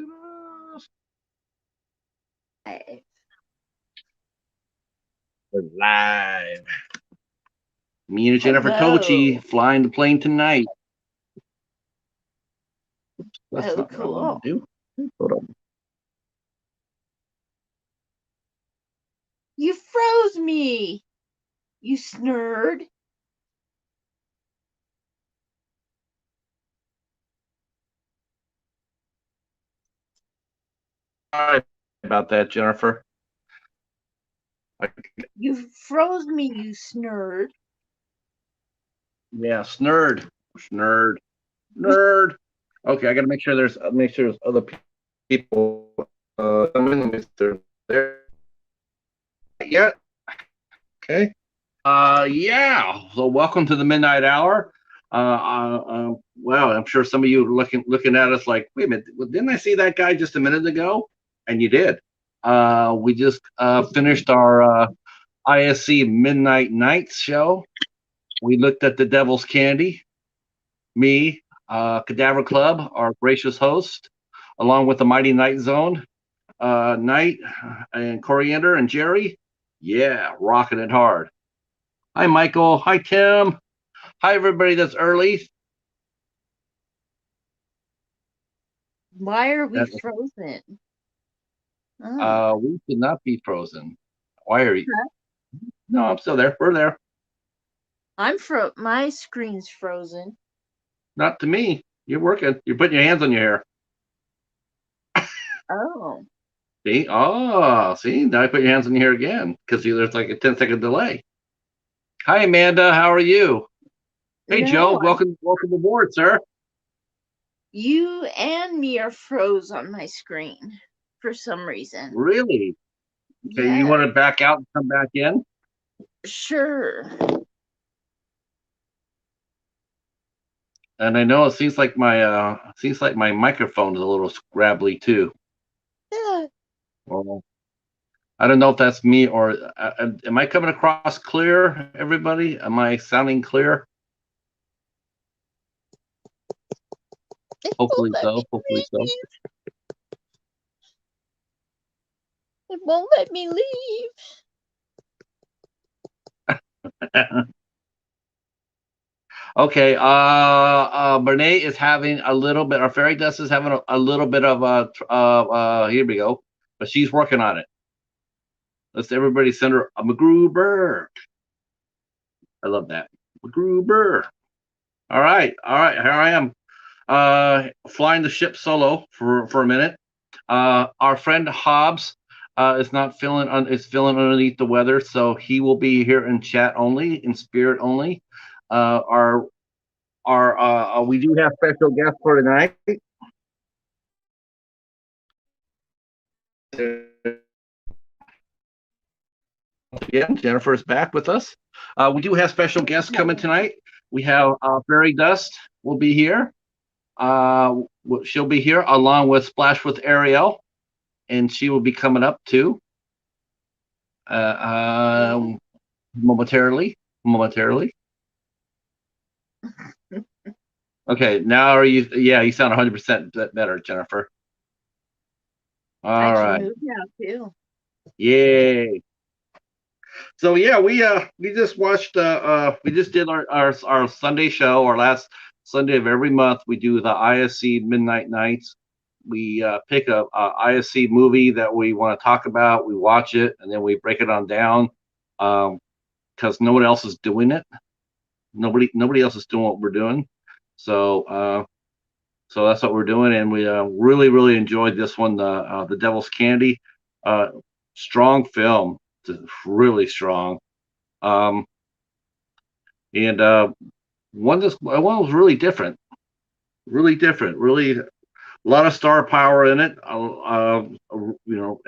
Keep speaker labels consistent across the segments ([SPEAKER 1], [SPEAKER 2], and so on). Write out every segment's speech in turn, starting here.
[SPEAKER 1] We're live. Me and Jennifer Tochi flying the plane tonight. That's not
[SPEAKER 2] cool.
[SPEAKER 1] what I want to do. Hold on.
[SPEAKER 2] You froze me, you snurd.
[SPEAKER 1] Sorry about that, Jennifer.
[SPEAKER 2] You froze me, you snurd.
[SPEAKER 1] Yeah, snurd. Okay, I gotta make sure there's other people coming. They're there yet? Okay. Yeah. So welcome to the Midnight Hour. Well, I'm sure some of you are looking at us like, wait a minute, didn't I see that guy just a minute ago? And you did. We just finished our ISC Midnight Nights show. We looked at the Devil's Candy. Me, Cadaver Club, our gracious host, along with the Mighty Night Zone, Knight and Coriander and Jerry. Yeah, rocking it hard. Hi, Michael. Hi, Tim. Hi, everybody that's early.
[SPEAKER 2] Why are we frozen?
[SPEAKER 1] We should not be frozen. Why are you? Huh? No, I'm still there. We're there.
[SPEAKER 2] My screen's frozen.
[SPEAKER 1] Not to me. You're working. You're putting your hands on your hair.
[SPEAKER 2] Oh.
[SPEAKER 1] See? Oh, see? Now I put your hands on your hair again because there's like a 10-second delay. Hi, Amanda. How are you? Hey, Joe. Welcome aboard, sir.
[SPEAKER 2] You and me are froze on my screen for some reason.
[SPEAKER 1] Really? Okay, yeah. You want to back out and come back in?
[SPEAKER 2] Sure.
[SPEAKER 1] And I know it seems like my microphone is a little scrabbly too.
[SPEAKER 2] Yeah.
[SPEAKER 1] Well, I don't know if that's me or am I coming across clear, everybody? Am I sounding clear? Hopefully so. Hopefully so.
[SPEAKER 2] It won't let me leave.
[SPEAKER 1] Okay. Brene is having a little bit. Our Fairydust is having a little bit of here we go, but she's working on it. Let's everybody send her a McGruber. I love that. McGruber. All right. Here I am. Flying the ship solo for a minute. Our friend Hobbs is not feeling feeling underneath the weather, so he will be here in chat only, in spirit only. We do have special guests for tonight. Again, Jennifer is back with us. We do have special guests coming tonight. We have Fairydust will be here. She'll be here along with Splash with Ariel, and she will be coming up too. Momentarily. Okay, now are you? Yeah, you sound 100% better, Jennifer. All right.
[SPEAKER 2] Too.
[SPEAKER 1] Yay! So yeah, we just watched. We just did our Sunday show, our last Sunday of every month. We do the ISC Midnight Nights. We pick a ISC movie that we want to talk about. We watch it, and then we break it on down because nobody else is doing it. Nobody else is doing what we're doing. So that's what we're doing, and we really enjoyed this one, the Devil's Candy. Strong film, really strong. And one was really different, really. A lot of star power in it.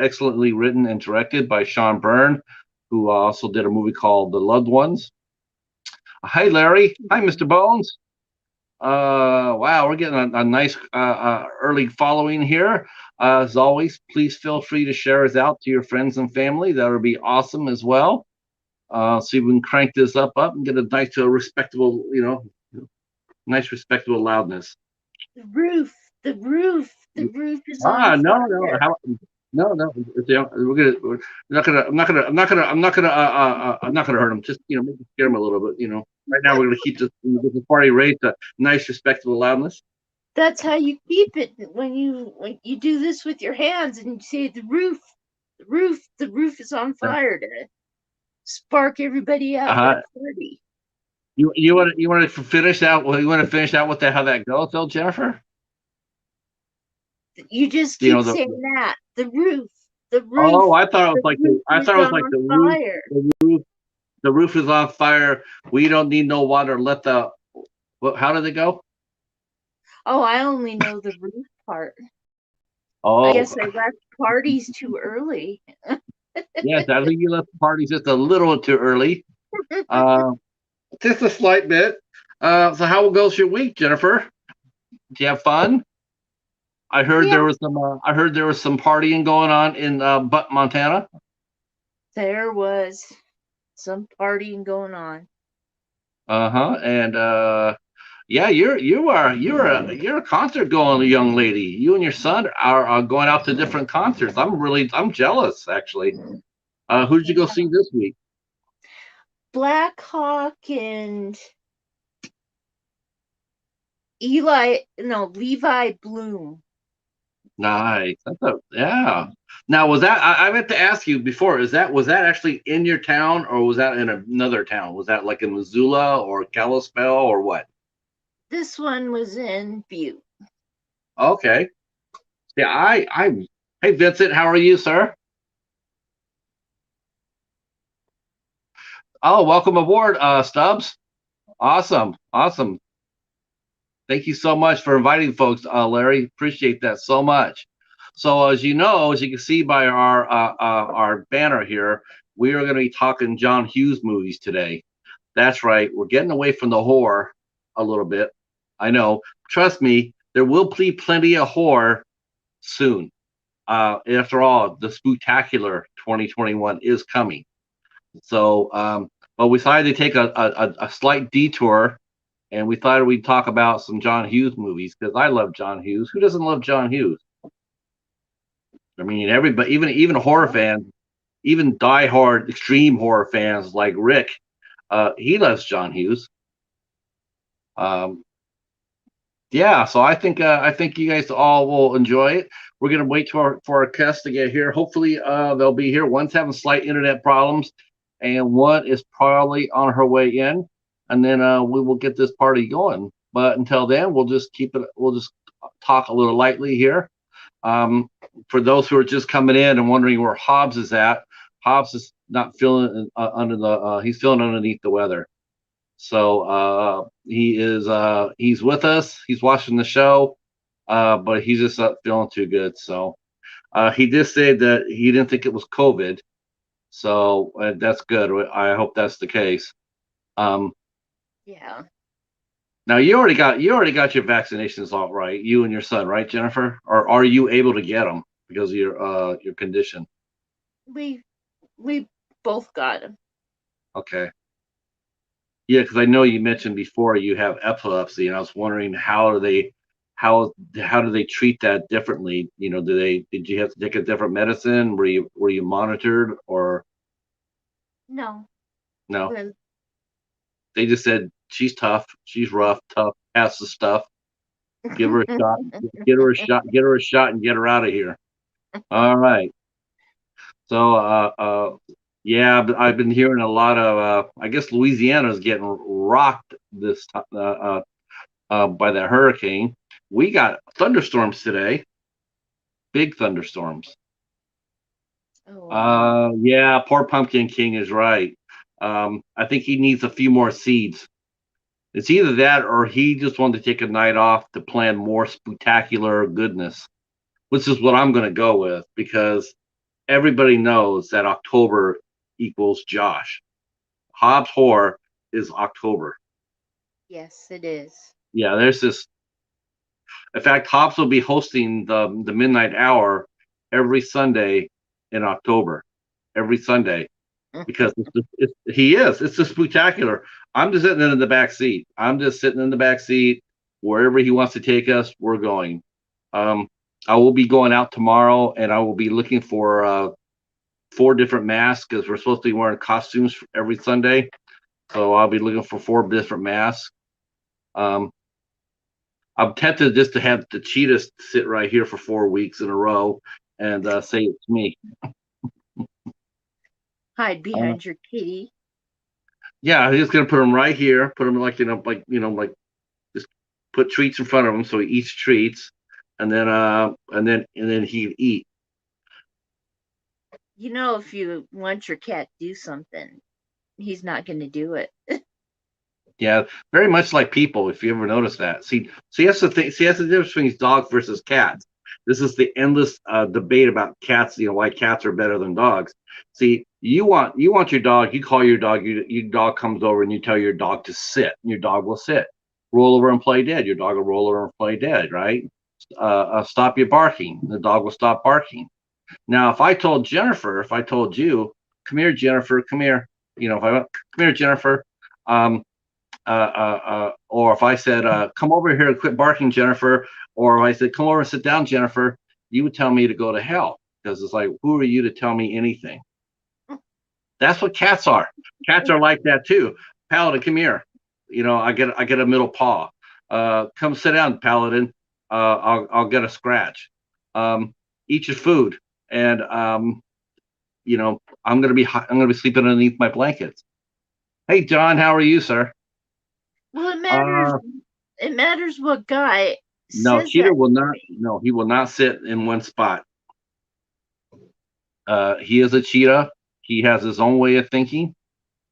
[SPEAKER 1] Excellently written and directed by Sean Byrne, who also did a movie called The Loved Ones. Hi, Larry. Hi, Mr. Bones. Wow, we're getting a nice early following here. As always, please feel free to share us out to your friends and family. That would be awesome as well. So we can crank this up and get a nice, respectable, nice, respectable loudness.
[SPEAKER 2] The roof The roof. The roof is on
[SPEAKER 1] No,
[SPEAKER 2] fire.
[SPEAKER 1] no. I'm not gonna hurt him. Just maybe scare him a little bit. Right now we're gonna keep this party rate to nice, respectable loudness.
[SPEAKER 2] That's how you keep it when you do this with your hands and you say the roof, the roof is on fire to spark everybody up at a party.
[SPEAKER 1] You want to finish out? You want to finish out with how that goes, though, Jennifer?
[SPEAKER 2] You just keep saying that the roof.
[SPEAKER 1] Oh, I thought it was like the
[SPEAKER 2] fire.
[SPEAKER 1] roof. The roof is on fire. We don't need no water. How did it go?
[SPEAKER 2] Oh, I only know the roof part.
[SPEAKER 1] Oh,
[SPEAKER 2] I guess I left parties too early.
[SPEAKER 1] Yes, I think you left parties just a little too early. Just a slight bit. So how goes your week, Jennifer? Do you have fun? I heard there was some. I heard there was some partying going on in Butte, Montana.
[SPEAKER 2] There was some partying going on.
[SPEAKER 1] And yeah, you're a concert going young lady. You and your son are going out to different concerts. I'm jealous actually. Who did you go see this week?
[SPEAKER 2] Black Hawk and Levi Bloom.
[SPEAKER 1] Nice. Yeah. Now, was that I meant to ask you before? Was that actually in your town or was that in another town? Was that like in Missoula or Kalispell or what?
[SPEAKER 2] This one was in Butte.
[SPEAKER 1] Okay. Yeah. Hey, Vincent, how are you, sir? Oh, welcome aboard, Stubbs. Awesome. Thank you so much for inviting folks, Larry. Appreciate that so much. So as you can see by our banner here, we are going to be talking John Hughes movies today. That's right. We're getting away from the horror a little bit. I know. Trust me, there will be plenty of horror soon. After all, the Spooktacular 2021 is coming. So, but we decided to take a slight detour, and we thought we'd talk about some John Hughes movies because I love John Hughes. Who doesn't love John Hughes? I mean, everybody, even horror fans, even diehard extreme horror fans like Rick, he loves John Hughes. Yeah, so I think you guys all will enjoy it. We're gonna wait for our guests to get here. Hopefully, they'll be here. One's having slight internet problems, and one is probably on her way in. And then we will get this party going. But until then, we'll just talk a little lightly here. For those who are just coming in and wondering where Hobbs is at, Hobbs is not feeling he's feeling underneath the weather. So he's with us. He's watching the show, but he's just not feeling too good. So he did say that he didn't think it was COVID. So that's good. I hope that's the case.
[SPEAKER 2] Yeah.
[SPEAKER 1] Now you already got your vaccinations all right. You and your son, right, Jennifer? Or are you able to get them because of your condition?
[SPEAKER 2] We both got them.
[SPEAKER 1] Okay. Yeah, because I know you mentioned before you have epilepsy, and I was wondering how do they treat that differently? Did you have to take a different medicine? Were you monitored or?
[SPEAKER 2] No.
[SPEAKER 1] They just said she's tough, she's rough, tough, has the stuff. Give her a shot, get her a shot, and get her out of here. All right. So yeah, but I've been hearing a lot of I guess Louisiana's getting rocked this by that hurricane. We got thunderstorms today. Big thunderstorms.
[SPEAKER 2] Oh.
[SPEAKER 1] Yeah, poor Pumpkin King is right. I think he needs a few more seeds. It's either that or he just wanted to take a night off to plan more spectacular goodness, which is what I'm going to go with because everybody knows that October equals Josh. Hobbs Horror is October.
[SPEAKER 2] Yes, it is.
[SPEAKER 1] Yeah, there's this. In fact, Hobbs will be hosting the midnight hour every Sunday in October. Every Sunday. Because it's a spectacular. I'm just sitting in the back seat. Wherever he wants to take us, we're going. I will be going out tomorrow, and I will be looking for 4 different masks because we're supposed to be wearing costumes every Sunday. So I'll be looking for 4 different masks. I'm tempted just to have the Cheetah sit right here for 4 weeks in a row and say it's me.
[SPEAKER 2] Hide behind your kitty.
[SPEAKER 1] Yeah, I'm just gonna put him right here. Put him like just put treats in front of him so he eats treats, and then he'd eat.
[SPEAKER 2] You know, if you want your cat to do something, he's not going to do it.
[SPEAKER 1] Yeah, very much like people. If you ever notice that, see, that's the thing. See, that's the difference between dogs versus cats. This is the endless debate about cats. Why cats are better than dogs. See, you want your dog. You call your dog. Your dog comes over, and you tell your dog to sit. And your dog will sit. Roll over and play dead. Your dog will roll over and play dead. Right? Stop your barking. The dog will stop barking. Now, if I told you, come here, Jennifer, come here. If I went, come here, Jennifer. Or if I said, come over here and quit barking, Jennifer, or if I said, come over and sit down, Jennifer, you would tell me to go to hell because it's like, who are you to tell me anything? That's what cats are. Cats are like that too. Paladin, come here. I get a middle paw. Come sit down, Paladin. I'll get a scratch. Eat your food, and I'm gonna be sleeping underneath my blankets. Hey, John, how are you, sir?
[SPEAKER 2] Well, it matters. It matters what guy.
[SPEAKER 1] No, Cheetah will not. No, he will not sit in one spot. He is a cheetah. He has his own way of thinking.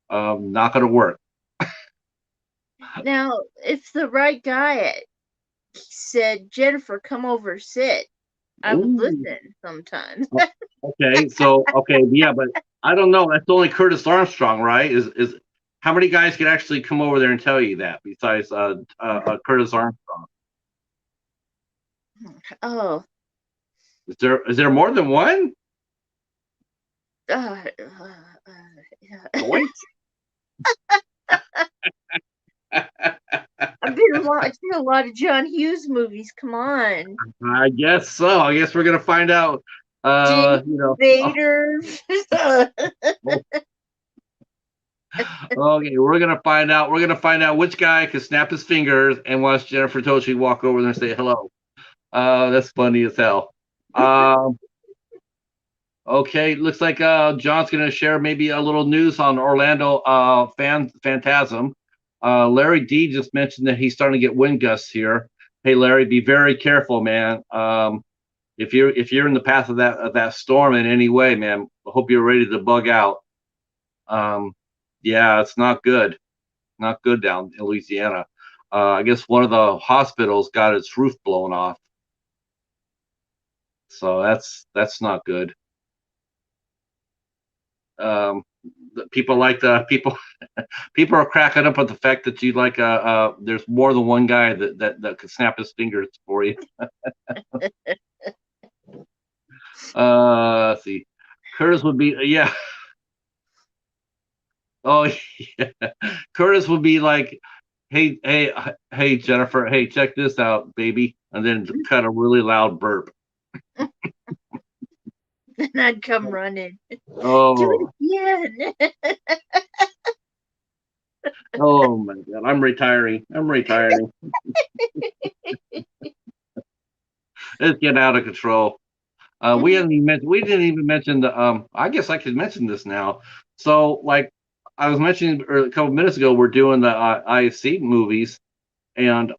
[SPEAKER 1] Not going to work.
[SPEAKER 2] Now, if the right guy said, Jennifer, come over, sit, I would listen sometimes.
[SPEAKER 1] Okay, yeah, but I don't know. That's only Curtis Armstrong, right? Is how many guys can actually come over there and tell you that besides Curtis Armstrong?
[SPEAKER 2] Oh,
[SPEAKER 1] is there more than one?
[SPEAKER 2] Yeah. I've been watching a lot of John Hughes movies. Come on.
[SPEAKER 1] I guess so. I guess we're gonna find out.
[SPEAKER 2] Vader.
[SPEAKER 1] Okay, we're gonna find out. We're gonna find out which guy can snap his fingers and watch Jennifer Tochi walk over there and say hello. That's funny as hell. Okay, looks like John's gonna share maybe a little news on Orlando Phantasm. Larry D just mentioned that he's starting to get wind gusts here. Hey, Larry, be very careful, man. If you're in the path of that storm in any way, man, I hope you're ready to bug out. Yeah, it's not good. Not good down in Louisiana. I guess one of the hospitals got its roof blown off. So that's not good. People people are cracking up at the fact that you like there's more than one guy that could snap his fingers for you. Let's see. Curtis would be yeah. Oh yeah. Curtis would be like, hey Jennifer, hey, check this out, baby, and then cut a really loud burp.
[SPEAKER 2] Then I'd come running.
[SPEAKER 1] Oh.
[SPEAKER 2] Do it again.
[SPEAKER 1] Oh my God, I'm retiring. It's getting out of control. We didn't even mention the I guess I could mention this now. So like I was mentioning a couple minutes ago, we're doing the IFC movies, and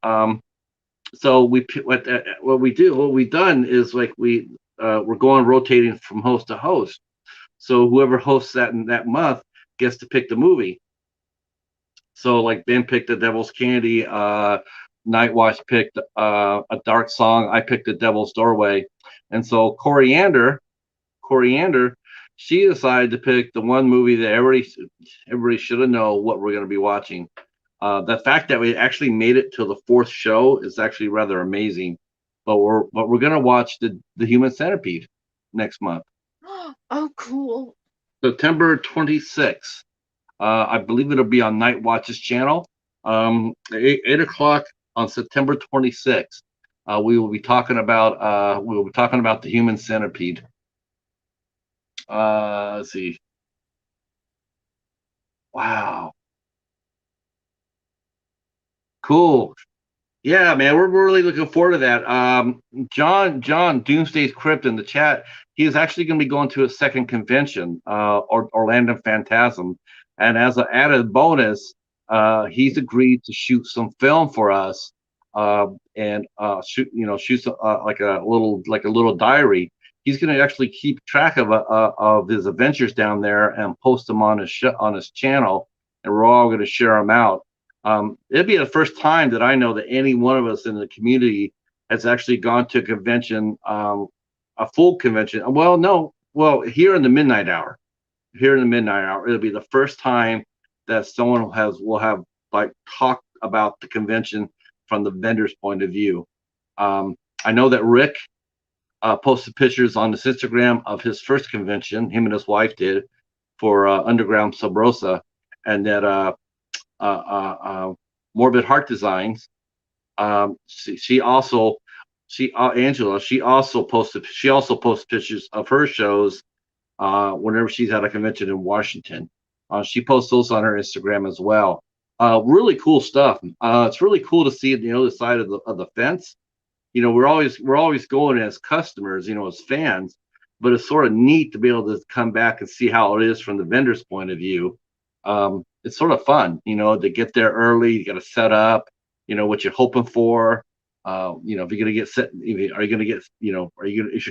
[SPEAKER 1] so what we've done is like we're going rotating from host to host. So whoever hosts that in that month gets to pick the movie. So like Ben picked The Devil's Candy, Nightwatch picked A Dark Song, I picked The Devil's Doorway, and so Coriander, she decided to pick the one movie that everybody should have known what we're going to be watching. The fact that we actually made it to the 4th show is actually rather amazing. But we're going to watch the Human Centipede next month.
[SPEAKER 2] Oh, cool!
[SPEAKER 1] September 26th. I believe it'll be on Night Watch's channel. 8 o'clock on September 26th. we will be talking about the human centipede. Let's see. Wow. Cool. Yeah, man, we're really looking forward to that. John Doomsday's Crypt in the chat. He is actually going to be going to a second convention, Orlando Phantasm, and as an added bonus, he's agreed to shoot some film for us, and shoot like a little diary. He's going to actually keep track of his adventures down there and post them on his channel, and we're all going to share them out. It'd be the first time that I know that any one of us in the community has actually gone to a convention, a full convention. Here in the midnight hour, it'll be the first time that someone will have like talked about the convention from the vendor's point of view. I know that Rick posted pictures on his Instagram of his first convention. Him and his wife did for Underground Sub Rosa, and that Morbid Heart Designs. Angela, she also posts pictures of her shows whenever she's at a convention in Washington. She posts those on her Instagram as well. Really cool stuff. It's really cool to see the other side of the fence. We're always going as customers, as fans, but it's sort of neat to be able to come back and see how it is from the vendor's point of view. It's sort of fun, to get there early. You got to set up, what you're hoping for. If you're gonna get set, are you gonna get, is your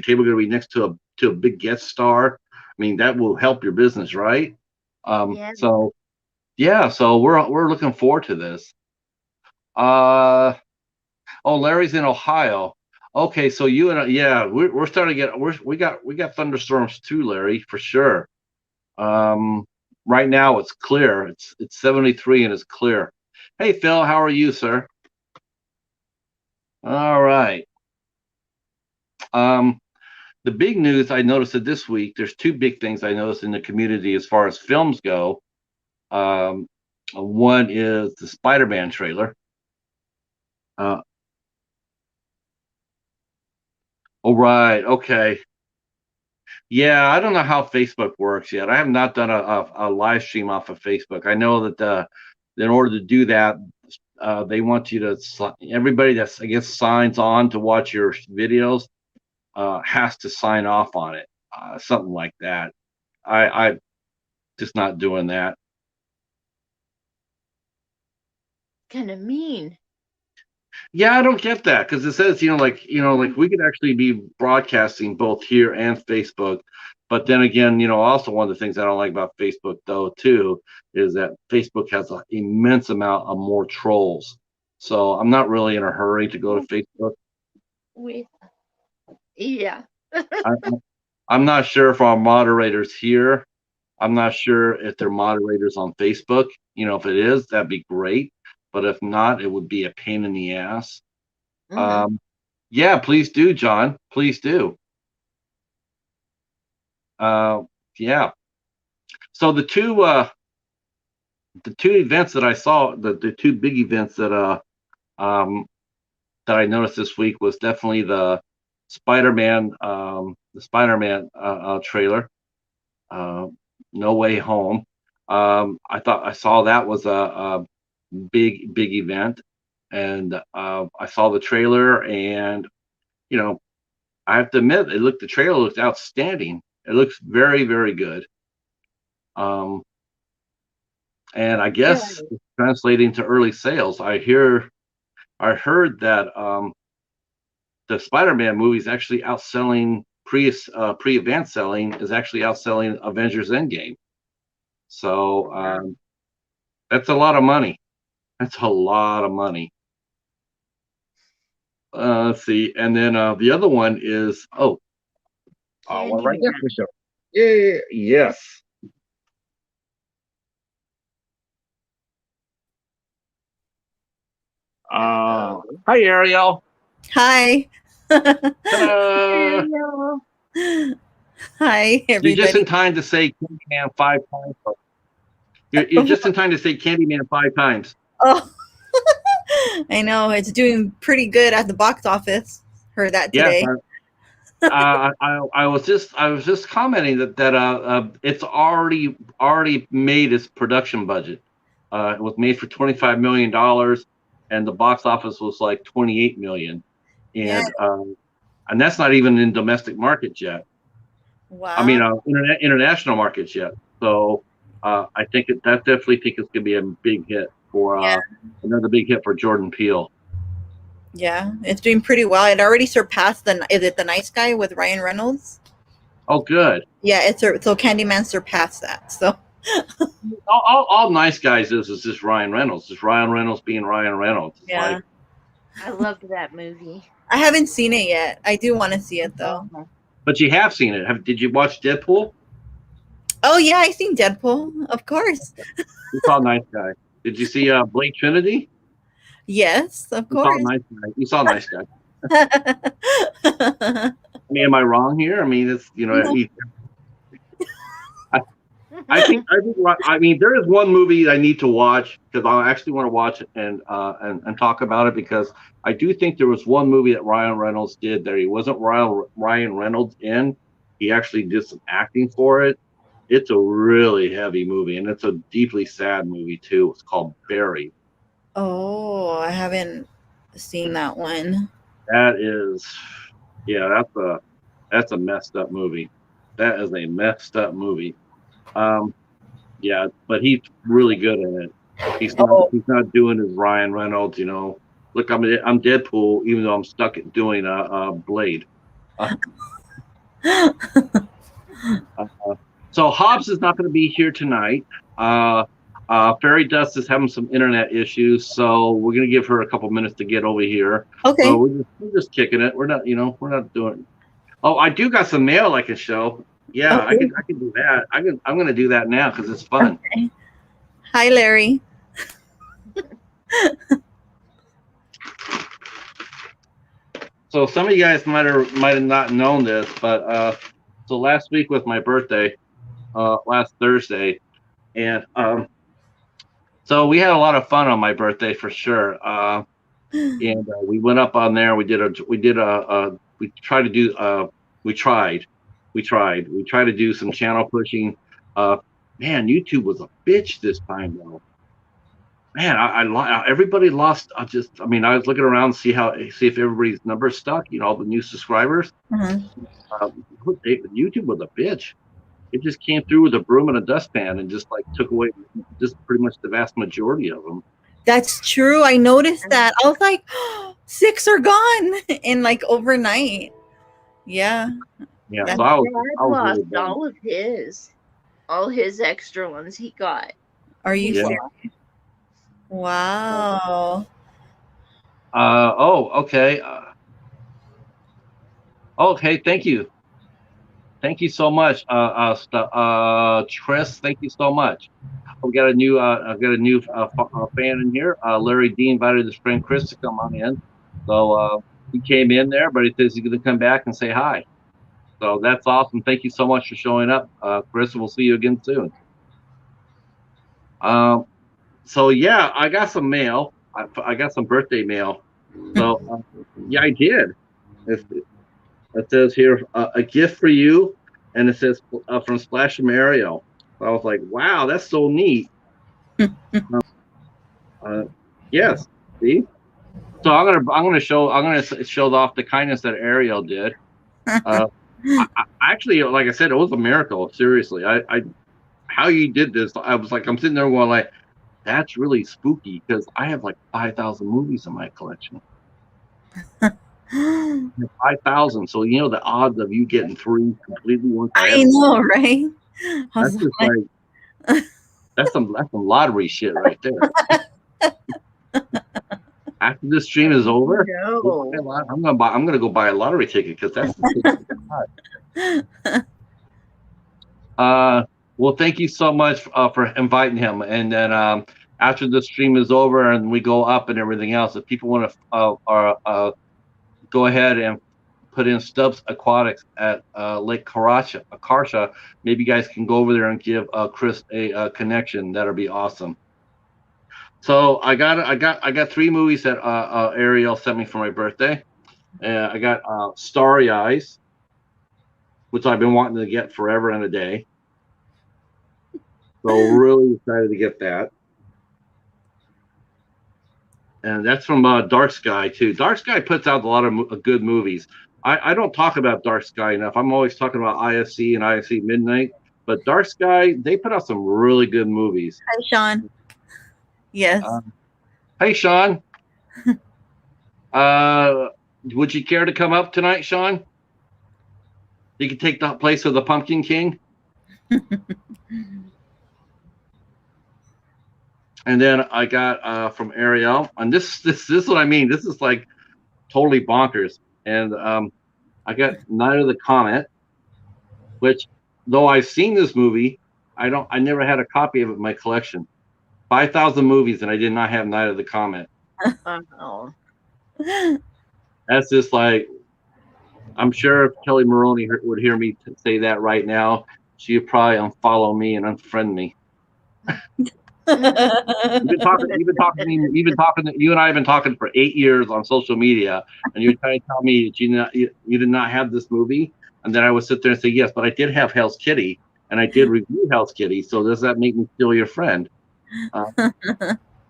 [SPEAKER 1] table gonna be next to a big guest star? I mean, that will help your business, right?
[SPEAKER 2] Yeah.
[SPEAKER 1] So we're looking forward to this. Larry's in Ohio. Okay, so you and we're starting to get we got thunderstorms too, Larry, for sure. Right now it's clear. It's 73 and it's clear. Hey Phil, how are you, sir? All right. The big news I noticed that this week, there's two big things I noticed in the community as far as films go. One is the Spider-Man trailer. Right. Okay. Yeah, I don't know how Facebook works yet. I have not done a live stream off of Facebook. I know that in order to do that, they want you to everybody that's, I guess, signs on to watch your videos has to sign off on it, something like that. I just not doing that.
[SPEAKER 2] Kind of mean.
[SPEAKER 1] Yeah, I don't get that, because it says, like we could actually be broadcasting both here and Facebook. But then again, also one of the things I don't like about Facebook, though, too, is that Facebook has an immense amount of more trolls. So I'm not really in a hurry to go to Facebook.
[SPEAKER 2] Yeah.
[SPEAKER 1] I'm not sure if our moderators here, I'm not sure if they're moderators on Facebook. If it is, that'd be great. But if not, it would be a pain in the ass. Mm-hmm. Yeah, please do, John. Please do. Yeah. So the two events that I saw, the two big events that I noticed this week was definitely the Spider-Man trailer, No Way Home. I thought I saw that was a big event, and I saw the trailer, and I have to admit, the trailer looked outstanding. It looks very, very good. And I guess it's translating to early sales. I heard that the Spider-Man movie is actually outselling pre-event selling is actually outselling Avengers Endgame. So that's a lot of money. That's a lot of money. Let's see, and then the other one is right there for sure. Yeah, yes. Hi, Ariel.
[SPEAKER 3] Hi.
[SPEAKER 2] Ariel.
[SPEAKER 3] Hi, everybody.
[SPEAKER 1] You're just in time to say Candyman 5 times. You're just in time to say Candyman 5 times.
[SPEAKER 3] Oh, I know it's doing pretty good at the box office. Heard that today.
[SPEAKER 1] I was just commenting that it's already made its production budget. It was made for $25 million, and the box office was like 28 million, and and that's not even in domestic markets yet.
[SPEAKER 3] Wow.
[SPEAKER 1] I mean, international markets yet. So I think that definitely think it's gonna be a big hit for another big hit for Jordan Peele.
[SPEAKER 3] Yeah, it's doing pretty well. It already surpassed is it The Nice Guy with Ryan Reynolds?
[SPEAKER 1] Oh, good.
[SPEAKER 3] Yeah, so Candyman surpassed that. So
[SPEAKER 1] all Nice Guys is just Ryan Reynolds. Just Ryan Reynolds being Ryan Reynolds. It's
[SPEAKER 2] like, I loved that movie.
[SPEAKER 3] I haven't seen it yet. I do want to see it though.
[SPEAKER 1] But you have seen it. Did you watch Deadpool?
[SPEAKER 3] Oh yeah, I seen Deadpool, of course.
[SPEAKER 1] You saw Nice Guy. Did you see Blake Trinity?
[SPEAKER 3] Yes, of course.
[SPEAKER 1] You saw Nice Guy. I mean, am I wrong here? I mean, it's I mean, there is one movie I need to watch because I actually want to watch it and talk about it, because I do think there was one movie that Ryan Reynolds did that he wasn't Ryan Reynolds in. He actually did some acting for it. It's a really heavy movie, and it's a deeply sad movie too. It's called Barry.
[SPEAKER 3] Oh, I haven't seen that one.
[SPEAKER 1] That is, that's a messed up movie. That is a messed up movie. But he's really good in it. He's not doing his Ryan Reynolds, Look, I'm Deadpool, even though I'm stuck at doing Blade. So Hobbs is not going to be here tonight. Fairydust is having some internet issues, so we're going to give her a couple minutes to get over here.
[SPEAKER 3] Okay.
[SPEAKER 1] So we're just kicking it. We're not doing. Oh, I do got some mail I can show. Yeah, okay. I can do that. I'm going to do that now because it's fun.
[SPEAKER 3] Okay. Hi, Larry.
[SPEAKER 1] So some of you guys might have not known this, but so last week was my birthday, last Thursday, and so we had a lot of fun on my birthday for sure. And we went up on there. We tried to do some channel pushing. Man, YouTube was a bitch this time though. Man, everybody lost. I was looking around to see if everybody's numbers stuck. All the new subscribers. Mm-hmm. YouTube was a bitch. It just came through with a broom and a dustpan and just took away just pretty much the vast majority of them.
[SPEAKER 3] That's true. I noticed that. I was like, 6 are gone in overnight. Yeah.
[SPEAKER 1] Yeah.
[SPEAKER 2] So
[SPEAKER 1] I
[SPEAKER 2] lost really all his extra ones he got.
[SPEAKER 3] Are you serious? Wow.
[SPEAKER 1] Okay. Okay. Thank you. Thank you so much, Tris. Thank you so much. We got a new fan in here. Larry D invited his friend Chris to come on in, so he came in there, but he says he's going to come back and say hi. So that's awesome. Thank you so much for showing up, Chris. We'll see you again soon. So yeah, I got some mail. I got some birthday mail. So yeah, I did. It says here, a gift for you, and it says from Splash from Ariel. I was like, wow, that's so neat. Yes, see. So I'm gonna show off the kindness that Ariel did. I actually, like I said, it was a miracle. Seriously, how you did this? I was like, I'm sitting there going that's really spooky because I have 5,000 movies in my collection. 5,000. So the odds of you getting 3 completely one.
[SPEAKER 3] I know, right?
[SPEAKER 1] That's just that's some lottery shit right there. After this stream is over, I'm gonna go buy a lottery ticket because that's. Well, thank you so much for inviting him, and then after the stream is over and we go up and everything else, if people want to go ahead and put in Stubbs Aquatics at Lake Karsha, maybe you guys can go over there and give Chris a connection. That'll be awesome. So I got 3 movies that Ariel sent me for my birthday. I got Starry Eyes, which I've been wanting to get forever and a day. So really excited to get that. And that's from Dark Sky too. Dark Sky puts out a lot of good movies. I don't talk about Dark Sky enough. I'm always talking about IFC and IFC Midnight, but Dark Sky, they put out some really good movies.
[SPEAKER 3] Hi, Sean. Yes.
[SPEAKER 1] Hey, Sean. Would you care to come up tonight, Sean? You can take the place of the Pumpkin King. And then I got from Ariel, and this is what I mean. This is like totally bonkers. And I got Night of the Comet, which though I've seen this movie, I never had a copy of it in my collection. 5,000 movies, and I did not have Night of the Comet.
[SPEAKER 2] Oh.
[SPEAKER 1] That's just like, I'm sure if Kelly Maroney would hear me say that right now, she would probably unfollow me and unfriend me. You and I have been talking for 8 years on social media, and you're trying to tell me that you did not have this movie, and then I would sit there and say yes, but I did have Hell's Kitty, and I did review Hell's Kitty. So does that make me still your friend? And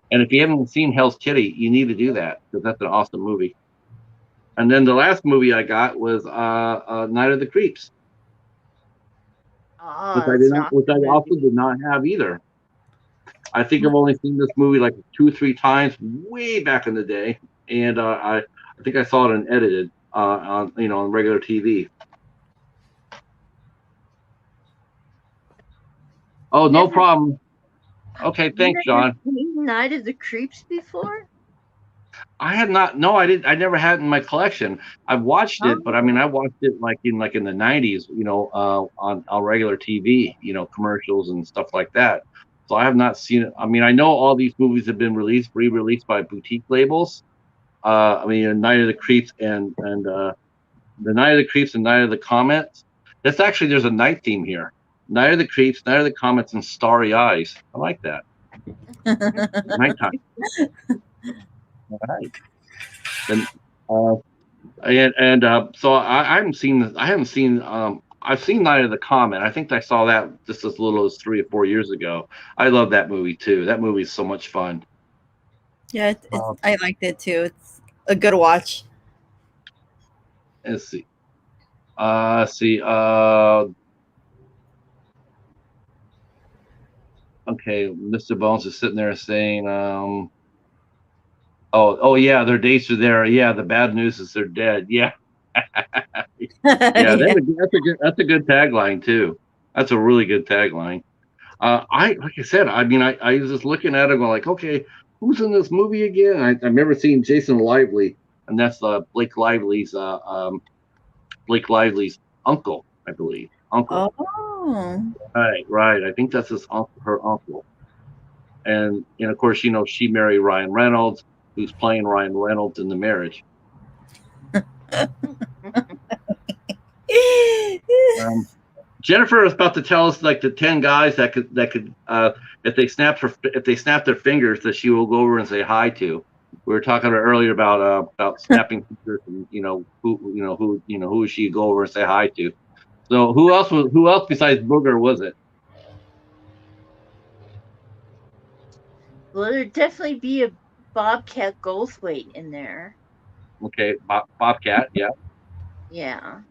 [SPEAKER 1] if you haven't seen Hell's Kitty, you need to do that because that's an awesome movie. And then the last movie I got was Night of the Creeps, which I also did not have either. I think I've only seen this movie like 2 or 3 times way back in the day, and I think I saw it unedited on regular TV. Oh, no problem. Okay, thanks, John.
[SPEAKER 2] Night of the Creeps before?
[SPEAKER 1] I had not. No, I didn't. I never had it in my collection. I've watched it, but I mean, I watched it like in the 90s, on regular TV, commercials and stuff like that. So I have not seen it. I mean, I know all these movies have been re-released by boutique labels. Night of the Creeps and the Night of the Creeps and Night of the Comets. That's actually, there's a night theme here. Night of the Creeps, Night of the Comets, and Starry Eyes. I like that. Nighttime. All right. So I haven't seen. I've seen Night of the Comet. I think I saw that just as little as 3 or 4 years ago. I love that movie too. That movie is so much fun.
[SPEAKER 3] Yeah, I liked it too. It's a good watch.
[SPEAKER 1] Let's see. Okay, Mr. Bones is sitting there saying, "Oh yeah, their dates are there. Yeah, the bad news is they're dead. Yeah." Yeah, that's a good tagline too. That's a really good tagline. Like I said, I mean, I was just looking at it going like, okay, who's in this movie again? I remember seeing Jason Lively, and that's Blake Lively's uncle, I believe. Uncle.
[SPEAKER 3] Oh.
[SPEAKER 1] Right. I think that's her uncle. And of course, she married Ryan Reynolds, who's playing Ryan Reynolds in The Marriage. Jennifer is about to tell us like the 10 guys that could if they snap their fingers that she will go over and say hi to. We were talking about earlier about snapping fingers and who she go over and say hi to. So who else besides Booger was it?
[SPEAKER 2] Well, there'd definitely be a Bobcat Goldthwait in there.
[SPEAKER 1] Okay, Bobcat, yeah.
[SPEAKER 2] Yeah.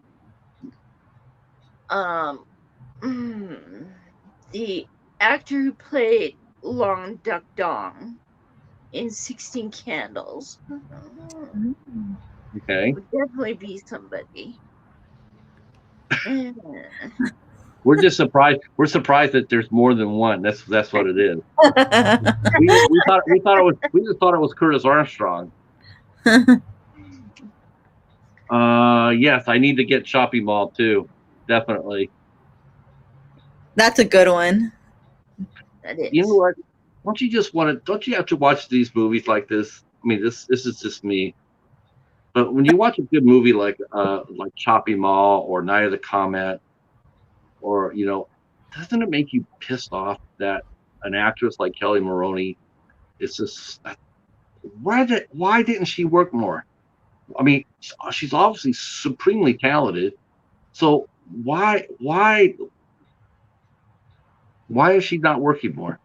[SPEAKER 2] The actor who played Long Duck Dong in 16 Candles.
[SPEAKER 1] Okay.
[SPEAKER 2] Would definitely be somebody.
[SPEAKER 1] We're just surprised. We're surprised that there's more than one. That's what it is. we just thought it was Curtis Armstrong. Yes, I need to get Shopping Mall too. Definitely.
[SPEAKER 3] That's a good one.
[SPEAKER 2] That is.
[SPEAKER 1] You know what? Don't you have to watch these movies like this? I mean, this is just me. But when you watch a good movie like Shopping Mall or Night of the Comet, or doesn't it make you pissed off that an actress like Kelly Maroney It's just why didn't she work more? I mean, she's obviously supremely talented. So why is she not working more?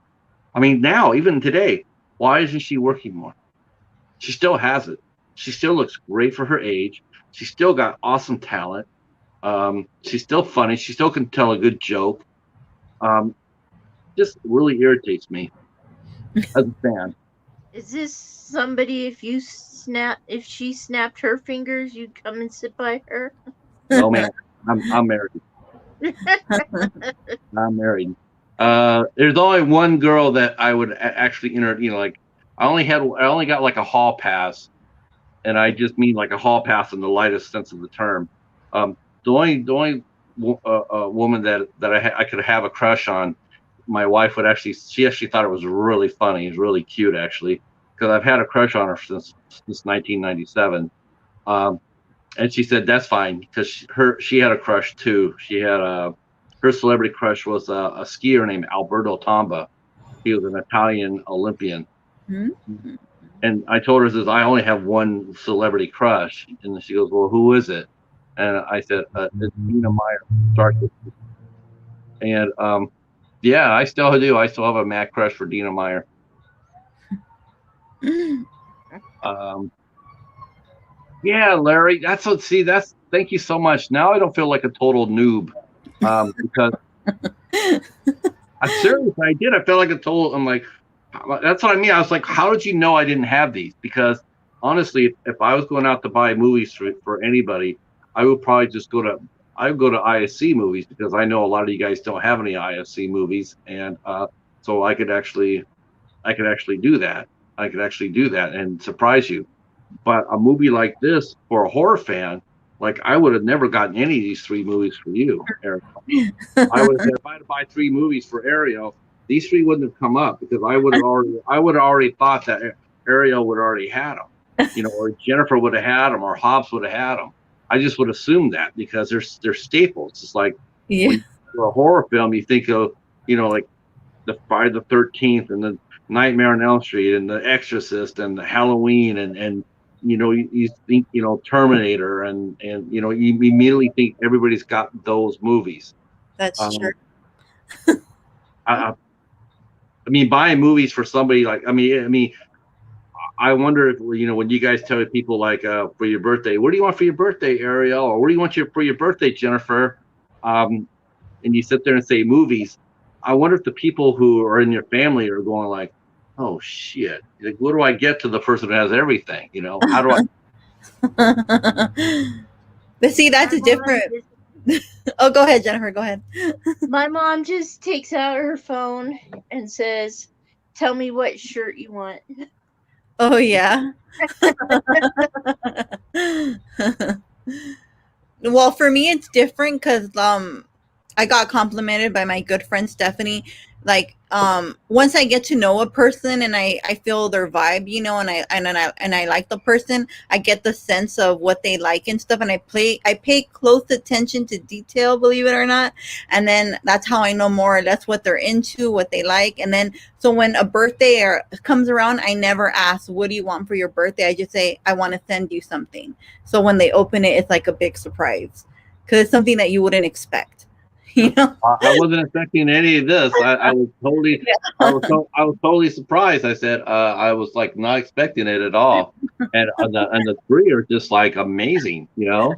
[SPEAKER 1] I mean, now, even today, why isn't she working more? She still has it. She still looks great for her age. She's still got awesome talent. She's still funny. She still can tell a good joke. Just really irritates me as a fan.
[SPEAKER 2] Is this somebody, if she snapped her fingers, you'd come and sit by her?
[SPEAKER 1] No, man, I'm married. I'm married. There's only one girl that I would actually like I only got like a hall pass, and I just mean like a hall pass in the lightest sense of the term. The only woman that I could have a crush on, my wife she actually thought it was really funny. It's really cute actually, because I've had a crush on her since 1997. And she said that's fine because she had a crush too. She had her celebrity crush was a skier named Alberto Tomba. He was an Italian Olympian.
[SPEAKER 3] Mm-hmm.
[SPEAKER 1] And I told her, I only have one celebrity crush. And she goes, well, who is it? And I said, it's Dina Meyer. And yeah, I still do. I still have a mad crush for Dina Meyer. Yeah, Larry, thank you so much. Now I don't feel like a total noob. Because I did. I felt like a total. I'm like, that's what I mean. I was like, how did you know I didn't have these? Because honestly, if I was going out to buy movies for anybody, I would probably just go to ISC movies because I know a lot of you guys don't have any ISC movies, and so I could actually do that. I could actually do that and surprise you. But a movie like this for a horror fan, like I would have never gotten any of these 3 movies for you, Ariel. I would have said if I had to buy 3 movies for Ariel, these 3 wouldn't have come up because I would have already thought that Ariel would already had them, or Jennifer would have had them, or Hobbs would have had them. I just would assume that because they're staples. It's like for a horror film, you think of like the Friday the 13th and the Nightmare on Elm Street and the Exorcist and the Halloween and you think Terminator and you immediately think everybody's got those movies.
[SPEAKER 3] That's true.
[SPEAKER 1] I mean, buying movies for somebody like I mean, I wonder if when you guys tell people like for your birthday, what do you want for your birthday, Ariel, or what do you want for your birthday, Jennifer, and you sit there and say movies. I wonder if the people who are in your family are going like, oh shit, like, what do I get to the person who has everything? How do I?
[SPEAKER 3] But see, that's a different. Oh, go ahead, Jennifer. Go ahead.
[SPEAKER 2] My mom just takes out her phone and says, "Tell me what shirt you want."
[SPEAKER 3] Oh yeah. Well, for me, it's different because I got complimented by my good friend Stephanie. Like once I get to know a person and I feel their vibe, and I like the person, I get the sense of what they like and stuff, and I pay close attention to detail, believe it or not, and then that's how I know more or less what they're into, what they like. And then so when a birthday comes around, I never ask, what do you want for your birthday? I just say, I want to send you something. So when they open it, it's like a big surprise because it's something that you wouldn't expect.
[SPEAKER 1] I wasn't expecting any of this. I was totally, I was totally surprised. I said, I was like not expecting it at all, and the 3 are just like amazing. I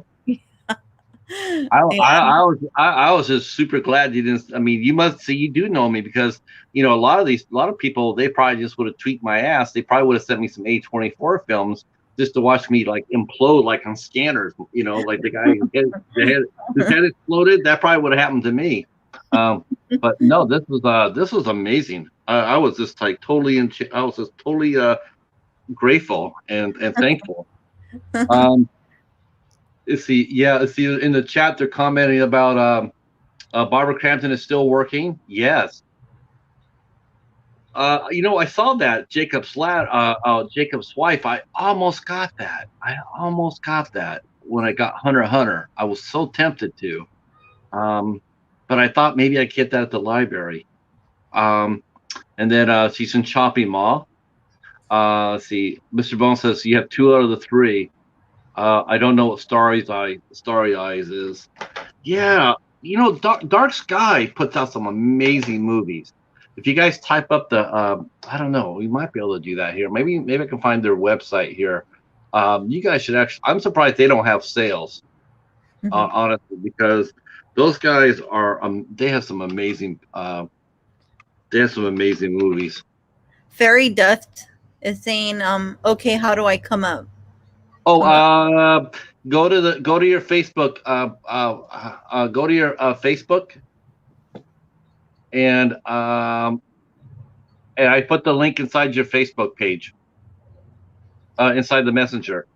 [SPEAKER 1] was just super glad you didn't. I mean, you do know me because a lot of people, they probably just would have tweaked my ass. They probably would have sent me some A24 films just to watch me like implode like on Scanners, like the guy his head exploded. That probably would have happened to me. But no, this was amazing. I was just like totally grateful and thankful. Let's see in the chat they're commenting about Barbara Crampton is still working. Yes. I saw that Jacob's wife. I almost got that. When I got Hunter x Hunter. I was so tempted to, but I thought maybe I'd get that at the library. And then she's in Chopping Mall. Let's see. Mr. Bone says you have 2 out of the 3. I don't know what Starry Eyes is. Yeah, Dark Sky puts out some amazing movies. If you guys type up the, I don't know, we might be able to do that here. Maybe I can find their website here. You guys should actually. I'm surprised they don't have sales, honestly, because those guys are. They have some amazing. They have some amazing movies.
[SPEAKER 3] Fairydust is saying, okay, how do I come up?
[SPEAKER 1] Oh, go to your Facebook. Go to your Facebook, and I put the link inside your Facebook page, inside the messenger.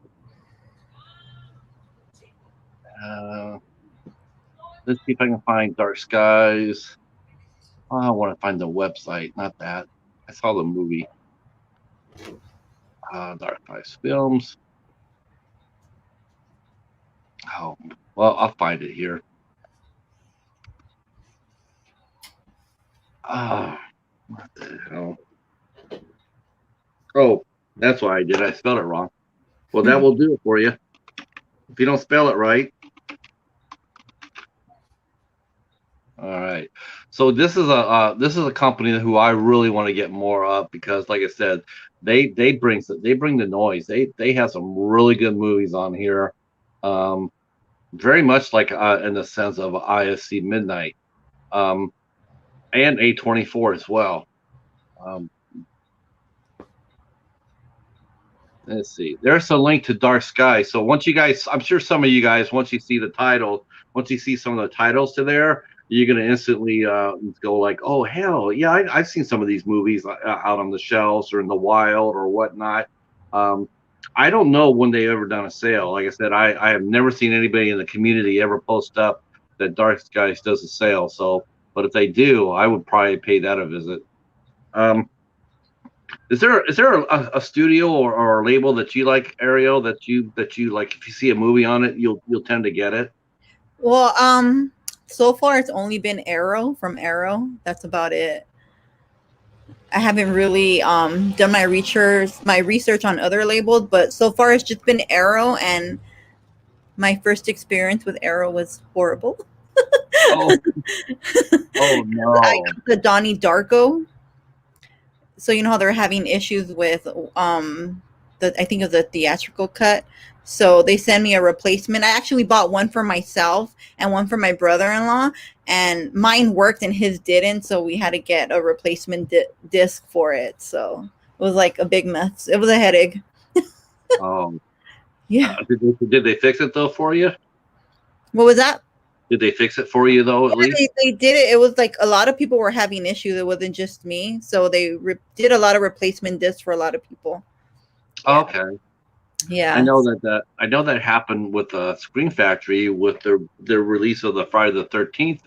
[SPEAKER 1] Let's see if I can find Dark Skies. Oh, I want to find the website, not that. I saw the movie. Dark Skies Films. Oh, well, I'll find it here. What the hell? Oh, that's why I did. I spelled it wrong. Well, that will do it for you. If you don't spell it right. All right. So this is a company who I really want to get more of, because, like I said, they bring the noise. They have some really good movies on here. Very much like in the sense of ISC Midnight, and A24 as well. Let's see. There's a link to Dark Sky. So once you guys, I'm sure some of you guys, once you see the title, once you see some of the titles to there, you're gonna instantly go like, oh hell yeah, I've seen some of these movies out on the shelves or in the wild or whatnot. I don't know when they ever done a sale. Like I said, I have never seen anybody in the community ever post up that Dark Skies does a sale. So, but if they do, I would probably pay that a visit. Is there a studio or a label that you like, Ariel, that you like? If you see a movie on it, you'll tend to get it.
[SPEAKER 3] Well, so far it's only been Arrow from Arrow. That's about it. I haven't really done my research on other labels, but so far it's just been Arrow, and my first experience with Arrow was horrible.
[SPEAKER 1] Oh, oh no!
[SPEAKER 3] I got the Donnie Darko. So you know how they're having issues with I think of the theatrical cut. So they sent me a replacement. I actually bought one for myself and one for my brother-in-law, and mine worked and his didn't. So we had to get a replacement disc for it. So it was like a big mess. It was a headache. Yeah.
[SPEAKER 1] Did they fix it though for you?
[SPEAKER 3] What was that?
[SPEAKER 1] Did they fix it for you though? At least
[SPEAKER 3] they did it. It was like a lot of people were having issues. It wasn't just me. So they did a lot of replacement discs for a lot of people.
[SPEAKER 1] Yeah. Okay.
[SPEAKER 3] Yeah,
[SPEAKER 1] I know that happened with Screen Factory with their release of the Friday the 13th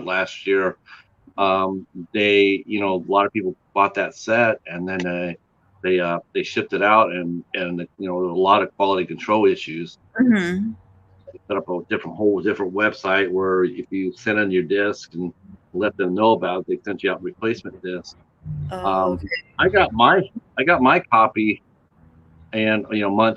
[SPEAKER 1] last year. They, a lot of people bought that set, and then they shipped it out, and there were a lot of quality control issues.
[SPEAKER 3] Mm-hmm.
[SPEAKER 1] They set up a different website where if you sent in your disc and let them know about it, they sent you out replacement discs.
[SPEAKER 3] Okay.
[SPEAKER 1] I got my copy. And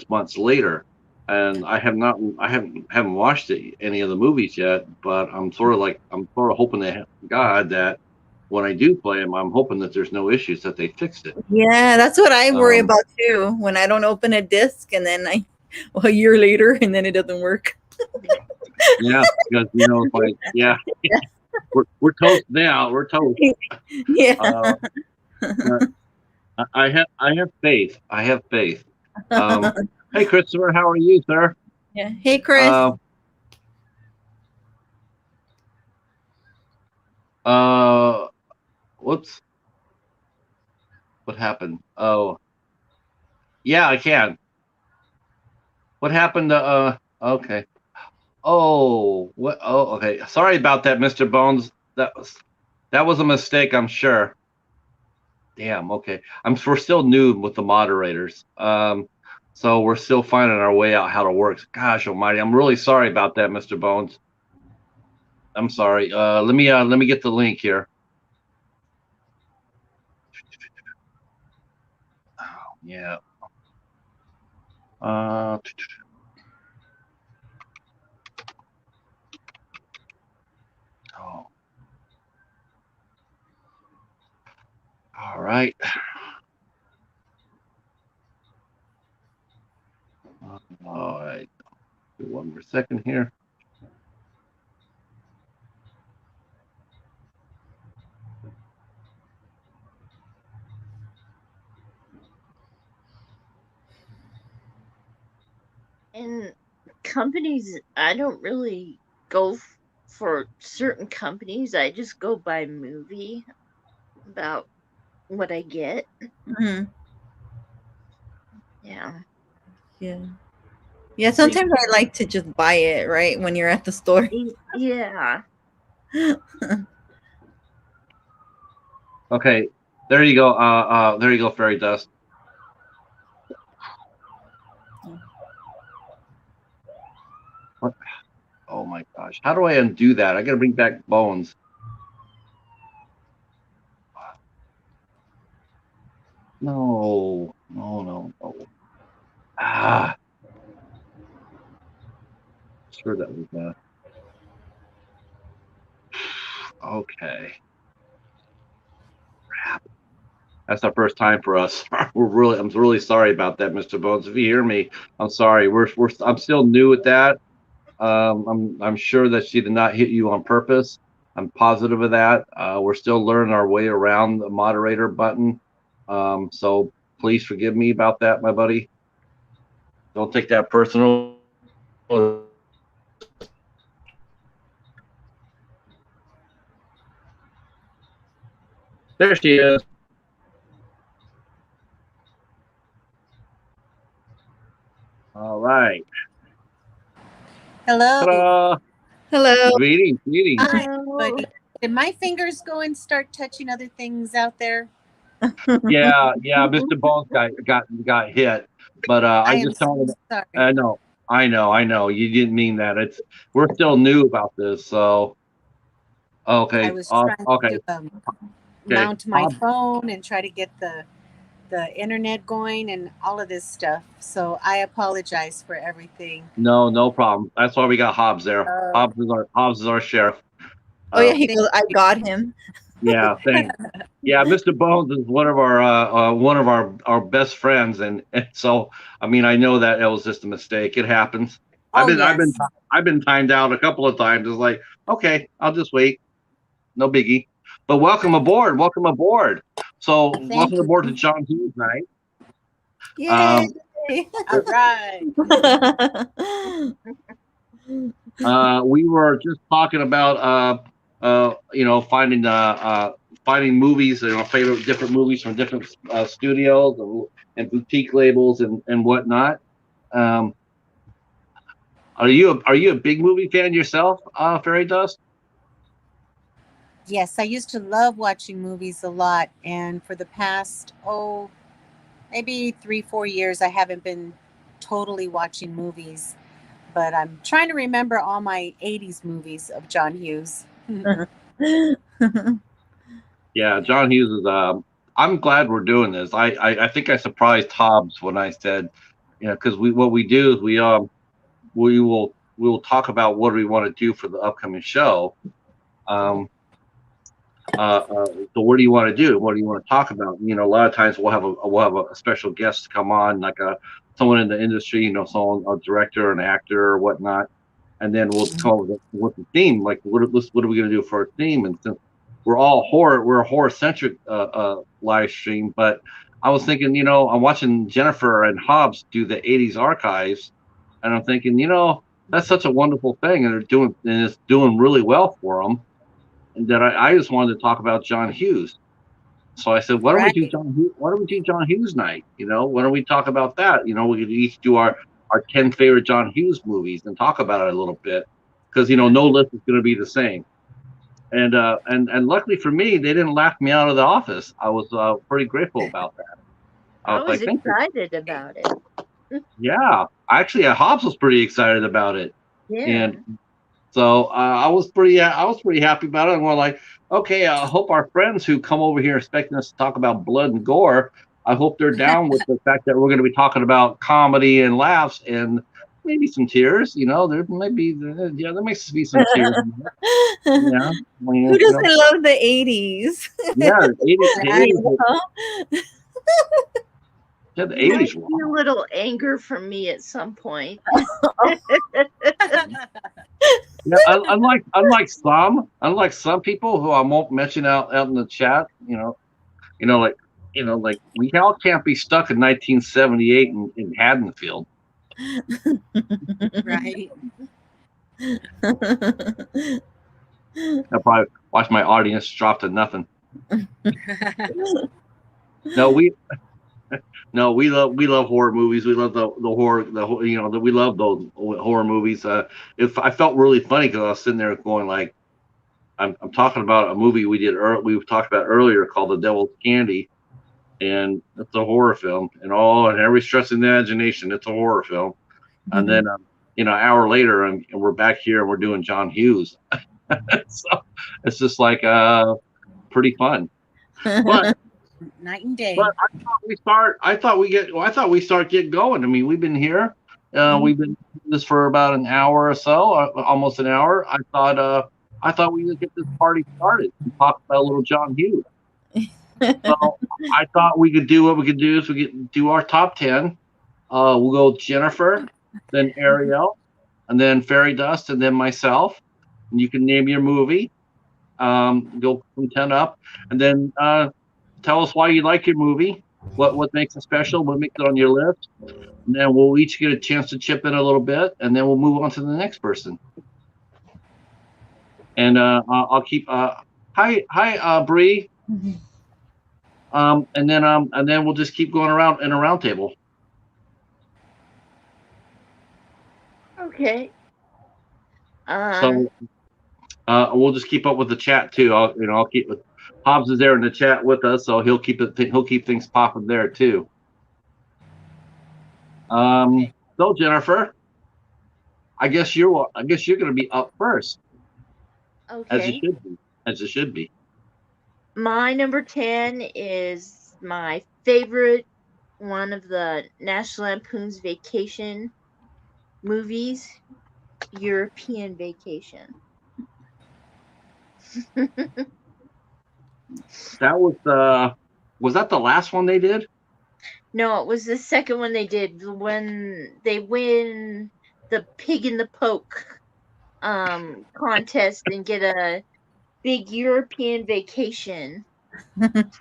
[SPEAKER 1] months later, and I haven't watched any of the movies yet. But I'm sort of hoping to God that when I do play them, I'm hoping that there's no issues, that they fixed it.
[SPEAKER 3] Yeah, that's what I worry about too. When I don't open a disc and then a year later and then it doesn't work.
[SPEAKER 1] Yeah, because it's like we're toast now. We're toast.
[SPEAKER 3] Yeah.
[SPEAKER 1] I have faith. I have faith. Hey, Christopher, how are you, sir?
[SPEAKER 3] Yeah. Hey, Chris.
[SPEAKER 1] Whoops. What happened? Oh, yeah, I can. What happened to? Okay. Oh, what? Oh, okay. Sorry about that, Mr. Bones. That was a mistake, I'm sure. Damn. Okay. We're still new with the moderators. So we're still finding our way out how it works. Gosh almighty, I'm really sorry about that, Mr. Bones. I'm sorry. Let me get the link here. Oh Yeah. Oh. All right. All right. One more second here.
[SPEAKER 2] And companies, I don't really go for certain companies. I just go by movie about what I get.
[SPEAKER 3] Mm-hmm.
[SPEAKER 2] Yeah.
[SPEAKER 3] Yeah. Yeah, sometimes I like to just buy it, right, when you're at the store.
[SPEAKER 2] Yeah.
[SPEAKER 1] Okay. There you go. There you go, Fairydust. What? Oh my gosh. How do I undo that? I gotta bring back Bones. No. No. Ah. Sure that was okay. Crap. That's the first time for us. I'm really sorry about that, Mr. Bones. If you hear me, I'm sorry. I'm still new at that. I'm sure that she did not hit you on purpose. I'm positive of that. We're still learning our way around the moderator button. So please forgive me about that, my buddy. Don't take that personal. There she is. All right.
[SPEAKER 4] Hello.
[SPEAKER 1] Ta-da.
[SPEAKER 3] Hello.
[SPEAKER 1] Greetings.
[SPEAKER 4] Hi, buddy. Did my fingers go and start touching other things out there?
[SPEAKER 1] Yeah. Mr. Bones got hit, but I just
[SPEAKER 4] so
[SPEAKER 1] told him.
[SPEAKER 4] sorry.
[SPEAKER 1] I know. You didn't mean that. We're still new about this, so okay.
[SPEAKER 4] I was trying
[SPEAKER 1] Okay.
[SPEAKER 4] to mount my phone and try to get the internet going and all of this stuff. So I apologize for everything.
[SPEAKER 1] No problem. That's why we got Hobbs there. Hobbs is our sheriff.
[SPEAKER 3] Oh yeah, he goes, I got him.
[SPEAKER 1] Yeah, thanks. Yeah, Mr. Bones is one of our best friends, and so I mean I know that it was just a mistake. It happens. I've been timed out a couple of times. It's like, okay, I'll just wait. No biggie. But welcome aboard. So welcome aboard to John Hughes night.
[SPEAKER 4] Yay! All right.
[SPEAKER 1] We were just talking about finding movies, favorite different movies from different studios and boutique labels and whatnot. Are you a big movie fan yourself, Fairydust?
[SPEAKER 4] Yes, I used to love watching movies a lot, and for the past maybe 3-4 years, I haven't been totally watching movies. But I'm trying to remember all my 80s movies of John Hughes.
[SPEAKER 1] Yeah, John Hughes is. I'm glad we're doing this. I think I surprised Hobbs when I said, because what we do is we will talk about what we want to do for the upcoming show. So what do you want to do? What do you want to talk about? A lot of times we'll have a special guest come on, like someone in the industry, someone, a director, an actor, or whatnot, and then we'll come up with the theme. Like, what are we going to do for a theme? And since we're a horror centric live stream, but I was thinking, I'm watching Jennifer and Hobbs do the '80s archives, and I'm thinking, that's such a wonderful thing, and it's doing really well for them. And that I just wanted to talk about John Hughes. So I said, why don't we do John Hughes night? Why don't we talk about that? We could each do our 10 favorite John Hughes movies and talk about it a little bit, because no list is going to be the same. And luckily for me, they didn't laugh me out of the office. I was pretty grateful about that.
[SPEAKER 2] I was excited about it.
[SPEAKER 1] Yeah, actually, Hobbs was pretty excited about it.
[SPEAKER 2] Yeah.
[SPEAKER 1] And so I was pretty happy about it. And we're like, okay, I hope our friends who come over here expecting us to talk about blood and gore I hope they're down with the fact that we're going to be talking about comedy and laughs and maybe some tears. You know, there might be, there may be some tears. Yeah,
[SPEAKER 3] Who doesn't love the 80s?
[SPEAKER 1] Yeah, the 80s. Yeah, the 80s.
[SPEAKER 2] Might be a little anger from me at some point.
[SPEAKER 1] Yeah, unlike some people who I won't mention out in the chat, like we all can't be stuck in 1978 in Haddonfield.
[SPEAKER 4] Right.
[SPEAKER 1] I'll probably watch my audience drop to nothing. No, we love horror movies. We love the horror, we love those horror movies. If I felt really funny because I was sitting there going like, I'm talking about a movie we talked about earlier called The Devil's Candy, and it's a horror film, and every stretch of the imagination, it's a horror film. Mm-hmm. And then an hour later, and we're back here and we're doing John Hughes. So it's just like pretty fun. But
[SPEAKER 4] night and day.
[SPEAKER 1] But I thought we start get going. I mean, we've been here. We've been doing this for about an hour or so, almost an hour. I thought we would get this party started and talk about a little John Hughes. So I thought we could do what we could do is we could do our top 10. We'll go Jennifer, then Ariel, and then Fairydust, and then myself. And you can name your movie. Go from 10 up, and then tell us why you like your movie, what makes it special, what makes it on your list, and then we'll each get a chance to chip in a little bit, and then we'll move on to the next person. And I'll keep hi Bree, and then we'll just keep going around in a round table.
[SPEAKER 2] Okay.
[SPEAKER 1] So we'll just keep up with the chat too. I'll keep with Hobbs is there in the chat with us, so he'll keep things popping there too. So Jennifer, I guess you're going to be up first.
[SPEAKER 2] Okay.
[SPEAKER 1] As it should be.
[SPEAKER 2] My number 10 is my favorite one of the National Lampoon's Vacation movies, European Vacation.
[SPEAKER 1] That was that the last one they did?
[SPEAKER 2] No, it was the second one they did when they win the Pig in the Poke contest and get a big European vacation.
[SPEAKER 1] I'm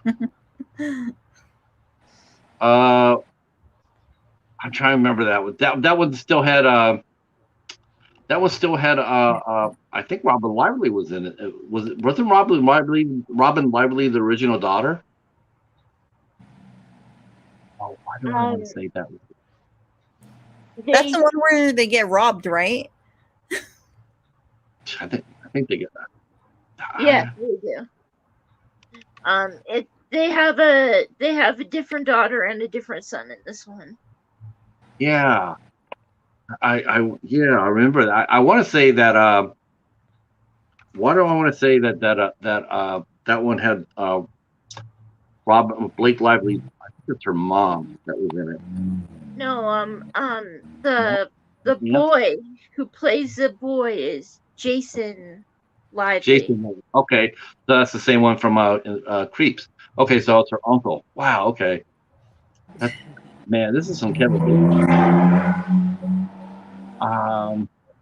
[SPEAKER 1] trying to remember that one. That one still had I think Robin Lively was in it. Wasn't Robin Lively the original daughter? Oh, I don't want to say that.
[SPEAKER 3] That's the one where they get robbed, right?
[SPEAKER 1] I think they get that.
[SPEAKER 2] Yeah, they do. They have a different daughter and a different son in this one.
[SPEAKER 1] Yeah. I remember that. I want to say that why do I want to say that one had Blake Lively? I think it's her mom that was in it.
[SPEAKER 2] No, the boy who plays the boy is Jason Lively.
[SPEAKER 1] Okay, so that's the same one from Creeps. Okay, so it's her uncle. Wow. Okay. Man, this is some Kevin.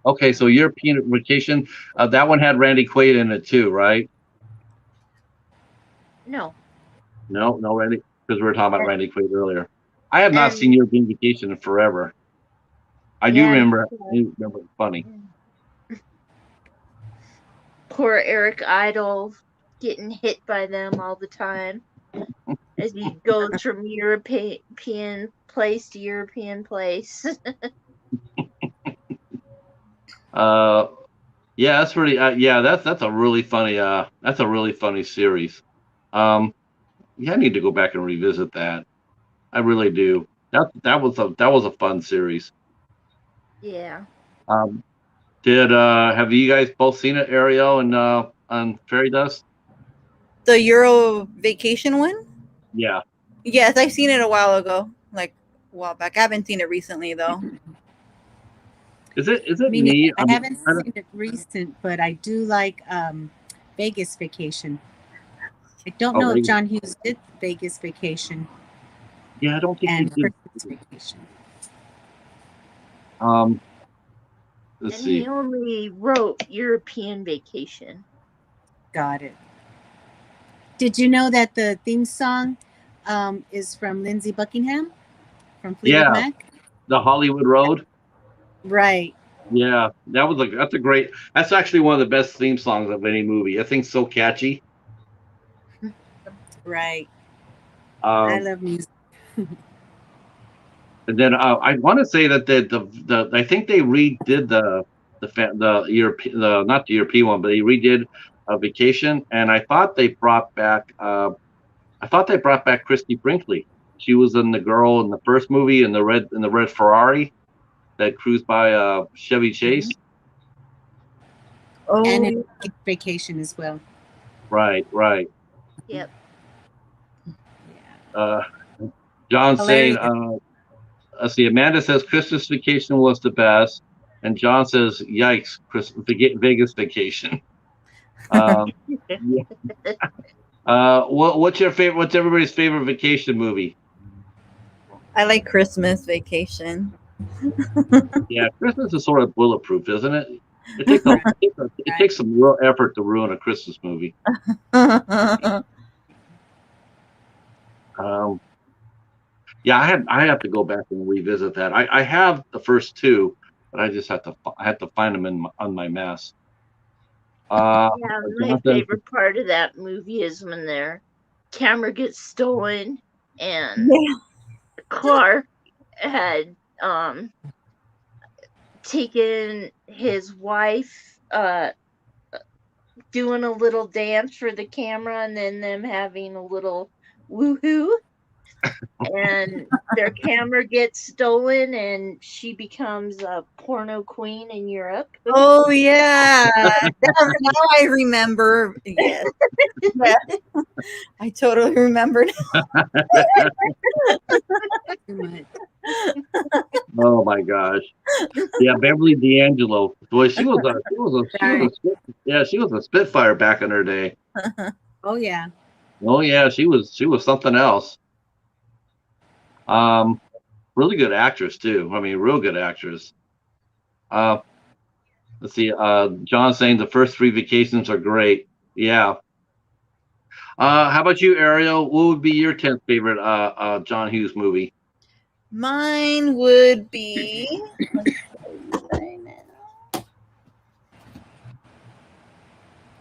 [SPEAKER 1] Okay, so European Vacation. That one had Randy Quaid in it too, right?
[SPEAKER 2] No,
[SPEAKER 1] Randy, because we were talking about Randy Quaid earlier. I have not seen European Vacation in forever. I do remember. It's funny.
[SPEAKER 2] Poor Eric Idle getting hit by them all the time as he goes from European place to European place.
[SPEAKER 1] Yeah, that's pretty. That's a really funny series. Yeah, I need to go back and revisit that. I really do. That was a fun series.
[SPEAKER 2] Yeah.
[SPEAKER 1] Have you guys both seen it, Ariel and on Fairydust?
[SPEAKER 3] The Euro Vacation one?
[SPEAKER 1] Yeah.
[SPEAKER 3] Yes, I've seen it a while ago, like a while back. I haven't seen it recently though.
[SPEAKER 1] Is it
[SPEAKER 4] Me
[SPEAKER 1] me?
[SPEAKER 4] neither. I haven't seen it recent, but I do like Vegas Vacation. I don't know if John Hughes did Vegas Vacation
[SPEAKER 1] Yeah, I don't think he
[SPEAKER 4] and
[SPEAKER 1] did.
[SPEAKER 4] Christmas Vacation.
[SPEAKER 1] Let's
[SPEAKER 2] And
[SPEAKER 1] see.
[SPEAKER 2] he only wrote European Vacation.
[SPEAKER 4] Got it. Did you know that the theme song is from Lindsey Buckingham from Fleetwood Mac?
[SPEAKER 1] The Hollywood Road.
[SPEAKER 4] Right.
[SPEAKER 1] Yeah, that's actually one of the best theme songs of any movie. I think so catchy.
[SPEAKER 4] Right. I love music.
[SPEAKER 1] And then I want to say that the I think they redid the European, not the European one, but they redid a Vacation, and I thought they brought back Christy Brinkley. She was in the girl in the first movie in the red Ferrari that cruised by Chevy Chase.
[SPEAKER 3] Oh,
[SPEAKER 4] and in Vacation as well.
[SPEAKER 1] Right.
[SPEAKER 2] Yep.
[SPEAKER 1] John
[SPEAKER 4] Hilarious.
[SPEAKER 1] saying, let's see, Amanda says Christmas Vacation was the best, and John says, yikes, Vegas Vacation. What's your favorite? What's everybody's favorite vacation movie?
[SPEAKER 3] I like Christmas Vacation.
[SPEAKER 1] Yeah, Christmas is sort of bulletproof, isn't it? It takes some real effort to ruin a Christmas movie. Yeah, I have to go back and revisit that. I have the first two, but I just have to find them on my mess.
[SPEAKER 2] Yeah, my favorite part of that movie is when their camera gets stolen and the car had taken his wife doing a little dance for the camera and then them having a little woohoo. And their camera gets stolen and she becomes a porno queen in Europe.
[SPEAKER 3] Oh yeah. Now I remember. Yes. Yeah. I totally remember.
[SPEAKER 1] Oh my gosh. Yeah, Beverly D'Angelo. Boy, she was a Spitfire back in her day.
[SPEAKER 4] Oh yeah.
[SPEAKER 1] Oh yeah, she was something else. Really good actress too. I mean, real good actress. Let's see. John saying the first three Vacations are great. Yeah. How about you, Ariel? What would be your 10th favorite John Hughes movie?
[SPEAKER 3] Mine would be.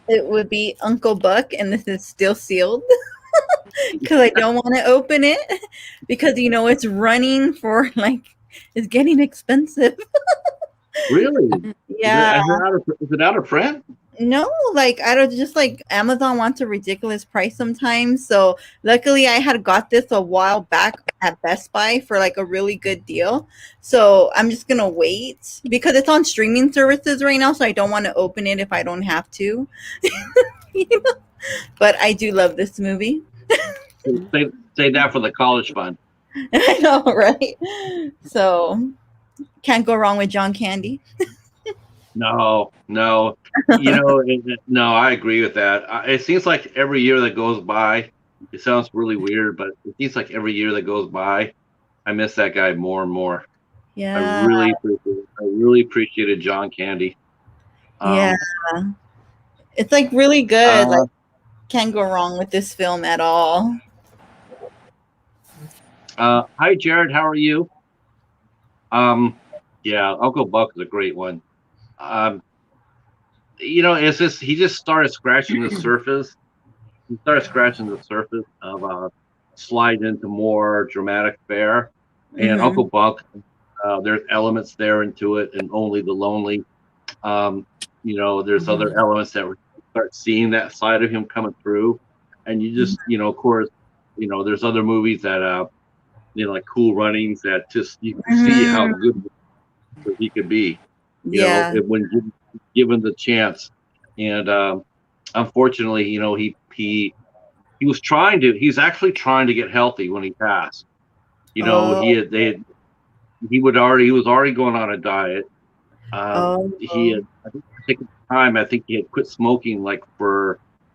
[SPEAKER 3] It would be Uncle Buck, and this is still sealed because I don't want to open it because it's running for it's getting expensive.
[SPEAKER 1] Really?
[SPEAKER 3] Yeah.
[SPEAKER 1] Is it out of print?
[SPEAKER 3] No, I don't just Amazon wants a ridiculous price sometimes. So luckily I had got this a while back at Best Buy for a really good deal. So I'm just gonna wait because it's on streaming services right now. So I don't want to open it if I don't have to. But I do love this movie.
[SPEAKER 1] Say that for the college fund.
[SPEAKER 3] I know, right? So can't go wrong with John Candy.
[SPEAKER 1] No. No, I agree with that. It seems like every year that goes by, it sounds really weird, but it seems like every year that goes by, I miss that guy more and more.
[SPEAKER 3] Yeah.
[SPEAKER 1] I really appreciated John Candy.
[SPEAKER 3] Yeah. It's really good. Can't go wrong with this film at all.
[SPEAKER 1] Hi, Jared. How are you? Yeah, Uncle Buck is a great one. It's just he just started scratching the surface. He started scratching the surface of slide into more dramatic fare. And Uncle Buck, there's elements there into it, and Only the Lonely. There's other elements that we start seeing that side of him coming through, and you just, of course, there's other movies that, like Cool Runnings, that just you can see how good he could be. When given the chance, and unfortunately, he He's actually trying to get healthy when he passed. You know,
[SPEAKER 3] Oh.
[SPEAKER 1] he was already going on a diet. He had, I think, taken time. I think he had quit smoking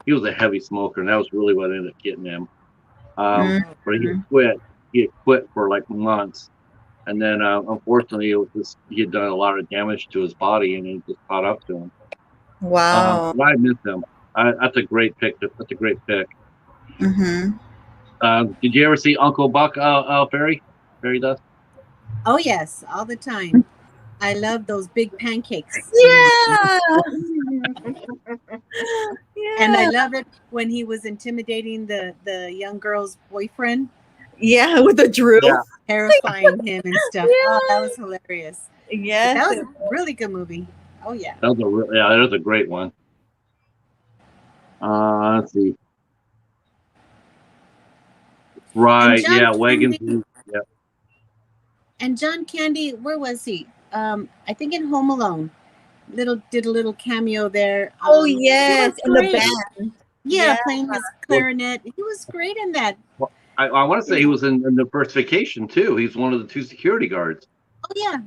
[SPEAKER 1] he was a heavy smoker, and that was really what ended up getting him. But he had quit for like months. And then, unfortunately, he had done a lot of damage to his body, and he just caught up to him.
[SPEAKER 3] Wow.
[SPEAKER 1] But I miss him. That's a great pick. That's a great pick. Did you ever see Uncle Buck, Fairydust?
[SPEAKER 4] Oh yes, all the time. I love those big pancakes.
[SPEAKER 3] Yeah.
[SPEAKER 4] And I love it when he was intimidating the young girl's boyfriend.
[SPEAKER 3] Yeah, with the drill.
[SPEAKER 1] Yeah.
[SPEAKER 4] Terrifying him and stuff.
[SPEAKER 3] Yeah.
[SPEAKER 4] Oh, that was hilarious.
[SPEAKER 3] Yes.
[SPEAKER 4] That was a really good movie. Oh yeah.
[SPEAKER 1] That was a great one. Let's see. Right, yeah, wagons. Yeah.
[SPEAKER 4] And John Candy, where was he? I think in Home Alone. Did a little cameo there.
[SPEAKER 3] Oh yes, in the
[SPEAKER 4] great.
[SPEAKER 3] band.
[SPEAKER 4] Yeah, playing his clarinet. He was great in that.
[SPEAKER 1] Well, I want to say he was in the first Vacation too. He's one of the 2 security guards.
[SPEAKER 4] Oh yeah.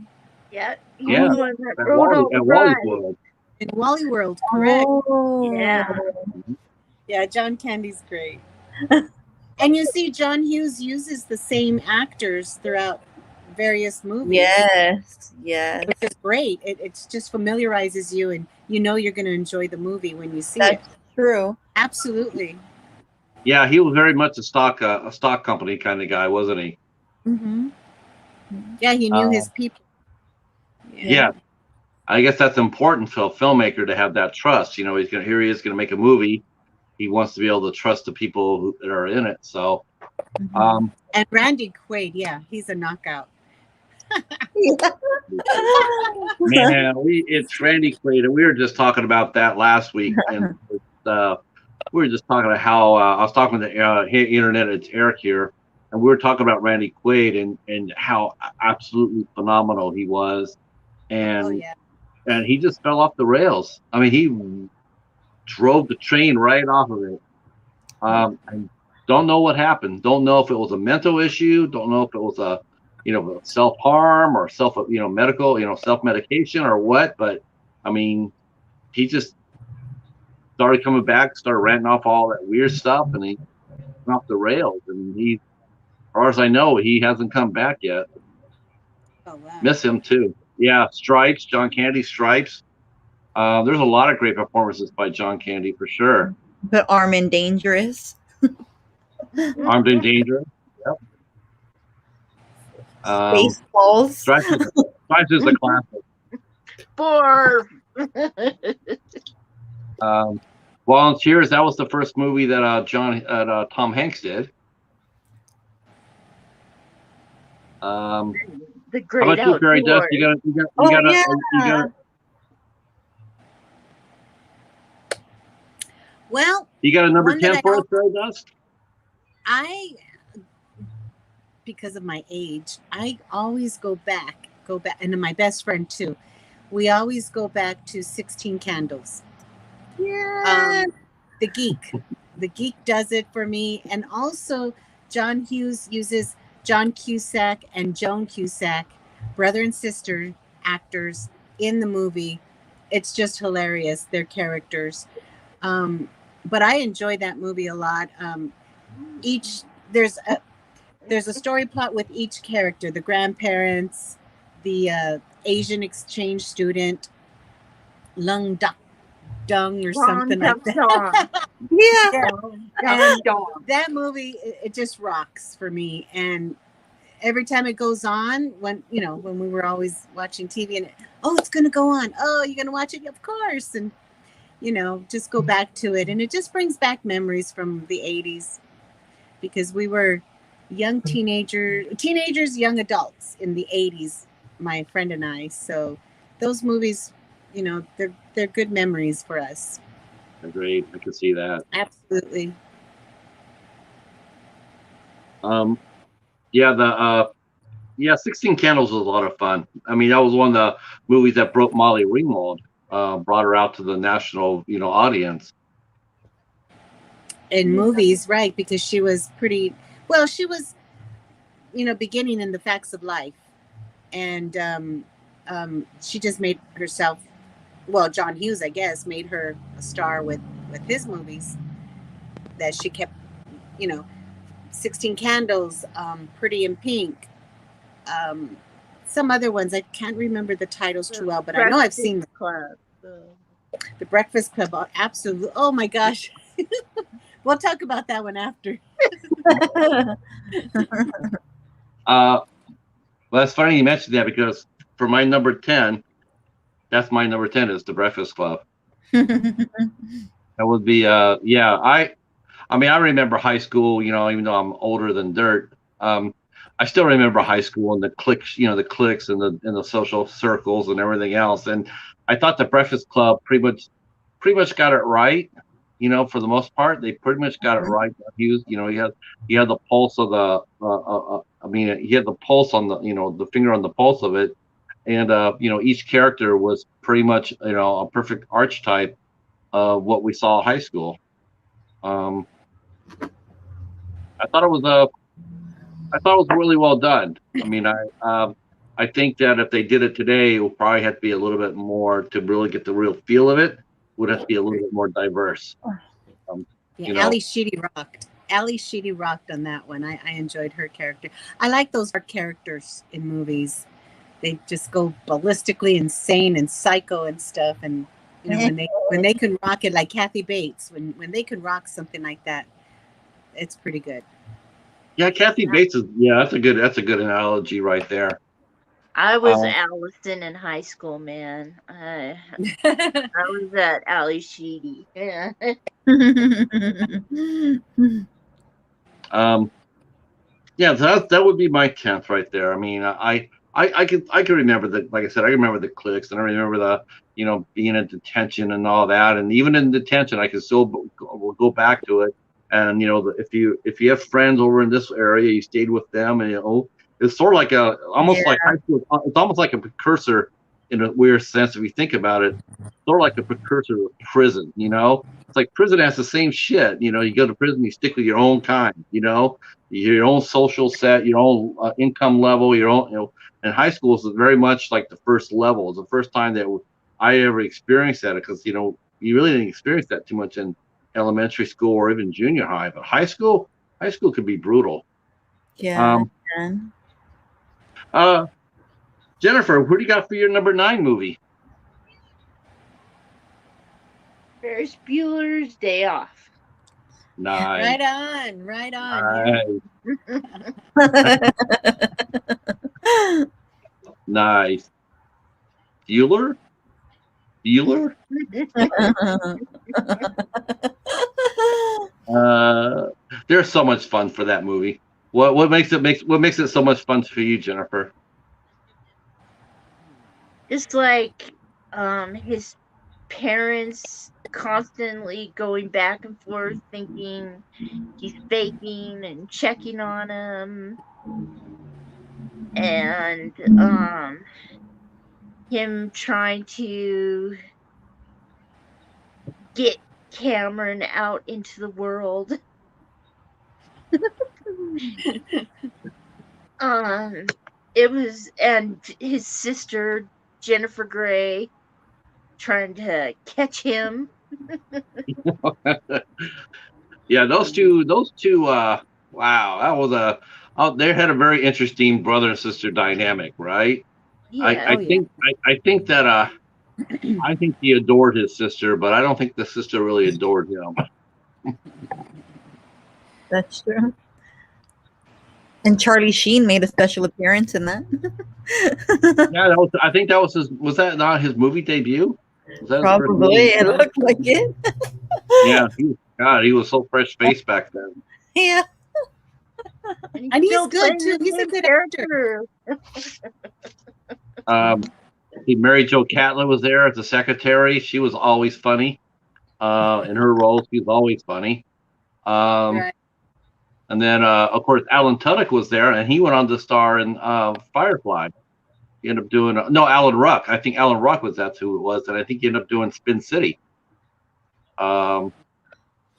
[SPEAKER 2] Yeah.
[SPEAKER 1] Yeah. At Wally World.
[SPEAKER 4] In Wally World, correct.
[SPEAKER 3] Oh.
[SPEAKER 2] Yeah.
[SPEAKER 4] Yeah, John Candy's great. And you see, John Hughes uses the same actors throughout various movies.
[SPEAKER 3] Yes.
[SPEAKER 4] Which is great. It just familiarizes you, and you know you're going to enjoy the movie when you see
[SPEAKER 3] That's true.
[SPEAKER 4] Absolutely.
[SPEAKER 1] Yeah, he was very much a stock company kind of guy, wasn't he?
[SPEAKER 4] Mm-hmm. Yeah, he knew his people.
[SPEAKER 1] Yeah. I guess that's important for a filmmaker to have that trust. You know, he is going to make a movie. He wants to be able to trust the people that are in it. So,
[SPEAKER 4] and Randy Quaid, yeah, he's a knockout.
[SPEAKER 1] Man, it's Randy Quaid, and we were just talking about that last week, and we were just talking about how I was talking to internet. It's Eric here, and we were talking about Randy Quaid and how absolutely phenomenal he was, and and he just fell off the rails. I mean, he drove the train right off of it. I don't know what happened. Don't know if it was a mental issue. Don't know if it was a self-harm or medical, self-medication or what. But I mean, he just started coming back, started ranting off all that weird stuff, and he went off the rails. And as far as I know, he hasn't come back yet.
[SPEAKER 4] Oh, wow.
[SPEAKER 1] Miss him too. Yeah, Stripes, John Candy, Stripes. There's a lot of great performances by John Candy for sure.
[SPEAKER 3] But Armed and Dangerous.
[SPEAKER 1] Armed and Dangerous. Yep.
[SPEAKER 3] Baseballs.
[SPEAKER 1] Stripes is a classic. Volunteers. That was the first movie that Tom Hanks did.
[SPEAKER 2] The Great
[SPEAKER 1] How about you, Fairydust? You got.
[SPEAKER 4] Well,
[SPEAKER 1] you got a number 10 for us, Fairydust?
[SPEAKER 4] Because of my age, I always go back, and my best friend too. We always go back to 16 Candles.
[SPEAKER 3] Yeah.
[SPEAKER 4] The Geek does it for me, and also John Hughes uses John Cusack and Joan Cusack, brother and sister actors, in the movie. It's just hilarious, their characters. But I enjoy that movie a lot. There's a story plot with each character: the grandparents, the Asian exchange student, Lung Duck Dung or something like that. And that movie, it just rocks for me. And every time it goes on, when we were always watching TV, and it's going to go on. Oh, you're going to watch it? Of course. And just go back to it, and it just brings back memories from the 80s, because we were young teenagers, young adults in the 80s, my friend and I. So those movies, they're good memories for us.
[SPEAKER 1] Agreed. I can see that.
[SPEAKER 4] Absolutely.
[SPEAKER 1] 16 Candles was a lot of fun. I mean, that was one of the movies that broke Molly Ringwald, brought her out to the national, audience.
[SPEAKER 4] in movies, right? Because she was pretty well. She was, beginning in the facts of life, and she just made herself. Well, John Hughes, I guess, made her a star with his movies. That she kept, 16 Candles, Pretty in Pink, some other ones. I can't remember the titles too well, but I know I've seen them.
[SPEAKER 2] Club.
[SPEAKER 4] The Breakfast Club. Oh, absolutely. Oh my gosh. We'll talk about that one after.
[SPEAKER 1] Well, that's funny you mentioned that because for my number 10, that's my number 10 is The Breakfast Club. That would be yeah. I mean, I remember high school. Even though I'm older than dirt, I still remember high school and the cliques. The cliques and the social circles and everything else. And I thought The Breakfast Club pretty much got it right. For the most part, they pretty much got it right. He had the pulse of the. He had the pulse on the finger on the pulse of it, and each character was pretty much a perfect archetype of what we saw in high school. I thought it was really well done. I think that if they did it today, it would probably have to be a little bit more to really get the real feel of it. Would have to be a little bit more diverse.
[SPEAKER 4] Ali Sheedy rocked. Ali Sheedy rocked on that one. I enjoyed her character. I like those characters in movies. They just go ballistically insane and psycho and stuff. And when they can rock it, like Kathy Bates, when they can rock something like that, it's pretty good.
[SPEAKER 1] Yeah, Kathy Bates is. Yeah, that's a good analogy right there.
[SPEAKER 2] I was Allison in high school, man. I was at Ali Sheedy. Yeah.
[SPEAKER 1] Yeah, that would be my 10th right there. I mean, I can remember like I said, I remember the cliques, and I remember the being in detention and all that, and even in detention, I can still go back to it. And if you have friends over in this area, you stayed with them, and it's sort of like like high school. It's almost like a precursor in a weird sense if you think about it. Sort of like a precursor to prison. It's like prison has the same shit. You go to prison, you stick with your own kind. Your own social set, your own income level, your own. And high school is very much like the first level. It's the first time that I ever experienced that because you really didn't experience that too much in elementary school or even junior high. But high school could be brutal.
[SPEAKER 3] Yeah.
[SPEAKER 1] Jennifer, what do you got for your number 9 movie?
[SPEAKER 2] Ferris Bueller's Day Off.
[SPEAKER 1] Nice.
[SPEAKER 4] Right on.
[SPEAKER 1] Nice. Bueller? They're so much fun for that movie. What makes it so much fun for you, Jennifer?
[SPEAKER 2] Just like his parents constantly going back and forth thinking he's faking and checking on him, and him trying to get Cameron out into the world. It was, and his sister Jennifer Grey trying to catch him.
[SPEAKER 1] Yeah, those two. Wow, that was they had a very interesting brother and sister dynamic, right?
[SPEAKER 2] Yeah.
[SPEAKER 1] I think that I think he adored his sister, but I don't think the sister really adored him.
[SPEAKER 3] That's true. And Charlie Sheen made a special appearance in that.
[SPEAKER 1] Yeah, I think that was that not his movie debut?
[SPEAKER 3] Probably, it looked like it.
[SPEAKER 1] Yeah, he was so fresh faced back then.
[SPEAKER 3] Yeah.
[SPEAKER 4] And he's good too. He's a good actor.
[SPEAKER 1] Mary Jo Catlett was there as the secretary. She was always funny. In her roles, she was always funny. Right. And then, of course, Alan Tudyk was there, and he went on to star in Firefly. He ended up doing Alan Ruck. I think Alan Ruck that's who it was, and I think he ended up doing Spin City.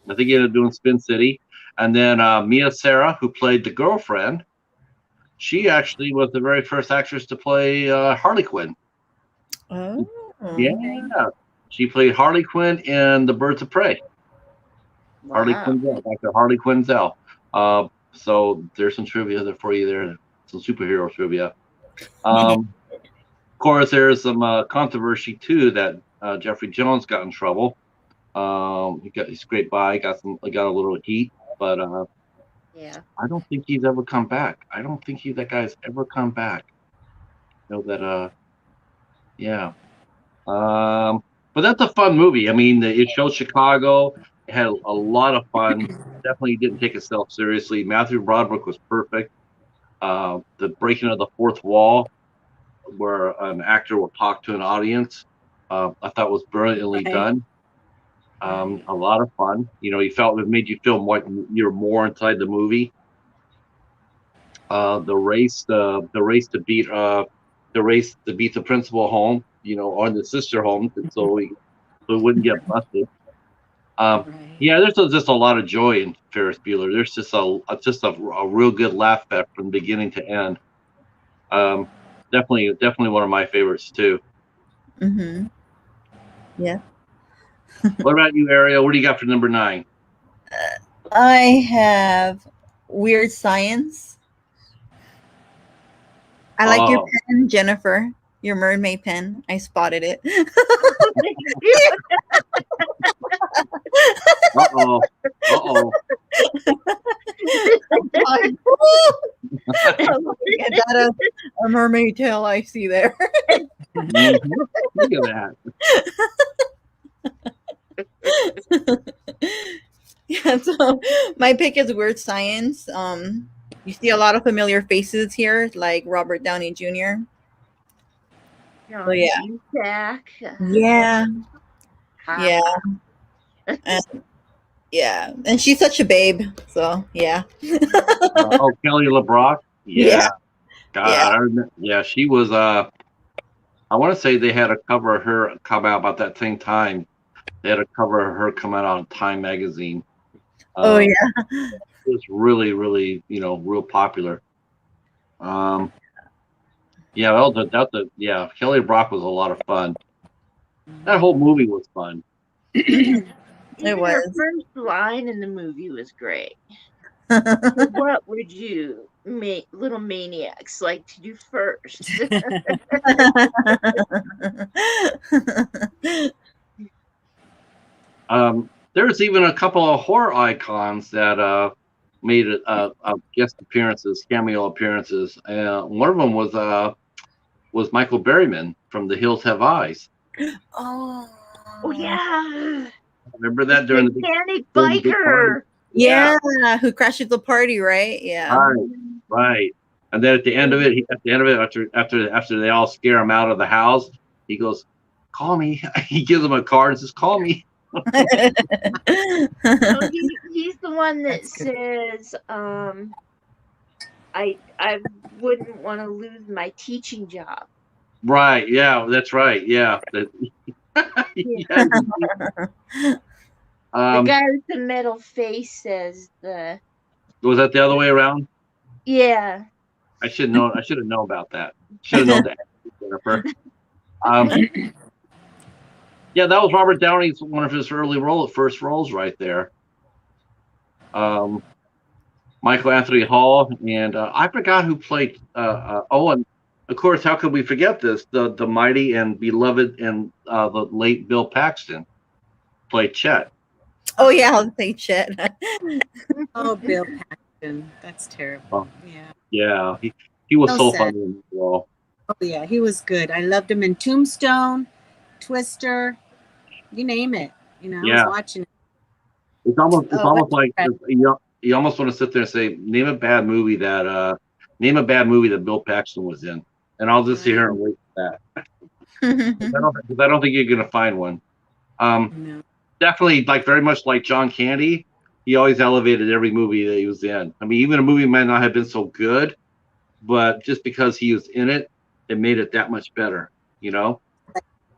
[SPEAKER 1] I think he ended up doing Spin City. And then Mia Sara, who played the girlfriend, she actually was the very first actress to play Harley Quinn.
[SPEAKER 3] Oh.
[SPEAKER 1] Yeah, she played Harley Quinn in The Birds of Prey.
[SPEAKER 2] Wow.
[SPEAKER 1] Harley Quinzel, Dr. Harley Quinzel. So there's some trivia there for you there, some superhero trivia. Of course, there's some controversy too that Jeffrey Jones got in trouble. He scraped by, got a little heat, but
[SPEAKER 2] Yeah.
[SPEAKER 1] I don't think he's ever come back. I don't think that guy's ever come back. You know that yeah. But that's a fun movie. I mean, it showed Chicago. It had a lot of fun. Definitely didn't take itself seriously. Matthew Broderick was perfect. The breaking of the fourth wall, where an actor will talk to an audience, I thought was brilliantly done. A lot of fun. You know, it made you feel like you're more inside the movie. The race to beat the principal home, you know, or the sister home, so it wouldn't get busted. Yeah, there's just a lot of joy in Ferris Bueller. There's just a real good laugh back from beginning to end. Definitely one of my favorites too.
[SPEAKER 3] Mm-hmm. Yeah.
[SPEAKER 1] What about you, Ariel? What do you got for number 9?
[SPEAKER 3] I have Weird Science. I like your pen, Jennifer. Your mermaid pen. I spotted it.
[SPEAKER 1] Uh-oh.
[SPEAKER 3] Is that a mermaid tail I see there?
[SPEAKER 1] Mm-hmm. Look at
[SPEAKER 3] that. Yeah, so my pick is Weird Science. You see a lot of familiar faces here, like Robert Downey Jr.
[SPEAKER 2] Oh yeah. Back.
[SPEAKER 3] Yeah. Yeah. And she's such a babe. So yeah.
[SPEAKER 1] Kelly LeBrock. Yeah. God, yeah. She was. I want to say they had a cover of her come out about that same time. They had a cover of her come out on Time magazine. It was really, really, real popular. Kelly LeBrock was a lot of fun. That whole movie was fun.
[SPEAKER 2] It was. Her first line in the movie was great. What would you little maniacs like to do first?
[SPEAKER 1] There's even a couple of horror icons that made guest appearances, cameo appearances. One of them was Michael Berryman from The Hills Have Eyes.
[SPEAKER 2] Oh yeah.
[SPEAKER 1] Remember that during the
[SPEAKER 2] panic biker?
[SPEAKER 3] Yeah, who crashes the party, right? Yeah.
[SPEAKER 1] Right. And then at the end of it, after they all scare him out of the house, he goes, "Call me." He gives them a card and says, "Call me."
[SPEAKER 2] He's the one that says, I wouldn't want to lose my teaching job.
[SPEAKER 1] Right. Yeah, that's right. Yeah.
[SPEAKER 2] The guy with the metal face says the.
[SPEAKER 1] Was that the other way around?
[SPEAKER 2] Yeah.
[SPEAKER 1] I should have known about that. Should have known that, Jennifer. Yeah, that was Robert Downey's one of his first roles right there. Michael Anthony Hall, and I forgot who played. And of course, how could we forget this? The mighty and beloved and the late Bill Paxton played Chet.
[SPEAKER 3] Oh yeah, I'll say Chet.
[SPEAKER 4] Oh, Bill Paxton, that's terrible.
[SPEAKER 1] Yeah, he was so funny in the role.
[SPEAKER 4] Oh yeah, he was good. I loved him in Tombstone, Twister, you name it. I was watching it.
[SPEAKER 1] It's almost like you almost want to sit there and say, name a bad movie that Bill Paxton was in, and I'll just sit here and wait for that. Because I don't think you're gonna find one. No. Definitely, very much like John Candy, he always elevated every movie that he was in. I mean, even a movie might not have been so good, but just because he was in it, it made it that much better.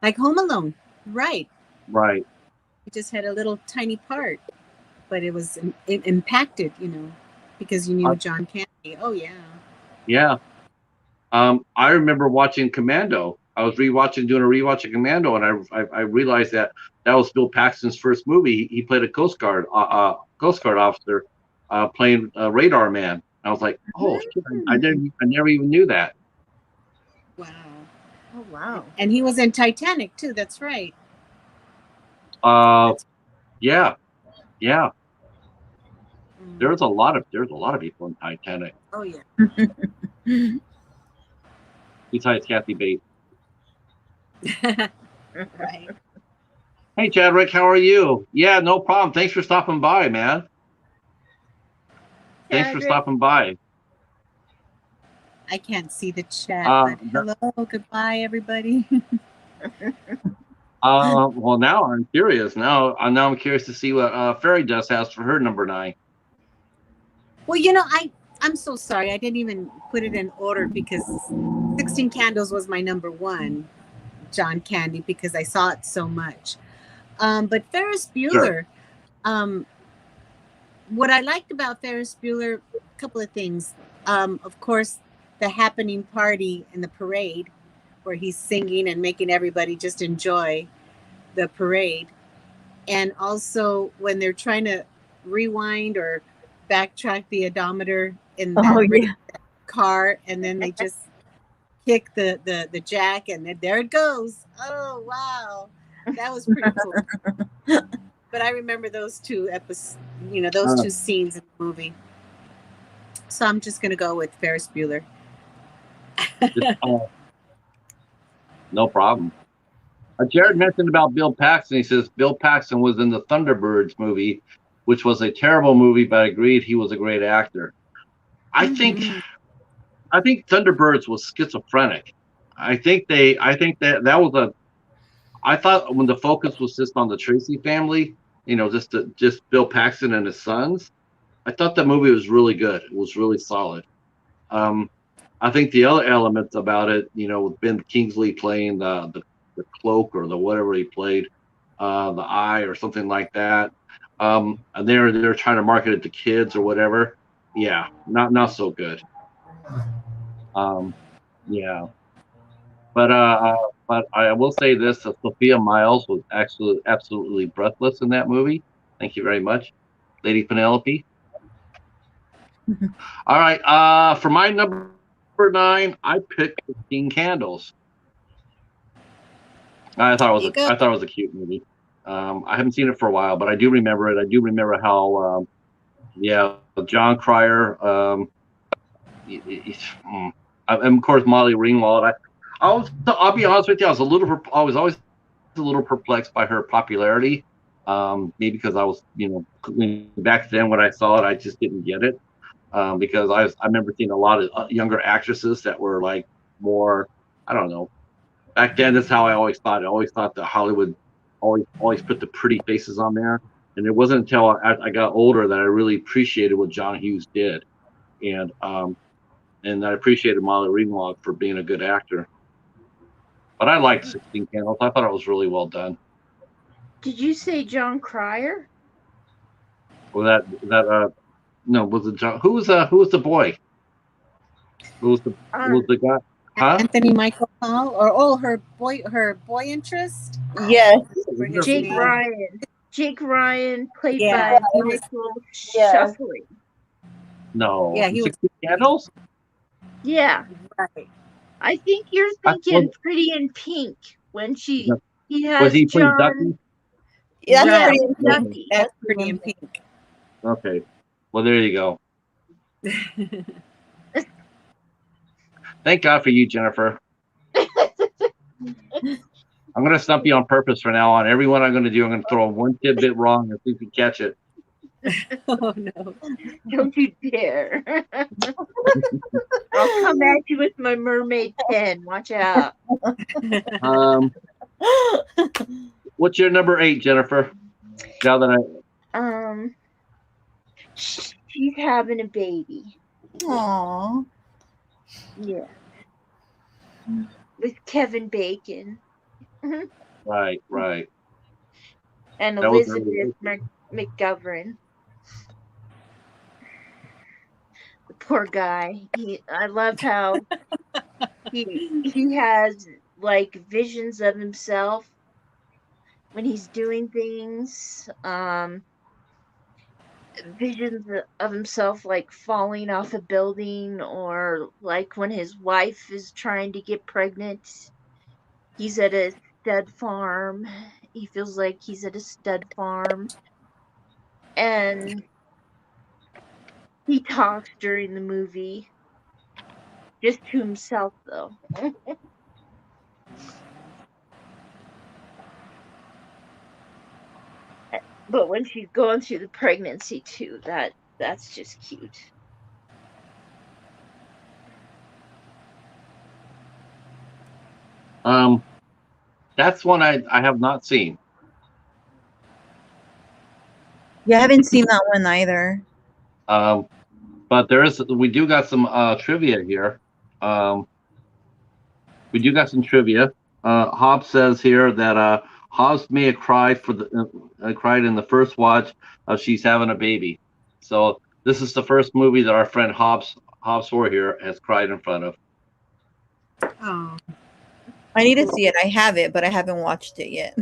[SPEAKER 4] Like Home Alone, right?
[SPEAKER 1] Right.
[SPEAKER 4] He just had a little tiny part. but it impacted, because you knew John Candy. Oh yeah.
[SPEAKER 1] Yeah. I remember watching Commando. I was doing a rewatch of Commando, and I realized that was Bill Paxton's first movie. He played a Coast Guard officer, playing Radar Man. I was like, oh shit, I never even knew that.
[SPEAKER 4] Wow.
[SPEAKER 2] Oh wow.
[SPEAKER 4] And he was in Titanic too. That's right.
[SPEAKER 1] Yeah. There's a lot of people in Titanic.
[SPEAKER 4] Oh yeah.
[SPEAKER 1] Besides Kathy Bates.
[SPEAKER 4] Right.
[SPEAKER 1] Hey Chadwick, how are you? Yeah, no problem. Thanks for stopping by, man. Thanks for stopping by.
[SPEAKER 4] I can't see the chat, but hello, goodbye, everybody.
[SPEAKER 1] Well, now I'm curious. Now I'm curious to see what Fairydust has for her number 9.
[SPEAKER 4] Well, I'm so sorry. I didn't even put it in order because 16 Candles was my number 1, John Candy, because I saw it so much. But Ferris Bueller, sure. What I liked about Ferris Bueller, a couple of things. Of course, the happening party and the parade where he's singing and making everybody just enjoy the parade. And also when they're trying to rewind or backtrack the odometer in that car, and then they just kick the jack and then there it goes. Oh, wow. That was pretty cool. But I remember those two episodes, those two scenes in the movie. So I'm just going to go with Ferris Bueller.
[SPEAKER 1] No problem. Jared mentioned about Bill Paxton. He says Bill Paxton was in the Thunderbirds movie, which was a terrible movie, but I agreed he was a great actor. I think Thunderbirds was schizophrenic. I thought when the focus was just on the Tracy family, just Bill Paxton and his sons, I thought that movie was really good. It was really solid. I think the other elements about it, with Ben Kingsley playing the cloak or the whatever he played, the eye or something like that, and they're trying to market it to kids or whatever. Yeah, not so good. Yeah, but I will say this: Sophia Myles was actually absolutely breathless in that movie. Thank you very much, Lady Penelope. All right, for my number 9, I picked 16 Candles. I thought it was a cute movie. I haven't seen it for a while, but I do remember it. I do remember how, John Cryer, and of course Molly Ringwald. I'll be honest with you, I was always a little perplexed by her popularity. Maybe because I was, back then when I saw it, I just didn't get it. Because I remember seeing a lot of younger actresses that were like more, I don't know. Back then, that's how I always thought. I always thought that Hollywood always put the pretty faces on there. And it wasn't until I got older that I really appreciated what John Hughes did. And I appreciated Molly Ringwald for being a good actor. But I liked 16 Candles. I thought it was really well done.
[SPEAKER 2] Did you say John Cryer?
[SPEAKER 1] Well, no, was it John? Who was the boy? Who was the guy? Huh?
[SPEAKER 4] Anthony Michael Hall, her boy interest?
[SPEAKER 3] Yes.
[SPEAKER 2] Jake Ryan, played by Michael Shuffling.
[SPEAKER 1] No.
[SPEAKER 4] Yeah, he was
[SPEAKER 1] 16 Candles?
[SPEAKER 2] Yeah.
[SPEAKER 4] Right.
[SPEAKER 2] I think you're thinking Pretty in Pink when he has
[SPEAKER 1] was he
[SPEAKER 2] John.
[SPEAKER 1] Ducky?
[SPEAKER 3] Yeah,
[SPEAKER 4] that's Pretty in Pink.
[SPEAKER 1] Okay. Well, there you go. Thank God for you, Jennifer. I'm going to stump you on purpose from now on. Everyone I'm going to do, I'm going to throw one tidbit wrong and see if you catch it.
[SPEAKER 4] Oh, no.
[SPEAKER 2] Don't you dare. I'll come at you with my mermaid pen. Watch out.
[SPEAKER 1] What's your number 8, Jennifer? Now that
[SPEAKER 2] she's having a baby.
[SPEAKER 3] Aww.
[SPEAKER 2] Yeah. With Kevin Bacon.
[SPEAKER 1] Right.
[SPEAKER 2] And
[SPEAKER 1] That
[SPEAKER 2] Elizabeth McGovern. poor guy. I love how he has like visions of himself when he's doing things. Visions of himself like falling off a building, or like when his wife is trying to get pregnant. He's at a stud farm. He feels like he's at a stud farm. And he talks during the movie. Just to himself, though. But when she's going through the pregnancy too, that's just cute.
[SPEAKER 1] That's one I have not seen.
[SPEAKER 3] Yeah, I haven't seen that one either.
[SPEAKER 1] But we do got some trivia here. We do got some trivia. Hobbs says here that Hobbs may have cried cried in the first watch of She's Having a Baby. So this is the first movie that our friend Hobbs Horror here has cried in front of.
[SPEAKER 4] Oh.
[SPEAKER 3] I need to see it. I have it, but I haven't watched it yet.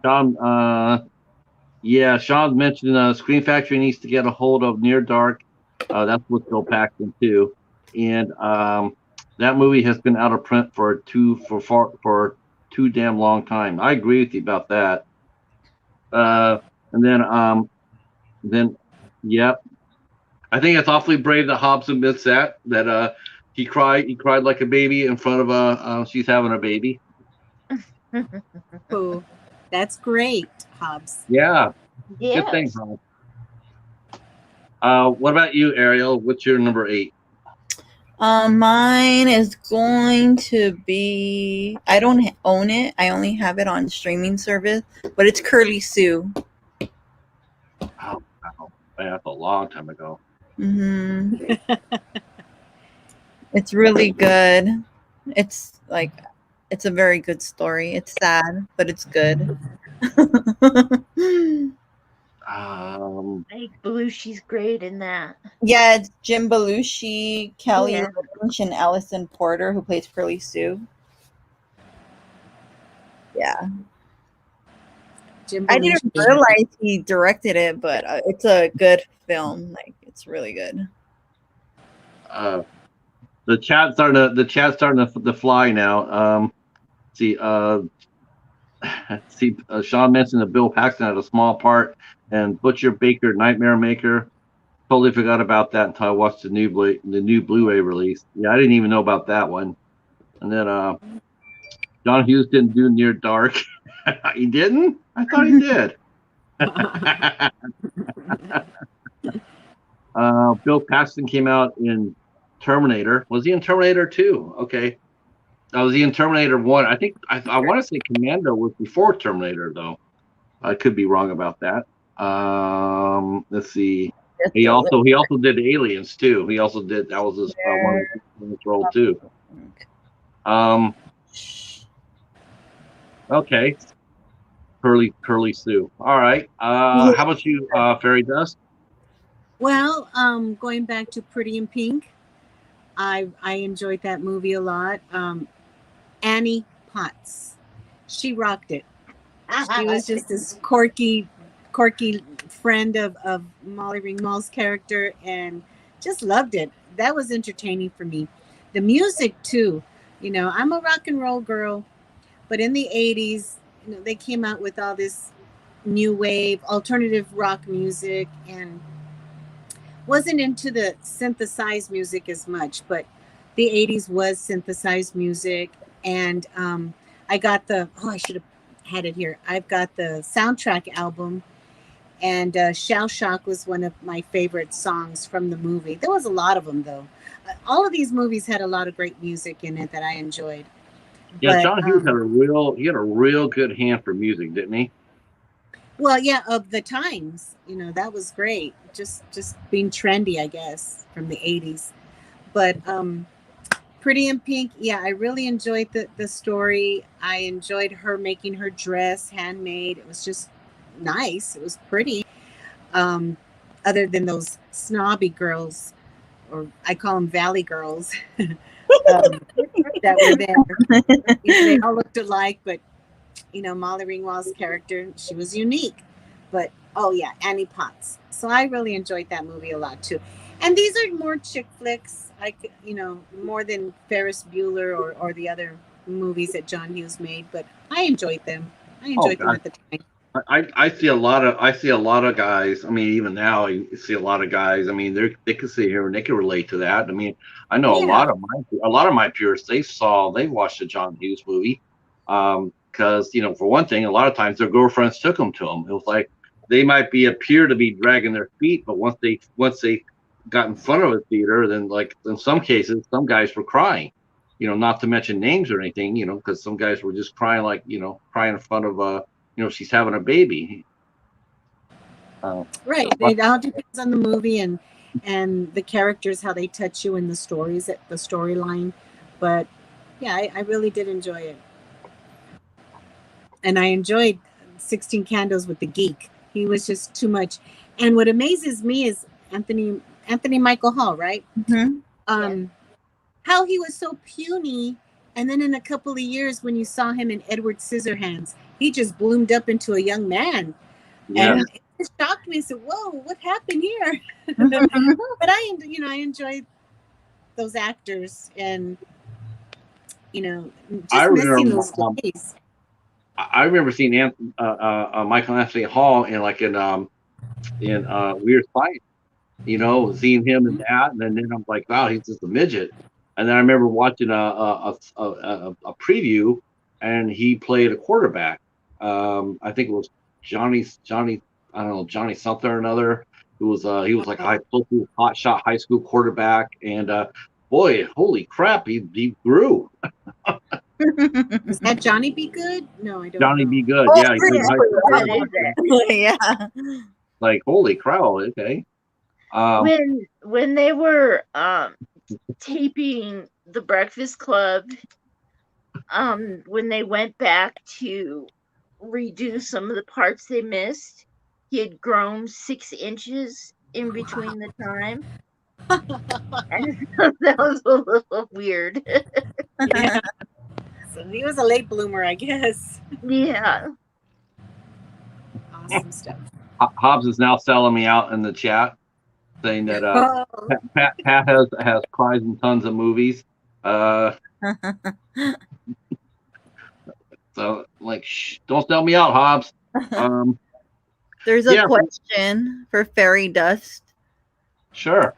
[SPEAKER 1] Sean, Sean mentioned Screen Factory needs to get a hold of Near Dark. That's with Bill Paxton too, and that movie has been out of print for too damn long time. I agree with you about that. And then, yep. I think it's awfully brave that Hobbs admits that he cried like a baby in front of She's Having a Baby.
[SPEAKER 4] Oh, that's great, Hobbs.
[SPEAKER 1] Yeah.
[SPEAKER 2] Yes.
[SPEAKER 1] Good thing, Hobbs. What about you, Ariel? What's your number 8?
[SPEAKER 3] Mine is going to be, I don't own it. I only have it on streaming service, but it's Curly Sue.
[SPEAKER 1] Oh, man, that's a long time ago.
[SPEAKER 3] Mm-hmm. It's really good. It's a very good story. It's sad, but it's good.
[SPEAKER 2] I think Belushi's great in that.
[SPEAKER 3] Yeah, it's Jim Belushi, Kelly Lynch, and Allison Porter, who plays Curly Sue. Yeah. I didn't realize he directed it, but it's a good film. It's really good.
[SPEAKER 1] The chat's starting to fly now. Sean mentioned that Bill Paxton had a small part and Butcher Baker Nightmare Maker. Totally forgot about that until I watched the new Blu-ray release. Yeah, I didn't even know about that one. And then John Hughes didn't do Near Dark. He didn't? I thought he did. Bill Paxton came out in Terminator. Was he in Terminator 2? Okay. Was he in Terminator 1? I think I want to say Commando was before Terminator, though. I could be wrong about that. Let's see. He also did Aliens too. He also did, that was his one of his role too. Okay. Curly Sue. All right. How about you, Fairydust?
[SPEAKER 4] Well, going back to Pretty in Pink, I enjoyed that movie a lot. Annie Potts, she rocked it. She was just this quirky friend of Molly Ringwald's character, and just loved it. That was entertaining for me. The music too, I'm a rock and roll girl, but in the 80s, they came out with all this new wave alternative rock music, and wasn't into the synthesized music as much, but the 80s was synthesized music. And I got I should have had it here. I've got the soundtrack album, and Shell Shock was one of my favorite songs from the movie. There was a lot of them, though. All of these movies had a lot of great music in it that I enjoyed.
[SPEAKER 1] Yeah, but, John Hughes had a real good hand for music, didn't he?
[SPEAKER 4] Well, yeah, of the times, that was great. Just being trendy, I guess, from the 80s. But Pretty in Pink, yeah, I really enjoyed the story. I enjoyed her making her dress handmade. It was just nice. It was pretty. other than those snobby girls, or I call them valley girls, that were there. They all looked alike, but Molly Ringwald's character, she was unique. But oh yeah, Annie Potts. So I really enjoyed that movie a lot too. And these are more chick flicks, more than Ferris Bueller or the other movies that John Hughes made. But I enjoyed them. I enjoyed them at the time.
[SPEAKER 1] I see a lot of guys. I mean, even now you see a lot of guys. I mean, they can sit here and they can relate to that. I mean, I know a lot of my peers. They watched a John Hughes movie, because for one thing, a lot of times their girlfriends took them to them. It was like they might appear to be dragging their feet, but once they got in front of a theater, then like in some cases, some guys were crying. Not to mention names or anything. Because some guys were just crying, like crying in front of she's having a baby.
[SPEAKER 4] Right. It all depends on the movie and the characters, how they touch you in the storyline. But yeah, I really did enjoy it. And I enjoyed 16 Candles with the Geek. He was just too much. And what amazes me is Anthony Michael Hall, right?
[SPEAKER 3] Mm-hmm.
[SPEAKER 4] How he was so puny, and then in a couple of years when you saw him in Edward Scissorhands, he just bloomed up into a young man. Yeah. And it shocked me. I said, whoa, what happened here? But I enjoyed those actors, and just missing those days.
[SPEAKER 1] I remember seeing Michael Anthony Hall in Weird Science. Seeing him in that, and then I'm like, wow, he's just a midget. And then I remember watching a preview, and he played a quarterback. I think it was Johnny, I don't know, Johnny something or another. He was like a hot shot high school quarterback, and boy, holy crap, he grew.
[SPEAKER 4] Is that Johnny Be Good? No, I don't.
[SPEAKER 1] Johnny
[SPEAKER 4] know.
[SPEAKER 1] Be Good,
[SPEAKER 3] oh,
[SPEAKER 1] yeah.
[SPEAKER 3] Yeah.
[SPEAKER 1] Like holy crow, okay.
[SPEAKER 2] When they were taping The Breakfast Club, when they went back to redo some of the parts they missed, he had grown 6 inches in between the time. And so that was a little weird.
[SPEAKER 4] Yeah. So he was a late bloomer, I guess.
[SPEAKER 2] Yeah.
[SPEAKER 4] Awesome stuff.
[SPEAKER 1] Hobbs is now selling me out in the chat, saying that Pat has prize in tons of movies. So like, don't sell me out, Hobbs.
[SPEAKER 3] There's a question for Fairydust.
[SPEAKER 1] Sure.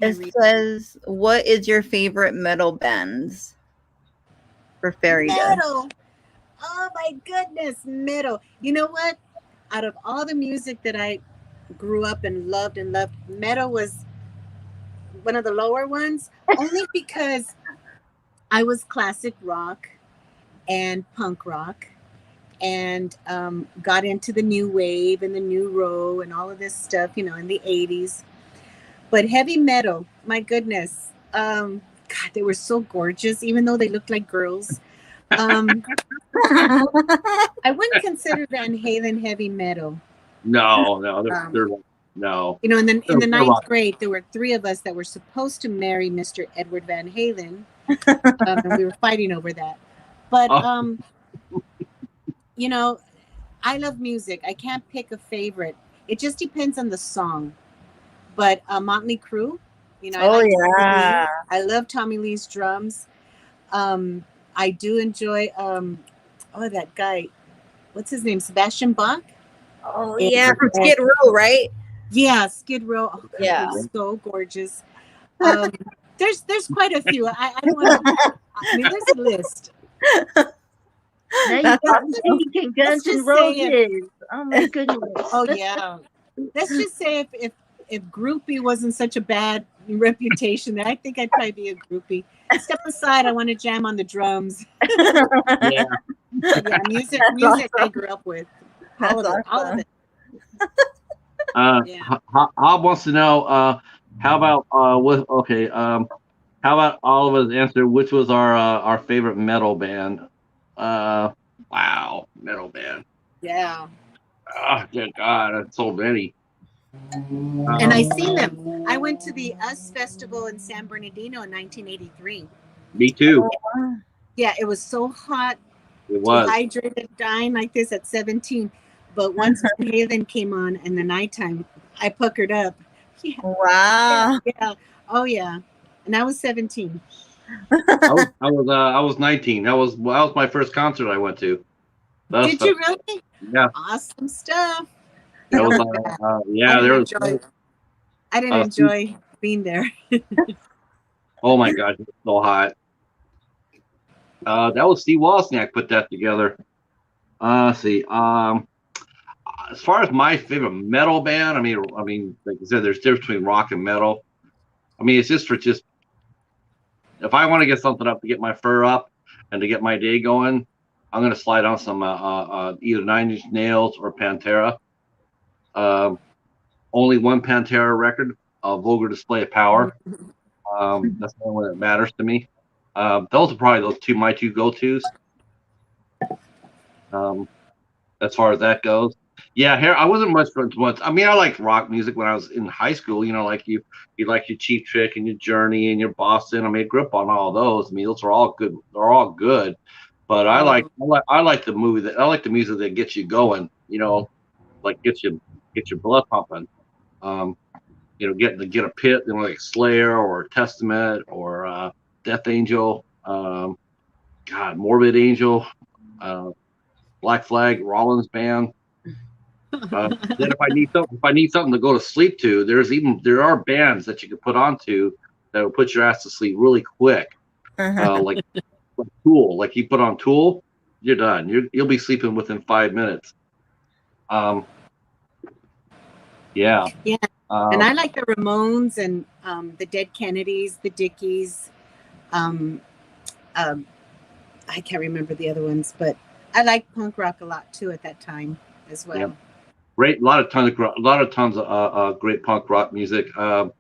[SPEAKER 3] It says, "What is your favorite metal bands?" For Fairydust.
[SPEAKER 4] Metal. Oh my goodness, metal. You know what? Out of all the music that I grew up and loved, metal was one of the lower ones, only because I was classic rock and punk rock, and got into the new wave and the new row and all of this stuff, in the 80s. But heavy metal, my goodness, God, they were so gorgeous, even though they looked like girls. I wouldn't consider Van Halen heavy metal.
[SPEAKER 1] No, they're no.
[SPEAKER 4] In the ninth grade, there were 3 of us that were supposed to marry Mr. Edward Van Halen, and we were fighting over that. But I love music. I can't pick a favorite. It just depends on the song. But Motley Crue, I love Tommy Lee's drums. I do enjoy that guy, what's his name, Sebastian Bach.
[SPEAKER 3] Oh yeah, from Skid Row, right?
[SPEAKER 4] Yeah, Skid Row. Oh, God,
[SPEAKER 3] yeah,
[SPEAKER 4] he's so gorgeous. There's quite a few. I don't want to. I mean, there's a list.
[SPEAKER 2] Now you got Guns N' Roses. Oh my goodness.
[SPEAKER 4] Oh yeah. Let's just say if groupie wasn't such a bad reputation, then I think I'd probably be a groupie. Step aside, I want to jam on the drums.
[SPEAKER 1] Yeah.
[SPEAKER 4] Music awesome. I grew up with. All of it.
[SPEAKER 1] Hob wants to know, how about how about all of us answer which was our favorite metal band? Wow, metal band.
[SPEAKER 4] Yeah.
[SPEAKER 1] Oh, good God, that's so many.
[SPEAKER 4] And I seen them. I went to the US Festival in San Bernardino in 1983.
[SPEAKER 1] Me too.
[SPEAKER 4] Yeah, it was so hot,
[SPEAKER 1] It was.
[SPEAKER 4] dehydrated, dying like this at 17. But once Van Halen came on in the nighttime, I puckered up. Yeah.
[SPEAKER 3] Wow.
[SPEAKER 4] Yeah. Oh yeah. And I was 17.
[SPEAKER 1] I was 19. That was my first concert I went to.
[SPEAKER 4] Did you really?
[SPEAKER 1] Yeah.
[SPEAKER 4] Awesome stuff.
[SPEAKER 1] That was yeah.
[SPEAKER 4] I didn't enjoy being there.
[SPEAKER 1] Oh my gosh, it was so hot. That was Steve Wozniak put that together. Let's see. As far as my favorite metal band, I mean, like I said, there's a difference between rock and metal. I mean, it's just if I want to get something up to get my fur up and to get my day going, I'm gonna slide on some either 9 Inch Nails or Pantera. Only one Pantera record, Vulgar Display of Power. That's the only one that matters to me. Those are probably my two go-tos. As far as that goes, yeah. Here, I wasn't much for much. I mean, I liked rock music when I was in high school. You know, like you like your Cheap Trick and your Journey and your Boston. I mean, I grew up on all those. I mean, those are all good. They're all good. But I like the music that gets you going. You know, like get your blood pumping. You know, get a pit, you know, like Slayer or Testament or Death Angel, Morbid Angel, Black Flag, Rollins Band. Then if I need something to go to sleep to, there are bands that you can put onto that will put your ass to sleep really quick. Like Tool, like you put on Tool, you're done. You'll be sleeping within 5 minutes. Yeah.
[SPEAKER 4] Yeah. And I like the Ramones and the Dead Kennedys, the Dickies. I can't remember the other ones, but I liked punk rock a lot too at that time as well.
[SPEAKER 1] Yeah. Great, a lot of tons of great punk rock music. Saw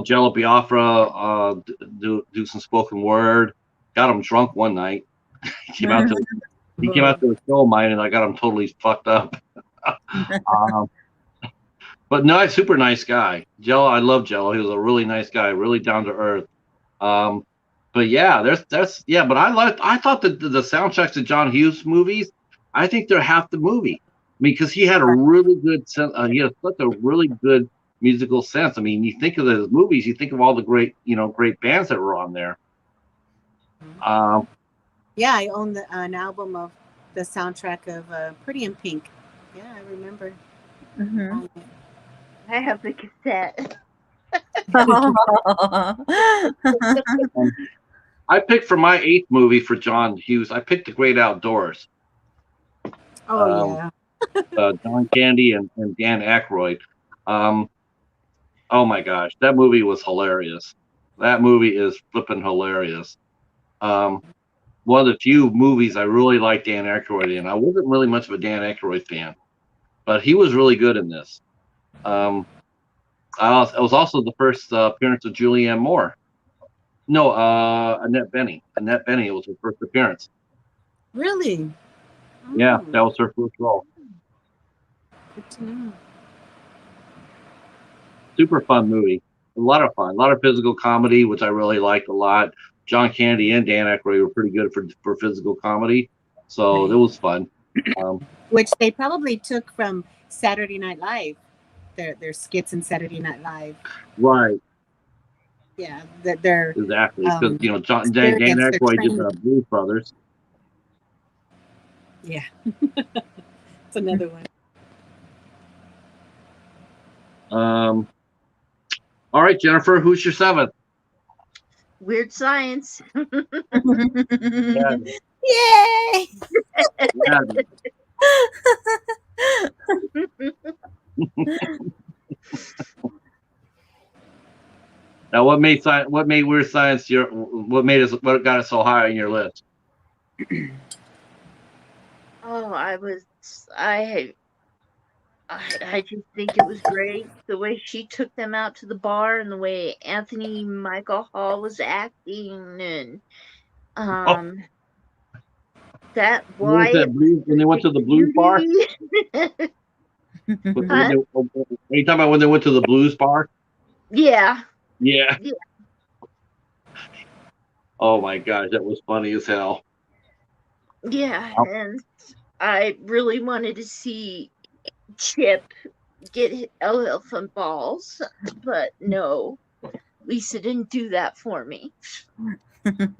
[SPEAKER 1] Jello Biafra do some spoken word. Got him drunk one night. He came out to the show of mine, and I got him totally fucked up. But no, super nice guy. Jello, I love Jello. He was a really nice guy, really down to earth. But yeah, but I thought that the soundtracks to John Hughes movies, I think they're half the movie. I mean, because he had a really good sense. He had such a really good musical sense. I mean, you think of those movies, you think of all the great bands that were on there.
[SPEAKER 4] Yeah, I own an album of the soundtrack of Pretty in Pink. Yeah, I remember.
[SPEAKER 2] Mm-hmm. I have the cassette.
[SPEAKER 1] I picked for my 8th movie for John Hughes. I picked The Great Outdoors.
[SPEAKER 4] Oh yeah.
[SPEAKER 1] John Candy and Dan Aykroyd. Oh my gosh, that movie was hilarious. That movie is flipping hilarious. One of the few movies I really liked Dan Aykroyd in. I wasn't really much of a Dan Aykroyd fan, but he was really good in this. It was also the first appearance of Julianne Moore. No, Annette Bening. Annette Bening was her first appearance.
[SPEAKER 4] Really? Oh.
[SPEAKER 1] Yeah, that was her first role.
[SPEAKER 4] Good to know.
[SPEAKER 1] Super fun movie. A lot of fun. A lot of physical comedy, which I really liked a lot. John Candy and Dan Aykroyd were pretty good for physical comedy, so it was fun.
[SPEAKER 4] Which they probably took from Saturday Night Live, their skits in Saturday Night Live.
[SPEAKER 1] Right.
[SPEAKER 4] Yeah, that they're
[SPEAKER 1] exactly because Dan Aykroyd did the Blues Brothers.
[SPEAKER 4] Yeah, it's another one.
[SPEAKER 1] All right, Jennifer, who's your 7th?
[SPEAKER 2] Weird Science.
[SPEAKER 3] Yeah. Yay!
[SPEAKER 1] Yeah. Now, what made Weird Science what got it so high on your list?
[SPEAKER 2] Oh, I just think it was great the way she took them out to the bar and the way Anthony Michael Hall was acting and that white
[SPEAKER 1] when they went to the blues bar. Are you talking about when they went to the blues bar?
[SPEAKER 2] Yeah.
[SPEAKER 1] Yeah.
[SPEAKER 2] Yeah.
[SPEAKER 1] Oh my gosh, that was funny as hell.
[SPEAKER 2] Yeah, and I really wanted to see Chip get elephant balls, but no, Lisa didn't do that for me. But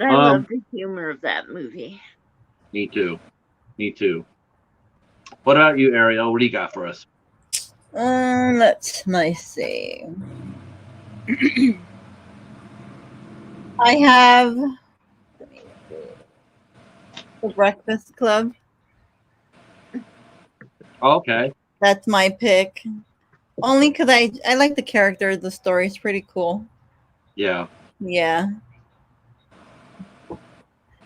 [SPEAKER 2] I love the humor of that movie.
[SPEAKER 1] Me too. Me too. What about you, Ariel? What do you got for us?
[SPEAKER 3] Let's see. I have The Breakfast Club.
[SPEAKER 1] Okay.
[SPEAKER 3] That's my pick. Only because I like the character. The story is pretty cool.
[SPEAKER 1] Yeah.
[SPEAKER 3] Yeah.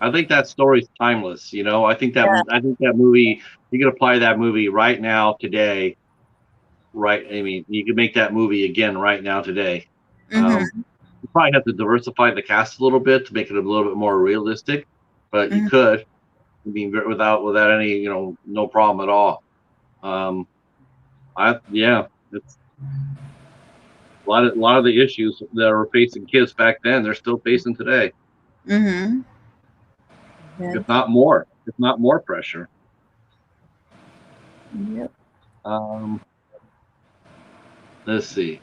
[SPEAKER 1] I think that story's timeless. You know, I think that movie. You could apply that movie right now today. Right. I mean, you could make that movie again right now today.
[SPEAKER 3] Mm-hmm.
[SPEAKER 1] You probably have to diversify the cast a little bit to make it a little bit more realistic, but you could. I mean, without any, no problem at all. It's a lot of the issues that were facing kids back then, they're still facing today.
[SPEAKER 3] Mm-hmm.
[SPEAKER 1] Yeah. If not more pressure.
[SPEAKER 3] Yep.
[SPEAKER 1] Let's see.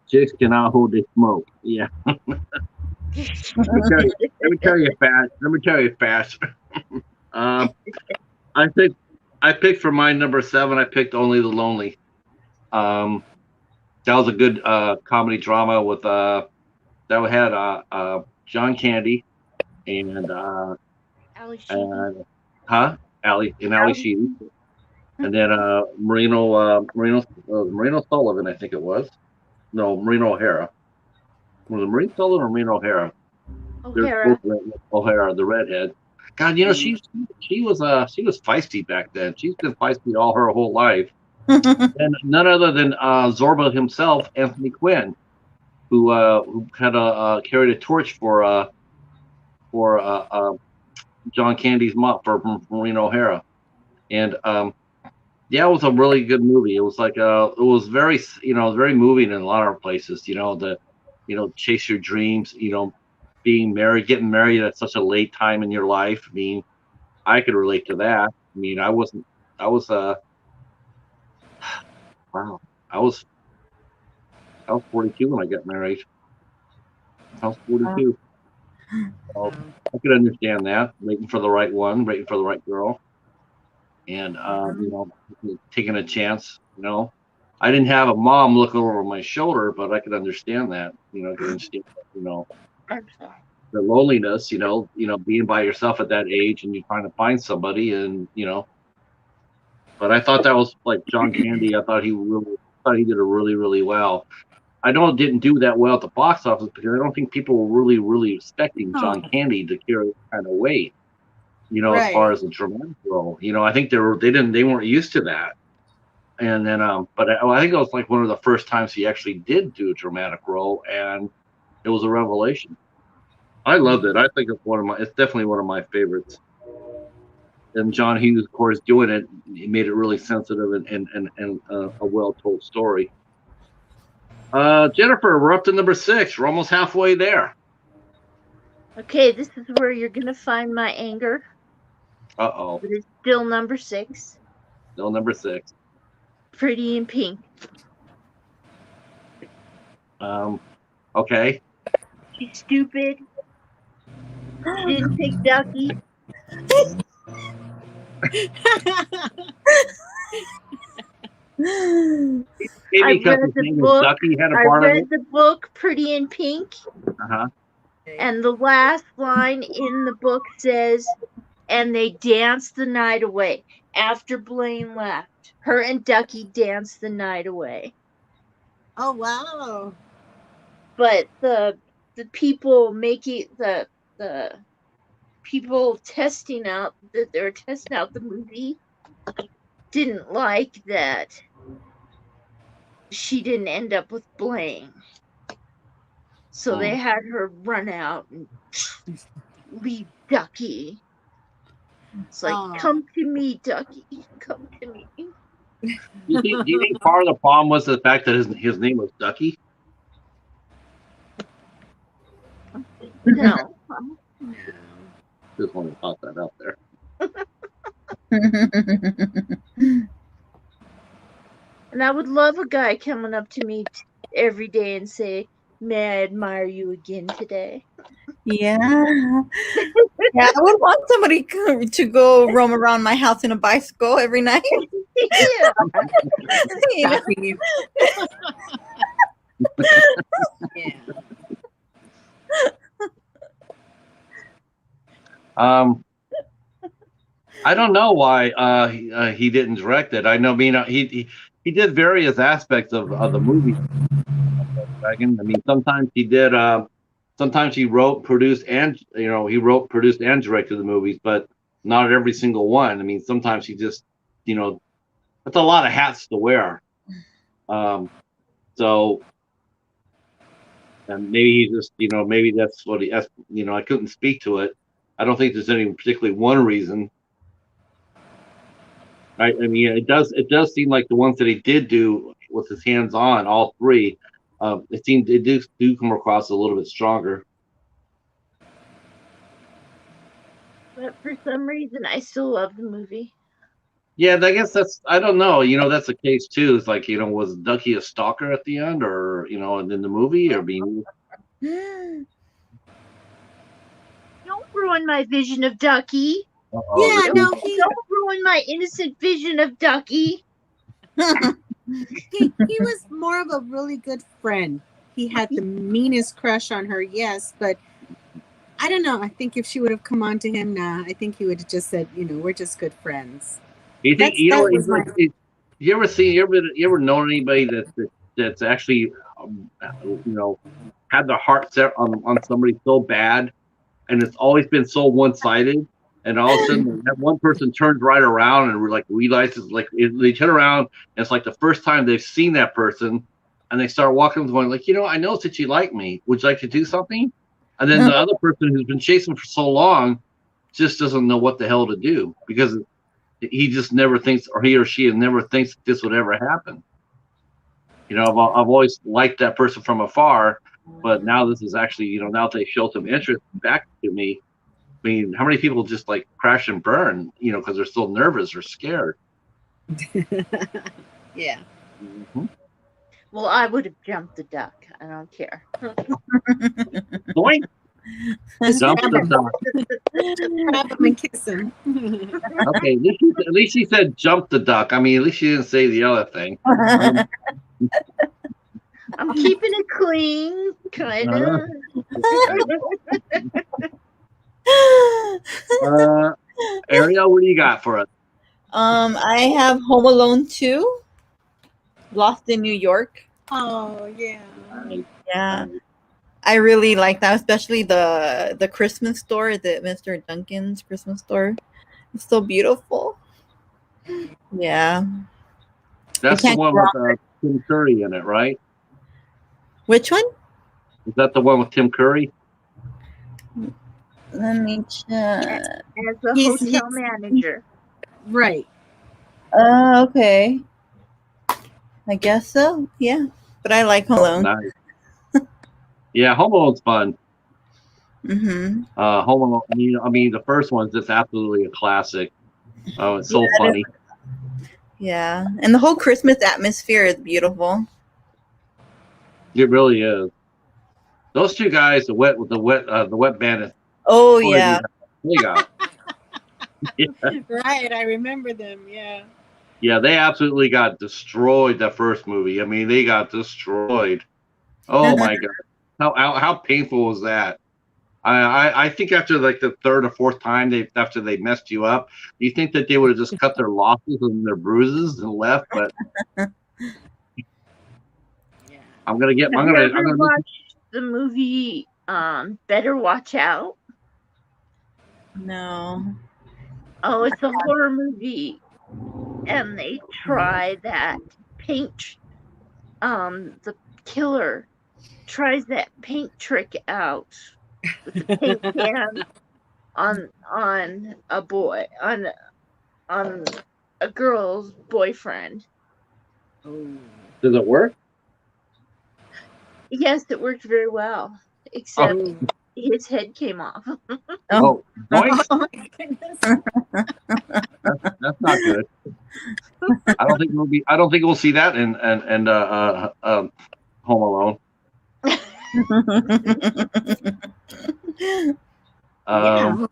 [SPEAKER 1] Chicks cannot hold their smoke. Yeah. Let me tell you fast. I picked for my number 7. I picked Only the Lonely. That was a good comedy drama with that had John Candy and
[SPEAKER 2] Ali Sheedy.
[SPEAKER 1] Ali Sheedy, and then Marino Sullivan, I think it was. No, Marino O'Hara. Was it Marino Sullivan or Marino O'Hara? O'Hara, the redhead. God, she was feisty back then. She's been feisty all her whole life. And none other than Zorba himself, Anthony Quinn, who had carried a torch for John Candy's mom for Marino O'Hara, and it was a really good movie. It was like it was very very moving in a lot of places. Chase your dreams. Being married, getting married at such a late time in your life. I mean, I could relate to that. I mean, I was wow. I was 42 when I got married. I was 42. So I could understand that. Waiting for the right one, waiting for the right girl. And taking a chance. I didn't have a mom looking over my shoulder, but I could understand that. I could understand the loneliness. Being by yourself at that age and you're trying to find somebody, and But I thought that was like John Candy. I thought he did it really, really well. I know it didn't do that well at the box office because I don't think people were really, really expecting John Candy to carry that kind of weight. As far as a dramatic role, I think they weren't used to that. And then, but I think it was like one of the first times he actually did do a dramatic role, and it was a revelation. I loved it. I think it's definitely one of my favorites. And John Hughes, of course, doing it, he made it really sensitive and a well-told story. Jennifer, we're up to number 6. We're almost halfway there.
[SPEAKER 2] Okay, this is where you're gonna find my anger.
[SPEAKER 1] Uh-oh.
[SPEAKER 2] But it's still number 6.
[SPEAKER 1] Still number 6.
[SPEAKER 2] Pretty in Pink.
[SPEAKER 1] Okay.
[SPEAKER 2] She's stupid. She didn't pick Ducky. I read the book Pretty in Pink.
[SPEAKER 1] Uh-huh.
[SPEAKER 2] And the last line in the book says, and they danced the night away. After Blaine left, her and Ducky danced the night away.
[SPEAKER 4] Oh, wow.
[SPEAKER 2] But the people making the people testing out that they were testing out the movie didn't like that she didn't end up with Blaine. So they had her run out and leave Ducky. It's like, come to me, Ducky. Come to me.
[SPEAKER 1] Do you think part of the problem was the fact that his name was Ducky?
[SPEAKER 2] No.
[SPEAKER 1] Just want to toss that out there.
[SPEAKER 2] And I would love a guy coming up to me every day and say, may I admire you again today?
[SPEAKER 3] Yeah. Yeah, I would want somebody to go roam around my house in a bicycle every night.
[SPEAKER 2] Yeah.
[SPEAKER 3] You know?
[SPEAKER 4] Yeah.
[SPEAKER 1] I don't know why he didn't direct it. I know, he did various aspects of the movie. I mean, sometimes he did. Sometimes he wrote, produced, and produced and directed the movies, but not every single one. I mean, sometimes he just, that's a lot of hats to wear. So, and maybe he just, maybe that's what he. I couldn't speak to it. I don't think there's any particularly one reason. I mean, it does seem like the ones that he did do with his hands on, all three, they do come across a little bit stronger.
[SPEAKER 2] But for some reason, I still love the movie.
[SPEAKER 1] Yeah, I guess I don't know. That's the case too. It's like, was Ducky a stalker at the end, or in the movie, or being?
[SPEAKER 2] Don't ruin my vision of Ducky.
[SPEAKER 4] Yeah, no,
[SPEAKER 2] don't ruin my innocent vision of Ducky.
[SPEAKER 4] he was more of a really good friend. He had the meanest crush on her, yes, but I don't know. I think if she would have come on to him, I think he would have just said, we're just good friends.
[SPEAKER 1] You think you ever known anybody that's actually had their heart set on somebody so bad, and it's always been so one-sided, and all of a sudden that one person turns right around and realizes they turn around and it's like the first time they've seen that person, and they start walking going like, I know that you like me. Would you like to do something? And then the other person who's been chasing for so long just doesn't know what the hell to do, because he just never thinks, or he or she never thinks that this would ever happen. I've always liked that person from afar, but now this is actually, now they show some interest back to me. I mean, how many people just crash and burn, because they're still nervous or scared?
[SPEAKER 4] Yeah.
[SPEAKER 1] Mm-hmm.
[SPEAKER 2] Well, I would have jumped the duck. I don't care.
[SPEAKER 1] Boing. Jump the duck.
[SPEAKER 4] Grab him and kiss him.
[SPEAKER 1] Okay, at least she said jump the duck. I mean, at least she didn't say the other thing.
[SPEAKER 2] I'm keeping it clean, kind of.
[SPEAKER 1] Ariel, what do you got for us?
[SPEAKER 3] I have Home Alone 2, Lost in New York.
[SPEAKER 4] Oh, yeah.
[SPEAKER 3] Yeah. I really like that, especially the Christmas store, the Mr. Duncan's Christmas store. It's so beautiful. Yeah.
[SPEAKER 1] That's the one with Tim Curry in it, right?
[SPEAKER 3] Which one?
[SPEAKER 1] Is that the one with Tim Curry?
[SPEAKER 3] Let me check.
[SPEAKER 2] As a hotel manager.
[SPEAKER 4] Right.
[SPEAKER 3] Okay. I guess so. Yeah. But I like Home Alone.
[SPEAKER 1] Nice. Yeah, Home Alone's fun.
[SPEAKER 3] Mm-hmm.
[SPEAKER 1] Home Alone. I mean, the first one's just absolutely a classic. Oh, it's so funny.
[SPEAKER 3] Yeah, and the whole Christmas atmosphere is beautiful.
[SPEAKER 1] It really is. Those two guys, the wet bandit.
[SPEAKER 3] Oh yeah.
[SPEAKER 1] They got. Yeah.
[SPEAKER 4] Right, I remember them. Yeah.
[SPEAKER 1] Yeah, they absolutely got destroyed. That first movie. I mean, they got destroyed. Oh my god. How painful was that? I think after the third or fourth time after they messed you up, you think that they would have just cut their losses and their bruises and left, but
[SPEAKER 2] Yeah.
[SPEAKER 1] I'm gonna
[SPEAKER 2] watch the movie Better Watch Out.
[SPEAKER 3] No.
[SPEAKER 2] Oh, it's a horror movie, and they try that paint the killer tries that paint trick out with the paint can on a boy, on a girl's boyfriend.
[SPEAKER 1] Does it work?
[SPEAKER 2] Yes, it worked very well, except his head came off.
[SPEAKER 1] Oh, boink.
[SPEAKER 4] Oh my goodness.
[SPEAKER 1] That's not good. I don't think we'll see that in Home Alone.
[SPEAKER 4] Yeah.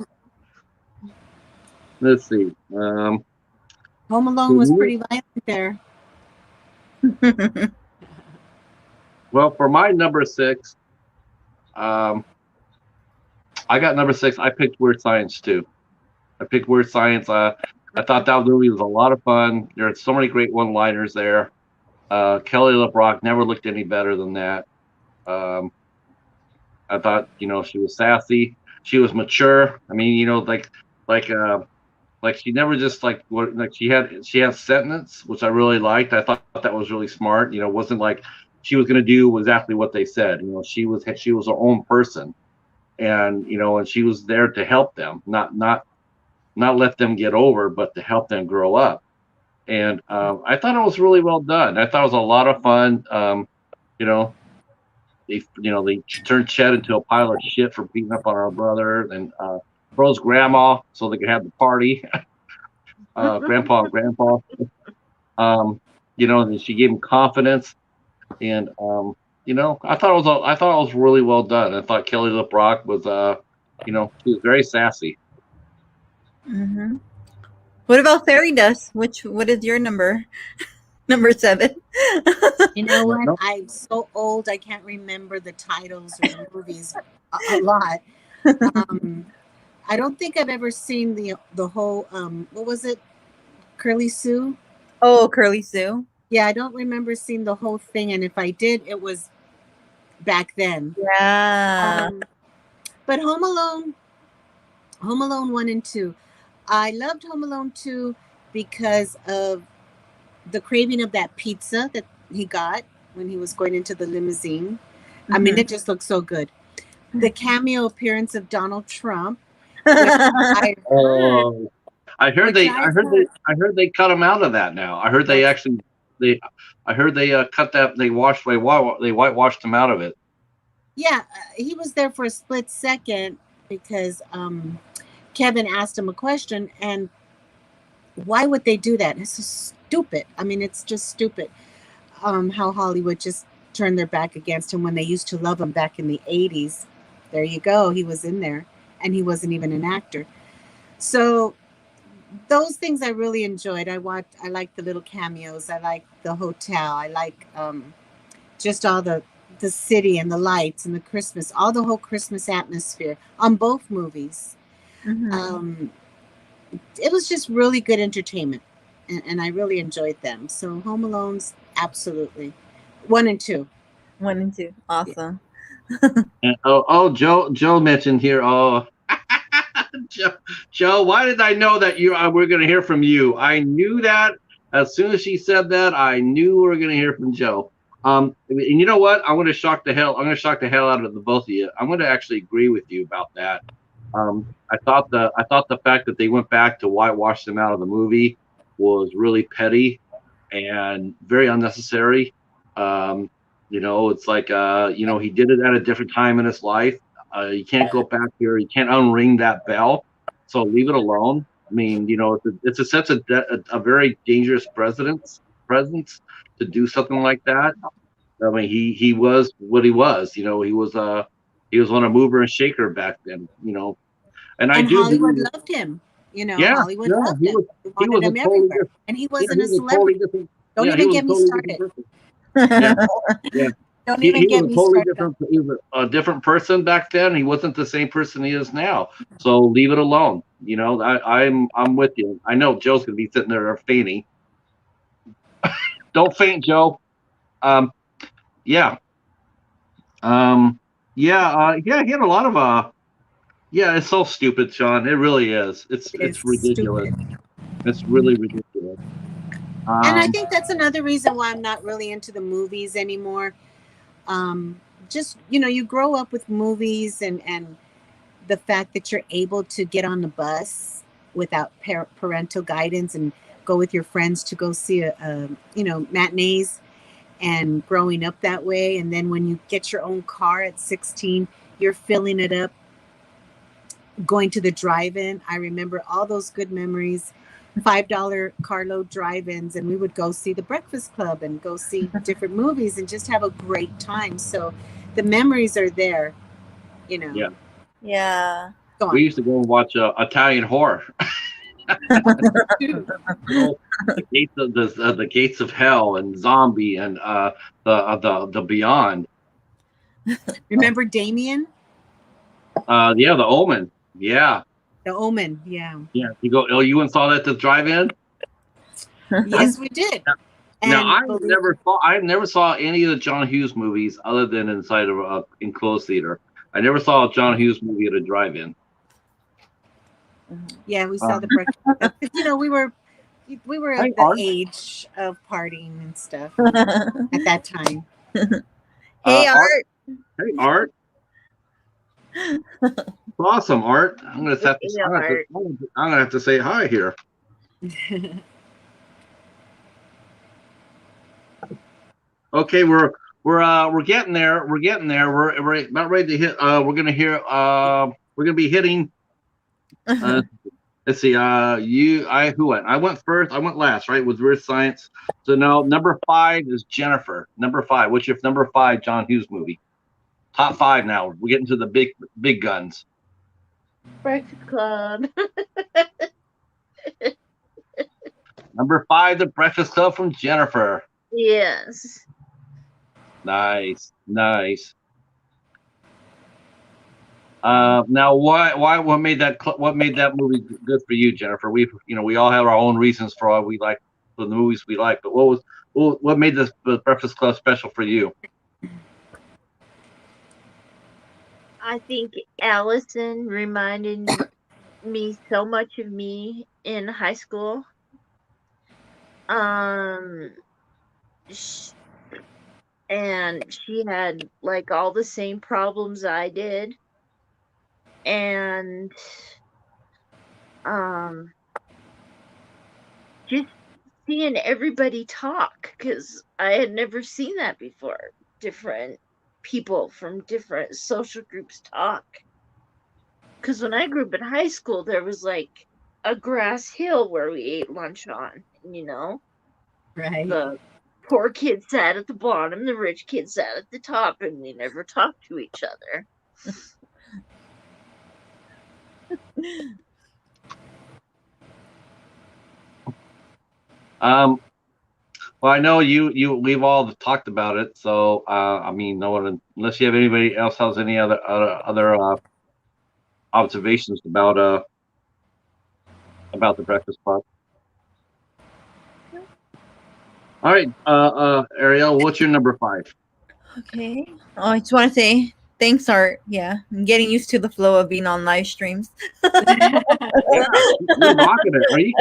[SPEAKER 1] Let's see.
[SPEAKER 4] Home Alone was pretty violent there.
[SPEAKER 1] Well, for my number 6, I got number 6. I picked Weird Science too. I picked Weird Science. I thought that movie was a lot of fun. There are so many great one-liners there. Kelly LeBrock never looked any better than that. I thought, she was sassy. She was mature. I mean, like she never just like she had sentence, which I really liked. I thought that was really smart. It wasn't like she was going to do exactly what they said. She was her own person, and and she was there to help them, not let them get over, but to help them grow up. And I thought it was really well done. I thought it was a lot of fun. They turned Chet into a pile of shit for beating up on our brother and Bro's grandma so they could have the party. Grandpa and grandpa. And she gave him confidence. And I thought it was really well done. I thought Kelly LeBrock was she was very sassy.
[SPEAKER 3] Mm-hmm. What about Fairydust? What is your number 7?
[SPEAKER 4] You know what? I'm so old I can't remember the titles of the movies a lot. I don't think I've ever seen the whole what was it? Curly Sue?
[SPEAKER 3] Oh, Curly Sue.
[SPEAKER 4] Yeah, I don't remember seeing the whole thing, and if I did, it was back then.
[SPEAKER 3] Yeah.
[SPEAKER 4] But Home Alone 1 and 2. I loved Home Alone 2 because of the craving of that pizza that he got when he was going into the limousine. Mm-hmm. I mean, it just looked so good. The cameo appearance of Donald Trump.
[SPEAKER 1] I heard they cut him out of that now. I heard they actually cut that. They whitewashed him out of it.
[SPEAKER 4] Yeah, he was there for a split second because Kevin asked him a question, and why would they do that? It's so stupid. I mean, it's just stupid how Hollywood just turned their back against him when they used to love him back in the 80s. There you go. He was in there, and he wasn't even an actor. So those things I really enjoyed. I like the little cameos. I like the hotel. I like just all the city and the lights and the Christmas, all the whole Christmas atmosphere on both movies. Mm-hmm. It was just really good entertainment, and I really enjoyed them. So Home Alone's absolutely 1 and 2.
[SPEAKER 3] 1 and 2, awesome.
[SPEAKER 1] And, Joe mentioned here. Joe, why did I know that we're going to hear from you? I knew that as soon as she said that. I knew we were going to hear from Joe. And you know what? I'm going to shock the hell out of the both of you. I'm going to actually agree with you about that. I thought the fact that they went back to whitewash them out of the movie was really petty and very unnecessary. It's like he did it at a different time in his life. You can't go back here. You can't unring that bell. So leave it alone. I mean, it's a sense of a very dangerous presence to do something like that. I mean, he was what he was. He was on a mover and shaker back then. And
[SPEAKER 4] Hollywood loved him.
[SPEAKER 1] Yeah,
[SPEAKER 4] Hollywood loved him. He wanted him everywhere, and he wasn't a celebrity. Don't even get me started.
[SPEAKER 1] Yeah.
[SPEAKER 4] Don't even get me started.
[SPEAKER 1] He was a different person back then. He wasn't the same person he is now. So leave it alone. I'm with you. I know Joe's gonna be sitting there fainting. Don't faint, Joe. He had a lot of it's so stupid, Sean. It really is. It's ridiculous. Stupid. It's really ridiculous.
[SPEAKER 4] And I think that's another reason why I'm not really into the movies anymore. just, you grow up with movies and the fact that you're able to get on the bus without parental guidance and go with your friends to go see matinees, and growing up that way. And then when you get your own car at 16, you're filling it up, going to the drive-in. I remember all those good memories, $5 carload drive-ins, and we would go see The Breakfast Club and go see different movies and just have a great time. So the memories are there,
[SPEAKER 1] Yeah.
[SPEAKER 3] Yeah.
[SPEAKER 1] We used to go and watch Italian horror. The gates of hell and zombie and the beyond.
[SPEAKER 4] Remember Damien?
[SPEAKER 1] Yeah, the Omen. Yeah.
[SPEAKER 4] The Omen. Yeah.
[SPEAKER 1] Yeah. You go. Oh, you went and saw that at the drive-in?
[SPEAKER 4] Yes, we did.
[SPEAKER 1] Now I never saw any of the John Hughes movies other than inside of an enclosed theater. I never saw a John Hughes movie at a drive-in.
[SPEAKER 4] Yeah, we saw The Breakfast Club. We were at the age of partying and stuff at that time.
[SPEAKER 3] Hey, Art.
[SPEAKER 1] Hey, Art. Awesome, Art. I'm gonna have to say hi here. Okay, we're getting there. We're getting there. We're about ready to hit. We're gonna be hitting. Let's see. Who went? I went first. I went last, right? With Weird Science. So now number 5 is Jennifer. Number 5. What's your number 5 John Hughes movie? Top 5 now. We're getting to the big guns.
[SPEAKER 2] Breakfast Club.
[SPEAKER 1] Number 5, The Breakfast Club from Jennifer.
[SPEAKER 2] Yes.
[SPEAKER 1] Nice. Now, what made that movie good for you, Jennifer? We all have our own reasons for why we like the movies we like, but what made the Breakfast Club special for you?
[SPEAKER 2] I think Allison reminded me so much of me in high school. And she had like all the same problems I did. And just seeing everybody talk, because I had never seen that before. Different people from different social groups talk. Because when I grew up in high school, there was like a grass hill where we ate lunch on,
[SPEAKER 4] Right.
[SPEAKER 2] The poor kids sat at the bottom, the rich kids sat at the top, and we never talked to each other.
[SPEAKER 1] Well, I know we've all talked about it, so no one, unless you have anybody else has any other observations about the Breakfast Club. All right, Ariel, what's your number 5?
[SPEAKER 3] Okay. Oh, I just want to say thanks, Art. Yeah, I'm getting used to the flow of being on live streams.
[SPEAKER 1] Yeah, you're rocking it. You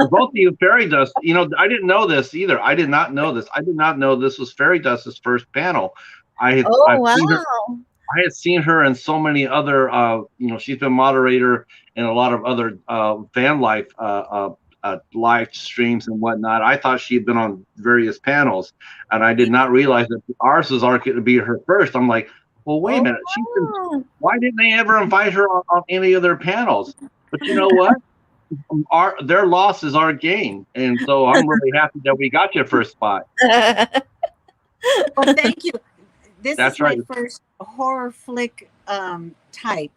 [SPEAKER 1] both of you, Fairydust. I didn't know this either. I did not know this. I did not know this was Fairydust's first panel.
[SPEAKER 3] Wow.
[SPEAKER 1] I had seen her in so many other. She's been moderator in a lot of other van life live streams and whatnot. I thought she had been on various panels, and I did not realize that ours was going to be her first. I'm like, well, wait a minute. Why didn't they ever invite her on any of their panels? But you know what? Their loss is our gain, and so I'm really happy that we got your first spot.
[SPEAKER 4] Well, thank you.
[SPEAKER 1] That's
[SPEAKER 4] is my first horror flick type,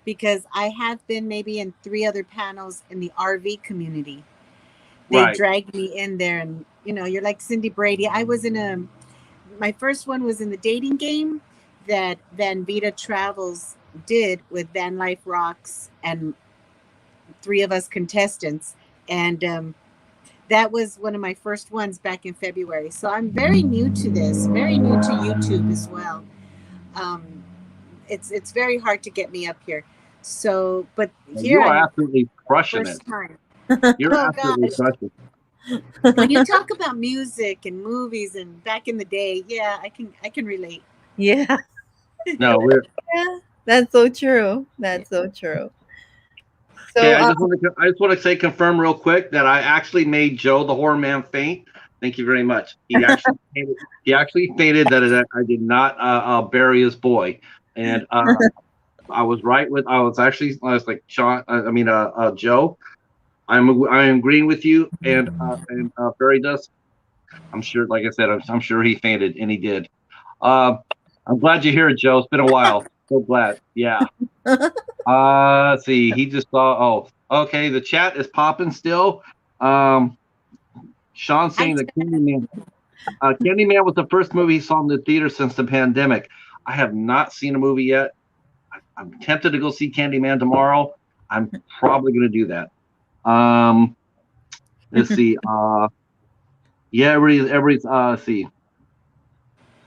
[SPEAKER 4] because I have been maybe in 3 other panels in the RV community. They dragged me in there, and you're like Cindy Brady. I was in my first one was in the dating game that Van Vita Travels did with Van Life Rocks and 3 of us contestants, and that was one of my first ones back in February. So I'm very new to this, very new to YouTube as well. It's very hard to get me up here. So, but here
[SPEAKER 1] you are absolutely crushing it.
[SPEAKER 4] Time.
[SPEAKER 1] You're absolutely crushing
[SPEAKER 4] it. When you talk about music and movies and back in the day, yeah, I can relate.
[SPEAKER 3] Yeah.
[SPEAKER 1] No, we're
[SPEAKER 3] Yeah, that's so true. That's so true. So,
[SPEAKER 1] okay. I just want to say confirm real quick that I actually made Joe the horror man faint. Thank you very much. He actually fainted, that I did not bury his boy, and I was right with. I was like Sean. Joe. I'm agreeing with you, and Fairydust. I'm sure, like I said, I'm sure he fainted, and he did. I'm glad you're here, Joe. It's been a while. So glad. Yeah. Let's see. He just saw. Oh, okay. The chat is popping still. Sean saying that Candyman was the first movie he saw in the theater since the pandemic. I have not seen a movie yet. I'm tempted to go see Candyman tomorrow. I'm probably going to do that. Let's see. Yeah, everybody's. Let's see.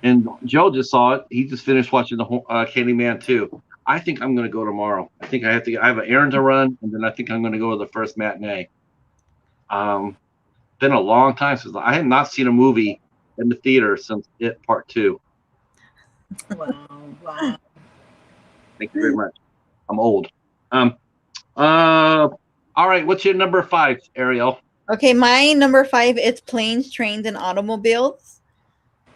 [SPEAKER 1] And Joe just saw it. He just finished watching the Candyman 2. I think I'm going to go tomorrow. I think I have an errand to run, and then I think I'm going to go to the first matinee. Been a long time since I have not seen a movie in the theater since It Part 2.
[SPEAKER 4] Wow.
[SPEAKER 1] Thank you very much. I'm old. All right. What's your number 5, Ariel?
[SPEAKER 3] okay, my number 5 is Planes, Trains, and Automobiles.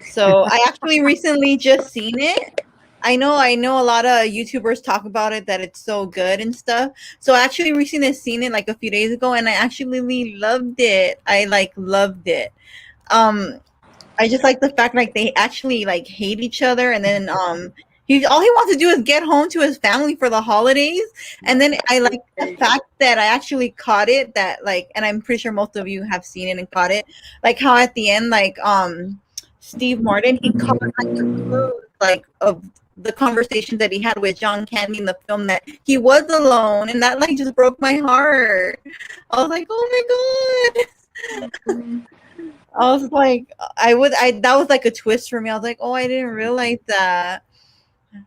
[SPEAKER 3] So I actually recently just seen it. I know a lot of YouTubers talk about it, that it's so good and stuff. So I actually recently seen it like a few days ago, and I actually really loved it. I loved it. I just like the fact like they actually like hate each other, and then all he wants to do is get home to his family for the holidays. And then I like the fact that I actually caught it, that like, and I'm pretty sure most of you have seen it and caught it, like how at the end, like Steve Martin, he caught like the clues like of the conversation that he had with John Candy in the film, that he was alone, and that like just broke my heart. I was like, oh my god. I was like, that was like a twist for me. I was like, oh, I didn't realize that.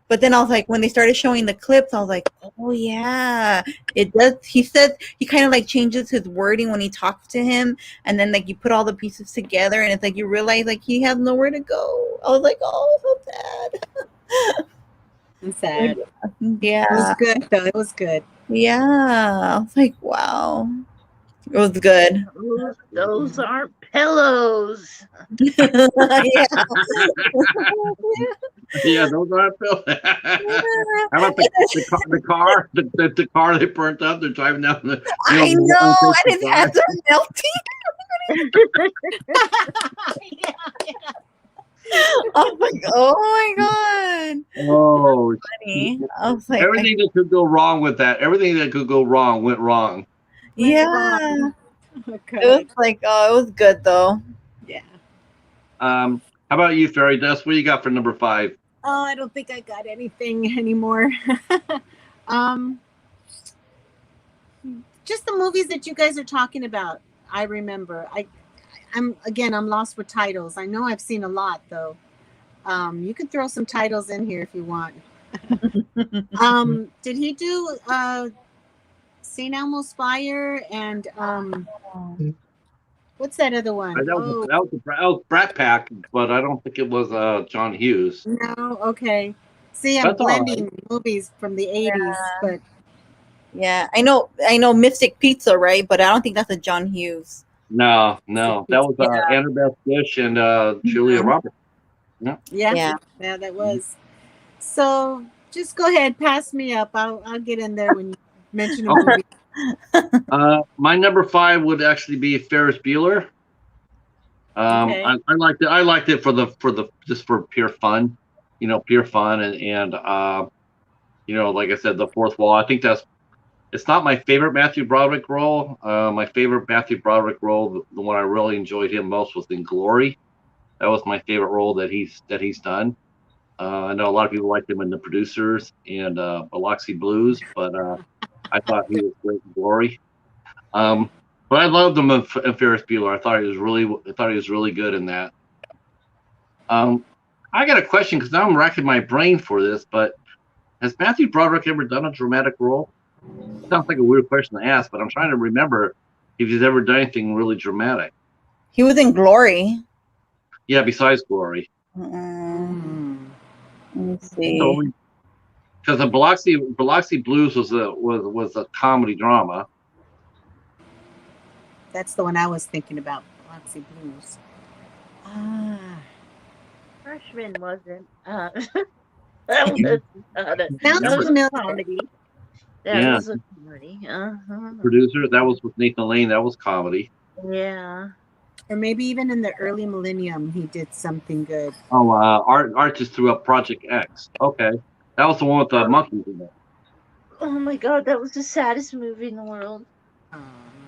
[SPEAKER 3] But then I was like, when they started showing the clips, I was like, oh yeah, it does. He said he kind of like changes his wording when he talks to him, and then like you put all the pieces together, and it's like you realize like he has nowhere to go. I was like, oh, so sad.
[SPEAKER 4] I'm sad.
[SPEAKER 3] Yeah,
[SPEAKER 4] It was good though. It was good.
[SPEAKER 3] yeah. I was like, wow, it was good.
[SPEAKER 2] Those aren't pillows.
[SPEAKER 3] Yeah.
[SPEAKER 1] Yeah, those aren't pillows. How about the car? The car they burnt up. They're driving down the.
[SPEAKER 3] I know, and his hands are melting.
[SPEAKER 4] Yeah.
[SPEAKER 3] I was like, oh my god.
[SPEAKER 1] Oh,
[SPEAKER 3] Funny. I was like,
[SPEAKER 1] everything that could go wrong with that. Everything that could go wrong went wrong.
[SPEAKER 3] yeah.
[SPEAKER 4] Okay.
[SPEAKER 3] It was like, oh, it was good though.
[SPEAKER 4] Yeah.
[SPEAKER 1] How about you, Fairydust? What do you got for number 5?
[SPEAKER 4] Oh, I don't think I got anything anymore. Just the movies that you guys are talking about. I remember. I'm lost with titles. I know I've seen a lot though. You can throw some titles in here if you want. Did he do St. Elmo's Fire and what's that other one?
[SPEAKER 1] That was Brat Pack, but I don't think it was John Hughes.
[SPEAKER 4] No, okay. See, I'm
[SPEAKER 1] That's all
[SPEAKER 4] blending movies from the 80s, but
[SPEAKER 3] Yeah, I know Mystic Pizza, right? But I don't think that's a John Hughes.
[SPEAKER 1] No, that was Annabelle Fish and Julia Roberts.
[SPEAKER 4] yeah, that was. So just go ahead, pass me up. I'll get in there when you mention a movie.
[SPEAKER 1] My number 5 would actually be Ferris Bueller.
[SPEAKER 4] Okay.
[SPEAKER 1] I liked it for pure fun, pure fun, and like I said, the fourth wall. I think it's not my favorite Matthew Broderick role. My favorite Matthew Broderick role, the one I really enjoyed him most, was in Glory. That was my favorite role that he's done. I know a lot of people liked him in The Producers and Biloxi Blues, but I thought he was great in Glory. But I loved him in Ferris Bueller. I thought he was really good in that. I got a question because now I'm racking my brain for this, but has Matthew Broderick ever done a dramatic role? Sounds like a weird question to ask, but I'm trying to remember if he's ever done anything really dramatic.
[SPEAKER 3] He was in Glory.
[SPEAKER 1] Yeah, besides Glory.
[SPEAKER 3] Let me me see.
[SPEAKER 1] Because the Biloxi Blues was a comedy drama.
[SPEAKER 4] That's the one I was thinking about, Biloxi Blues.
[SPEAKER 2] Freshman wasn't. That was
[SPEAKER 4] Sounds familiar.
[SPEAKER 2] comedy.
[SPEAKER 1] Yeah.
[SPEAKER 2] Was a comedy.
[SPEAKER 1] Producers, that was with Nathan Lane. That was comedy.
[SPEAKER 2] Yeah.
[SPEAKER 4] Or maybe even in the early millennium, he did something good.
[SPEAKER 1] Oh, Art just threw up Project X. Okay, that was the one with the monkeys in it.
[SPEAKER 2] Oh my God, that was the saddest movie in the world.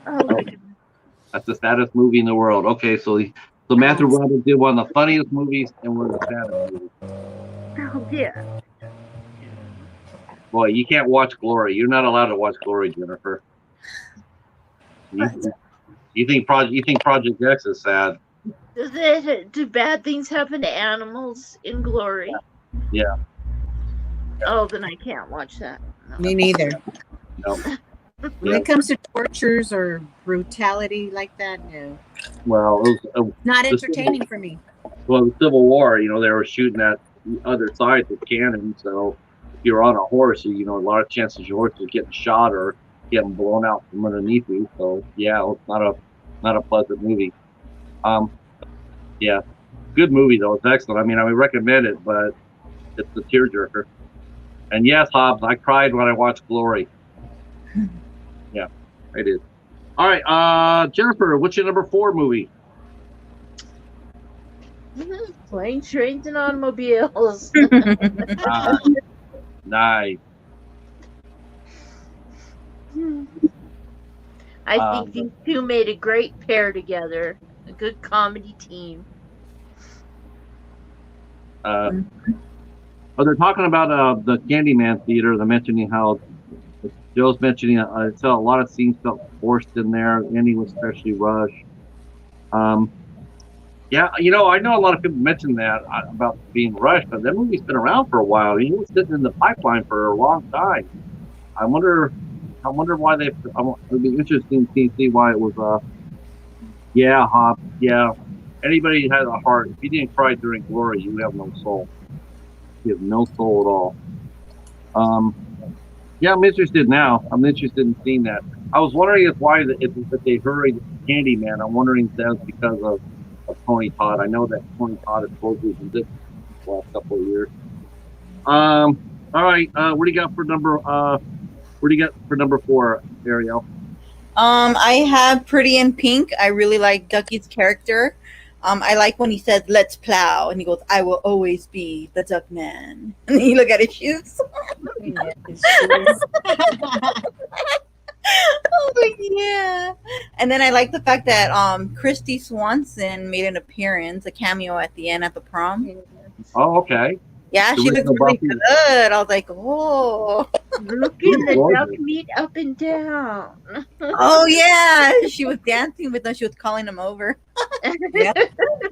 [SPEAKER 4] Oh.
[SPEAKER 1] That's the saddest movie in the world. Okay, so Matthew Broderick did one of the funniest movies and one of the saddest movies.
[SPEAKER 2] Oh yeah.
[SPEAKER 1] Boy, you can't watch Glory. You're not allowed to watch Glory, Jennifer. You think Project X is sad?
[SPEAKER 2] Do bad things happen to animals in Glory?
[SPEAKER 1] Yeah.
[SPEAKER 2] Oh, then I can't watch that. No.
[SPEAKER 4] Me neither.
[SPEAKER 1] No.
[SPEAKER 4] When it comes to tortures or brutality like that, no.
[SPEAKER 1] Well,
[SPEAKER 4] Not entertaining for me.
[SPEAKER 1] Well, the Civil War, they were shooting at the other side with cannons. So if you're on a horse, a lot of chances your horse is getting shot or getting blown out from underneath you. So yeah, it's not a pleasant movie. Yeah, good movie though. It's excellent. I mean, I would recommend it, but it's a tearjerker. And yes, Hobbs, I cried when I watched Glory. Yeah, I did. All right, Jennifer, what's your number 4 movie?
[SPEAKER 2] Planes, Trains, and Automobiles.
[SPEAKER 1] Nice.
[SPEAKER 2] I think these two made a great pair together. A good comedy team.
[SPEAKER 1] They're talking about the Candyman theater. They're mentioning how Joe's mentioning I saw a lot of scenes felt forced in there. Andy was especially rushed. Yeah, I know a lot of people mention that about being rushed, but that movie's been around for a while. It was sitting in the pipeline for a long time. I wonder why they. It'd be interesting to see why it was. Yeah, Hobbs. Yeah, anybody who has a heart. If you didn't cry during Glory, you have no soul. You have no soul at all. Yeah, I'm interested now. I'm interested in seeing that. I was wondering if they hurried Candyman. I'm wondering if that's because of Tony Todd. I know that Tony Todd has supposedly been sick the last couple of years. All right. What do you got for number? What do you got for number 4, Ariel?
[SPEAKER 3] I have Pretty in Pink. I really like Ducky's character. I like when he says, "Let's plow," and he goes, "I will always be the Duck Man." And then you look at his shoes. Oh, yeah. And then I like the fact that Christy Swanson made an appearance, a cameo at the end at the prom.
[SPEAKER 1] Oh, okay.
[SPEAKER 3] Yeah, she looks really good. I was like, oh.
[SPEAKER 2] Looking the duck meat up and down.
[SPEAKER 3] Oh, yeah. She was dancing with them. She was calling him over.
[SPEAKER 4] Yep.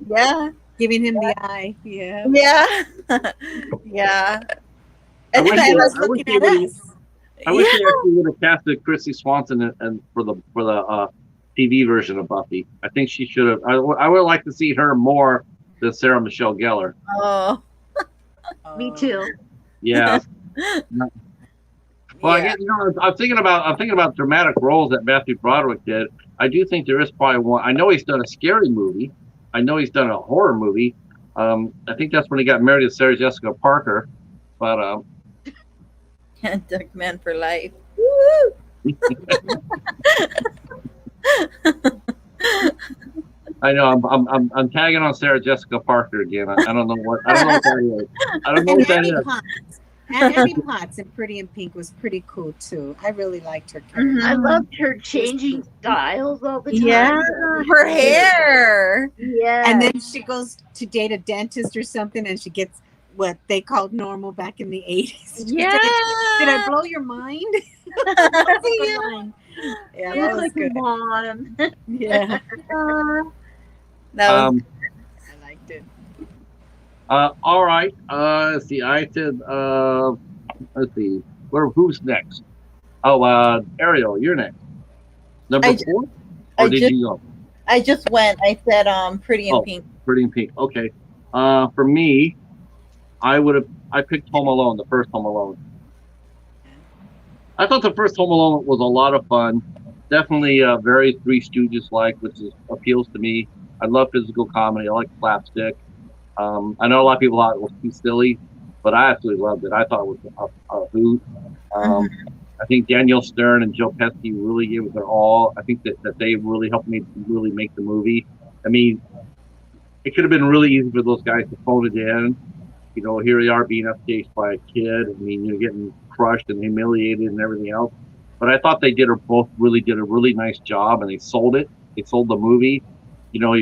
[SPEAKER 3] Yeah.
[SPEAKER 4] Giving him the eye. Yeah.
[SPEAKER 3] Yeah. Yeah.
[SPEAKER 1] I wish
[SPEAKER 4] And
[SPEAKER 1] they-
[SPEAKER 4] was
[SPEAKER 1] I wish
[SPEAKER 4] looking
[SPEAKER 1] they
[SPEAKER 4] at
[SPEAKER 1] would've-
[SPEAKER 4] us.
[SPEAKER 1] I wish they actually would have casted Chrissy Swanson and for the TV version of Buffy. I think she should have. I would like to see her more than Sarah Michelle Gellar.
[SPEAKER 3] Oh.
[SPEAKER 2] Me too.
[SPEAKER 1] Yeah. Well,
[SPEAKER 3] Yeah.
[SPEAKER 1] I guess, I'm thinking about dramatic roles that Matthew Broderick did. I do think there is probably one. I know he's done a scary movie. I know he's done a horror movie. I think that's when he got married to Sarah Jessica Parker. But
[SPEAKER 3] Duck Man for life. Woo!
[SPEAKER 1] I know I'm tagging on Sarah Jessica Parker again. I don't know what that is. I don't know
[SPEAKER 4] And
[SPEAKER 1] what that
[SPEAKER 4] Annie
[SPEAKER 1] is.
[SPEAKER 4] Potts. And Annie Potts in Pretty in Pink was pretty cool too. I really liked her character.
[SPEAKER 2] I loved her changing styles all the time.
[SPEAKER 3] Yeah, her hair.
[SPEAKER 2] Yeah.
[SPEAKER 4] And then she goes to date a dentist or something, and she gets what they called normal back in the 80s.
[SPEAKER 2] Yeah.
[SPEAKER 4] Did I blow your mind?
[SPEAKER 3] Yeah.
[SPEAKER 4] Yeah,
[SPEAKER 2] She
[SPEAKER 4] that
[SPEAKER 2] was
[SPEAKER 4] was
[SPEAKER 2] like
[SPEAKER 4] good.
[SPEAKER 2] a mom.
[SPEAKER 4] Yeah,
[SPEAKER 3] That was
[SPEAKER 4] I liked it.
[SPEAKER 1] All right. Let's see. I said. Let's see. Who's next? Oh, Ariel, you're next. Number 4. Or did you go?
[SPEAKER 3] I just went. I said Pretty in Pink.
[SPEAKER 1] Pretty in Pink. Okay. For me, I picked Home Alone, the first Home Alone. I thought the first Home Alone was a lot of fun. Definitely very Three Stooges like, which appeals to me. I love physical comedy. I like slapstick. I know a lot of people thought it was too silly, but I absolutely loved it. I thought it was a hoot. I think Daniel Stern and Joe Pesci really gave it their all. I think that they really helped me really make the movie. I mean, it could have been really easy for those guys to phone it in. You know, here they are being upstaged by a kid. I mean, you're getting crushed and humiliated and everything else. But I thought they both really did a really nice job, and they sold it. They sold the movie. You know,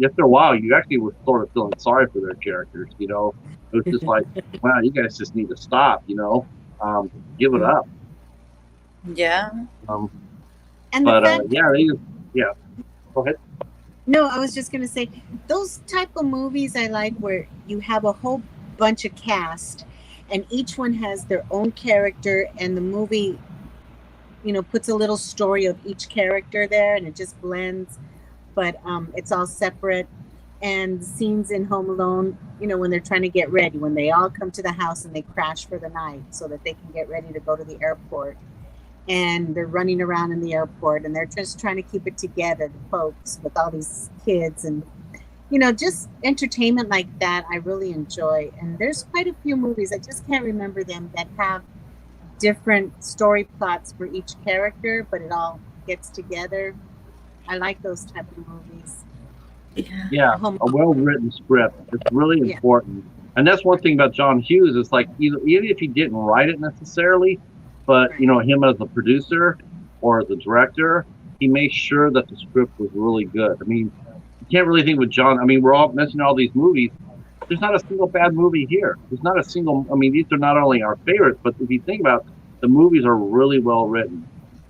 [SPEAKER 1] after a while, you actually were sort of feeling sorry for their characters. You know, it was just like, wow, you guys just need to stop. You know, give it up.
[SPEAKER 3] Yeah.
[SPEAKER 4] And
[SPEAKER 1] yeah. Go ahead.
[SPEAKER 4] No, I was just gonna say those type of movies I like where you have a whole bunch of cast, and each one has their own character, and the movie, you know, puts a little story of each character there, and it just blends. But it's all separate. And scenes in Home Alone, you know, when they're trying to get ready, when they all come to the house and they crash for the night so that they can get ready to go to the airport. And they're running around in the airport and they're just trying to keep it together, the folks, with all these kids. And, you know, just entertainment like that, I really enjoy. And there's quite a few movies, I just can't remember them, that have different story plots for each character, but it all gets together. I like those type of movies.
[SPEAKER 1] Yeah, a well-written script. It's really important. And that's one thing about John Hughes. It's like, even if he didn't write it necessarily, but, you know, him as a producer or as a director, he made sure that the script was really good. I mean, you can't really think with John. I mean, we're all mentioning all these movies. There's not a single bad movie here. There's not a single, I mean, these are not only our favorites, but if you think about it, the movies are really well written.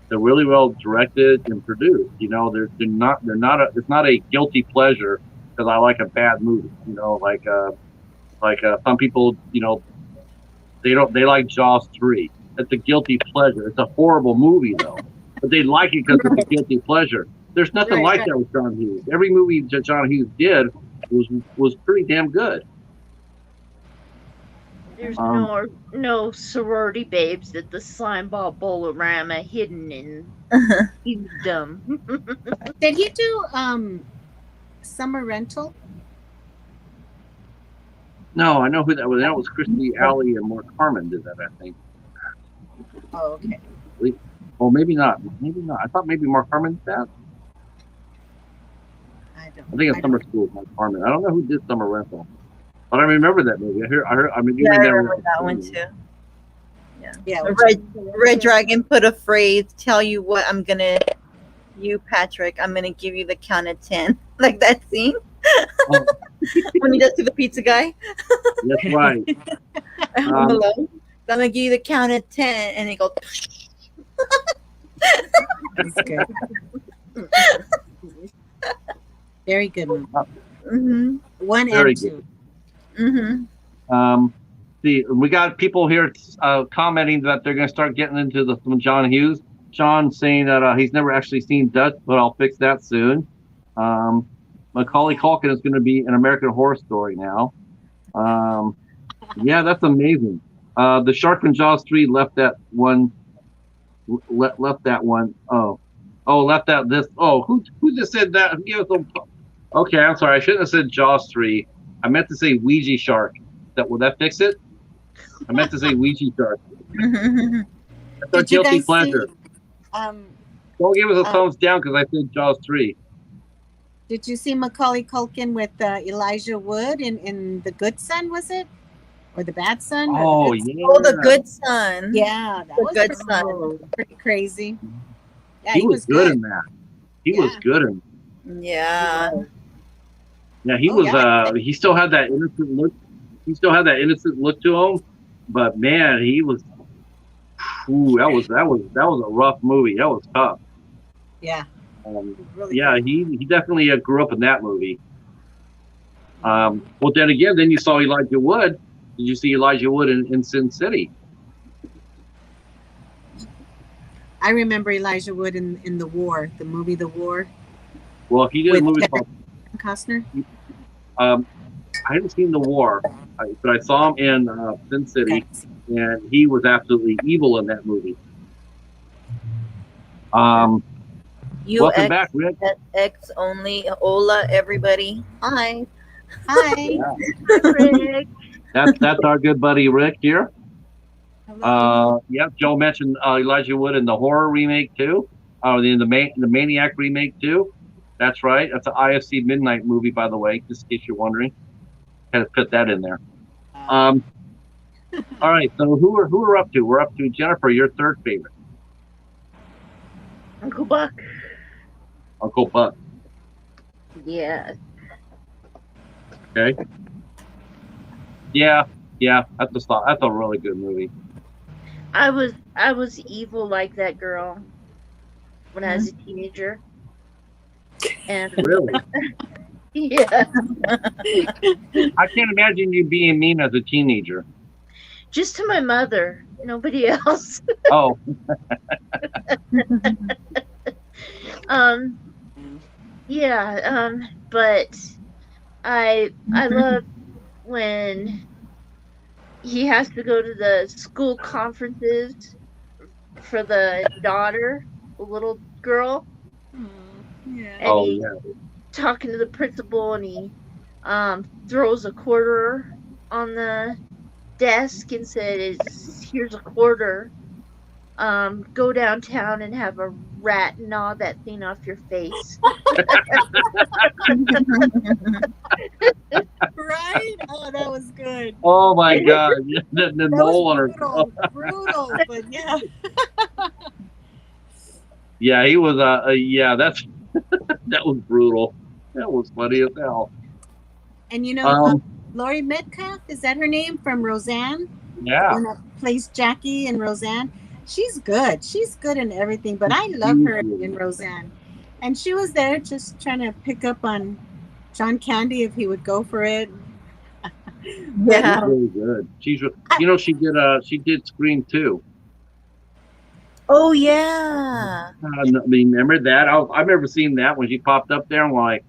[SPEAKER 1] They're really well directed and produced. You know, it's not a guilty pleasure because I like a bad movie. You know, like some people, you know, they like Jaws 3. It's a guilty pleasure. It's a horrible movie though, but they like it because it's a guilty pleasure. There's nothing like that with John Hughes. Every movie that John Hughes did was pretty damn good.
[SPEAKER 2] There's no sorority babes at the Slimeball Bolorama hidden in Kingdom.
[SPEAKER 4] Did he do Summer Rental?
[SPEAKER 1] No, I know who that was. That was Christy Alley and Mark Harmon did that, I think.
[SPEAKER 4] Oh, okay.
[SPEAKER 1] Well, maybe not. Maybe not. I thought maybe Mark Harmon did that. I think it's Summer School with Mark Harmon. I don't know who did Summer Rental. But I remember that movie. I remember
[SPEAKER 3] that one too.
[SPEAKER 4] Yeah.
[SPEAKER 3] Red Dragon put a phrase, tell you what you, Patrick, I'm going to give you the count of 10. Like that scene. Oh. When he does to the pizza guy.
[SPEAKER 1] That's right.
[SPEAKER 3] I'm alone. I'm going to give you the count of 10. And he goes.
[SPEAKER 4] That's good. Very good movie.
[SPEAKER 3] Mm-hmm.
[SPEAKER 4] 1 and 2.
[SPEAKER 3] Mm-hmm.
[SPEAKER 1] See, we got people here commenting that they're going to start getting into some John Hughes. Sean saying that he's never actually seen Dutch, but I'll fix that soon. Macaulay Culkin is going to be an American Horror Story now. Yeah, that's amazing. The Shark from Jaws 3 left that one. Left that one. Oh, left that this. Oh, who just said that? Okay, I'm sorry. I shouldn't have said Jaws 3. I meant to say Ouija Shark. Will that fix it? I meant to say Ouija Shark. That's our guilty pleasure. Don't give us a thumbs down because I said Jaws 3.
[SPEAKER 4] Did you see Macaulay Culkin with Elijah Wood in The Good Son, was it? Or The Bad Son?
[SPEAKER 1] Oh, yeah.
[SPEAKER 3] Oh, The Good Son.
[SPEAKER 4] Yeah, that was
[SPEAKER 3] Good Son.
[SPEAKER 4] Pretty crazy. Yeah,
[SPEAKER 1] he was good in that. He was good in that.
[SPEAKER 3] Yeah.
[SPEAKER 1] Yeah, he was. He still had that innocent look. He still had that innocent look to him, but man, he was. Ooh, that was a rough movie. That was tough.
[SPEAKER 4] Yeah.
[SPEAKER 1] Really good. He definitely grew up in that movie. Well, then again, then you saw Elijah Wood. Did you see Elijah Wood in Sin City?
[SPEAKER 4] I remember Elijah Wood in The War, the movie The War.
[SPEAKER 1] Well, he did a movie called
[SPEAKER 4] Costner.
[SPEAKER 1] I I haven't seen The War, but I saw him in Sin City, and he was absolutely evil in that movie. Welcome back, Rick.
[SPEAKER 3] X only. Hola, everybody. Hi.
[SPEAKER 4] Hi.
[SPEAKER 1] Yeah.
[SPEAKER 2] Rick.
[SPEAKER 1] That's our good buddy Rick here.
[SPEAKER 4] Hello.
[SPEAKER 1] Yep, Joe mentioned Elijah Wood in the horror remake too. The Maniac remake too. That's right. That's an IFC Midnight movie, by the way, just in case you're wondering. Had to put that in there. All right. So who are up to? We're up to Jennifer, your third favorite.
[SPEAKER 2] Uncle Buck.
[SPEAKER 1] Uncle Buck.
[SPEAKER 2] Yeah.
[SPEAKER 1] Okay. Yeah. That's a really good movie.
[SPEAKER 2] I was evil like that girl when I was a teenager. And
[SPEAKER 1] Really?
[SPEAKER 2] yeah.
[SPEAKER 1] I can't imagine you being mean as a teenager.
[SPEAKER 2] Just to my mother, nobody else.
[SPEAKER 1] Oh.
[SPEAKER 2] But I love when he has to go to the school conferences for the daughter, the little girl.
[SPEAKER 4] Yeah.
[SPEAKER 2] And he's talking to the principal, and he throws a quarter on the desk and says, "Here's a quarter. Go downtown and have a rat gnaw that thing off your face."
[SPEAKER 4] Right? Oh, that was good.
[SPEAKER 1] Oh my God! The
[SPEAKER 4] That
[SPEAKER 1] mole on her.
[SPEAKER 4] was brutal, but yeah.
[SPEAKER 1] Yeah, he was. That's that was brutal. That was funny as hell.
[SPEAKER 4] And you know, Laurie Metcalf, is that her name, from Roseanne?
[SPEAKER 1] Yeah.
[SPEAKER 4] When plays Jackie and Roseanne. She's good. She's good in everything, but I love her in Roseanne. And she was there just trying to pick up on John Candy if he would go for it.
[SPEAKER 3] Yeah.
[SPEAKER 1] She's really good. She did Scream 2.
[SPEAKER 3] Oh yeah.
[SPEAKER 1] I mean, remember that? I remember seeing that when she popped up there and like,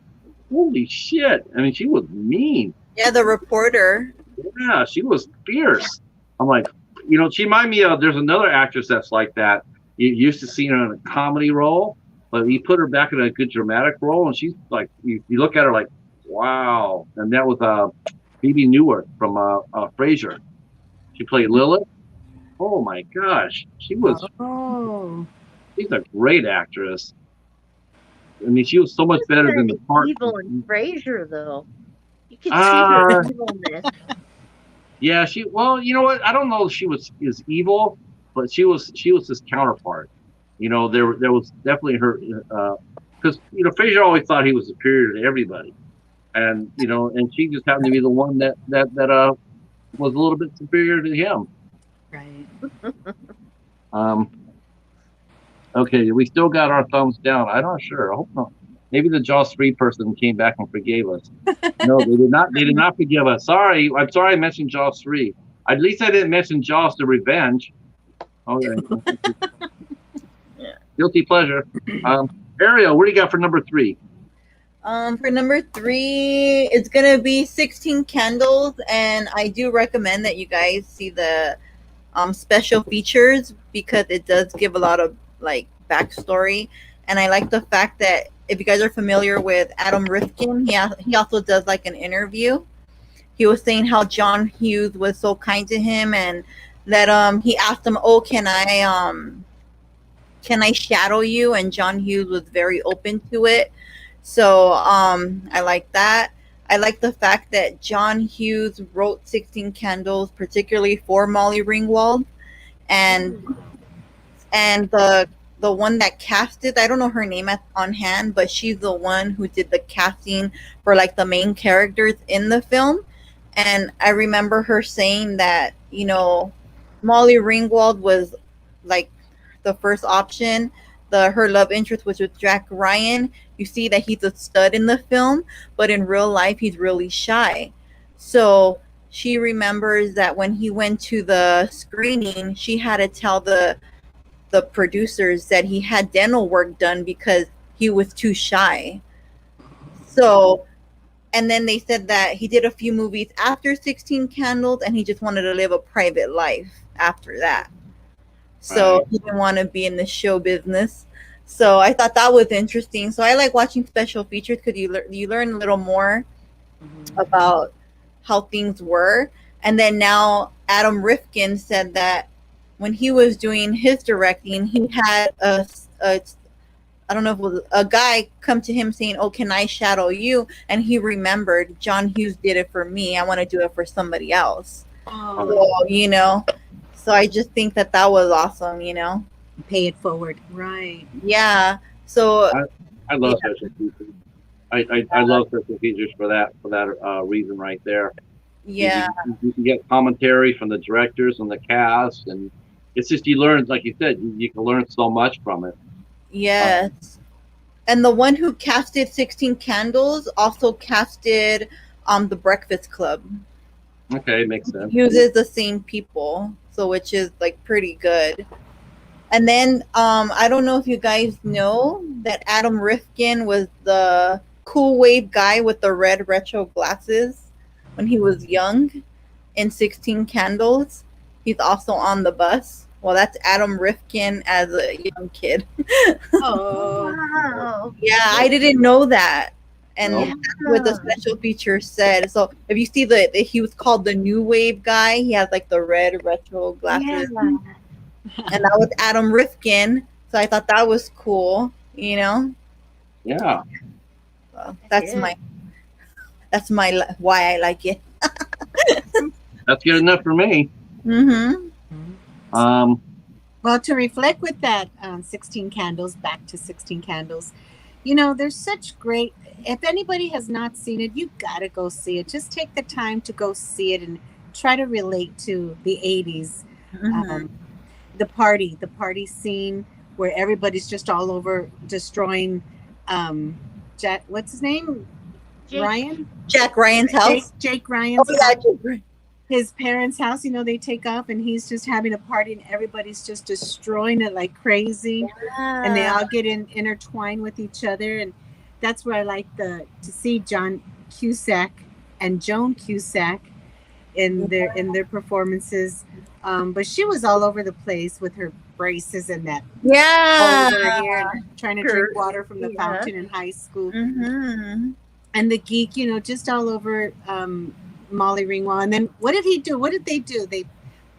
[SPEAKER 1] holy shit! I mean, she was mean.
[SPEAKER 3] Yeah, the reporter.
[SPEAKER 1] Yeah, she was fierce. I'm like, she reminded me of. There's another actress that's like that. You used to see her in a comedy role, but you put her back in a good dramatic role, and she's like, you look at her like, wow. And that was Phoebe Newart from Frasier. She played Lilith. Oh my gosh, she was.
[SPEAKER 4] Oh.
[SPEAKER 1] She's a great actress. I mean, she was so much better than the part.
[SPEAKER 2] Evil in Frasier, though. You could see her evilness.
[SPEAKER 1] Yeah, well, you know what? I don't know if she is evil, but she was his counterpart. There was definitely her, because Frasier always thought he was superior to everybody, and and she just happened to be the one that was a little bit superior to him.
[SPEAKER 4] Right.
[SPEAKER 1] Okay, we still got our thumbs down. I'm not sure. I hope not. Maybe the Jaws 3 person came back and forgave us. No, they did not. They did not forgive us. Sorry. I'm sorry I mentioned Jaws 3. At least I didn't mention Jaws the Revenge. Okay. Guilty pleasure. Ariel, what do you got for number 3?
[SPEAKER 3] For number 3, it's gonna be 16 Candles, and I do recommend that you guys see the special features because it does give a lot of backstory, and I like the fact that if you guys are familiar with Adam Rifkin, he also does an interview. He was saying how John Hughes was so kind to him, and that he asked him, "Oh, can I shadow you?" And John Hughes was very open to it. So I like that. I like the fact that John Hughes wrote 16 Candles particularly for Molly Ringwald, and the one that casted, I don't know her name on hand, but she's the one who did the casting for the main characters in the film. And I remember her saying that Molly Ringwald was the first option. Her love interest was with Jack Ryan. You see that he's a stud in the film, but in real life he's really shy. So she remembers that when he went to the screening, she had to tell the producers that he had dental work done because he was too shy. So and then they said that he did a few movies after 16 Candles, and he just wanted to live a private life after that. So
[SPEAKER 1] Right.
[SPEAKER 3] he didn't want to be in the show business. So I thought that was interesting. So I like watching special features because you learn a little more about how things were. And then now Adam Rifkin said that when he was doing his directing, he had a I don't know if it was a guy come to him saying, "Oh, can I shadow you?" And he remembered John Hughes did it for me. I want to do it for somebody else.
[SPEAKER 4] Oh,
[SPEAKER 3] So, so I just think that was awesome,
[SPEAKER 4] pay it forward. Right.
[SPEAKER 3] Yeah. So
[SPEAKER 1] I love special features. I love special features for that reason right there.
[SPEAKER 3] yeah.
[SPEAKER 1] You can get commentary from the directors and the cast, and it's just you learn, like you said, you can learn so much from it.
[SPEAKER 3] Yes. And the one who casted 16 Candles also casted The Breakfast Club.
[SPEAKER 1] Okay, makes sense.
[SPEAKER 3] Uses the same people, so which is like pretty good. And then I don't know if you guys know that Adam Rifkin was the cool wave guy with the red retro glasses when he was young in 16 Candles. He's also on the bus. Well, that's Adam Rifkin as a young kid.
[SPEAKER 4] Oh,
[SPEAKER 2] Wow.
[SPEAKER 3] Yeah, I didn't know that. And
[SPEAKER 1] Nope.
[SPEAKER 3] that's what the special feature said. So if you see he was called the new wave guy. He has like the red retro glasses.
[SPEAKER 2] Yeah.
[SPEAKER 3] And that was Adam Rifkin. So I thought that was cool,
[SPEAKER 1] Yeah.
[SPEAKER 3] So that's
[SPEAKER 2] Yeah.
[SPEAKER 3] why I like it.
[SPEAKER 1] That's good enough for me.
[SPEAKER 3] Mm-hmm.
[SPEAKER 4] well, to reflect with that 16 Candles, back to 16 Candles, there's such great, if anybody has not seen it, you got to go see it. Just take the time to go see it and try to relate to the 80s.
[SPEAKER 3] Mm-hmm.
[SPEAKER 4] The party scene where everybody's just all over destroying Jack, what's his name?
[SPEAKER 2] Jake.
[SPEAKER 4] Ryan?
[SPEAKER 3] Jack Ryan's house.
[SPEAKER 4] Jake Ryan's
[SPEAKER 3] Oh, yeah,
[SPEAKER 4] house. His parents' house, they take off and he's just having a party and everybody's just destroying it like crazy. And they all get intertwined with each other. And that's where I like to see John Cusack and Joan Cusack in their performances. But she was all over the place with her braces and that over here and trying to drink water from the fountain in high school.
[SPEAKER 3] Mm-hmm.
[SPEAKER 4] And the geek, just all over Molly Ringwald. And then what did he do? What did they do? They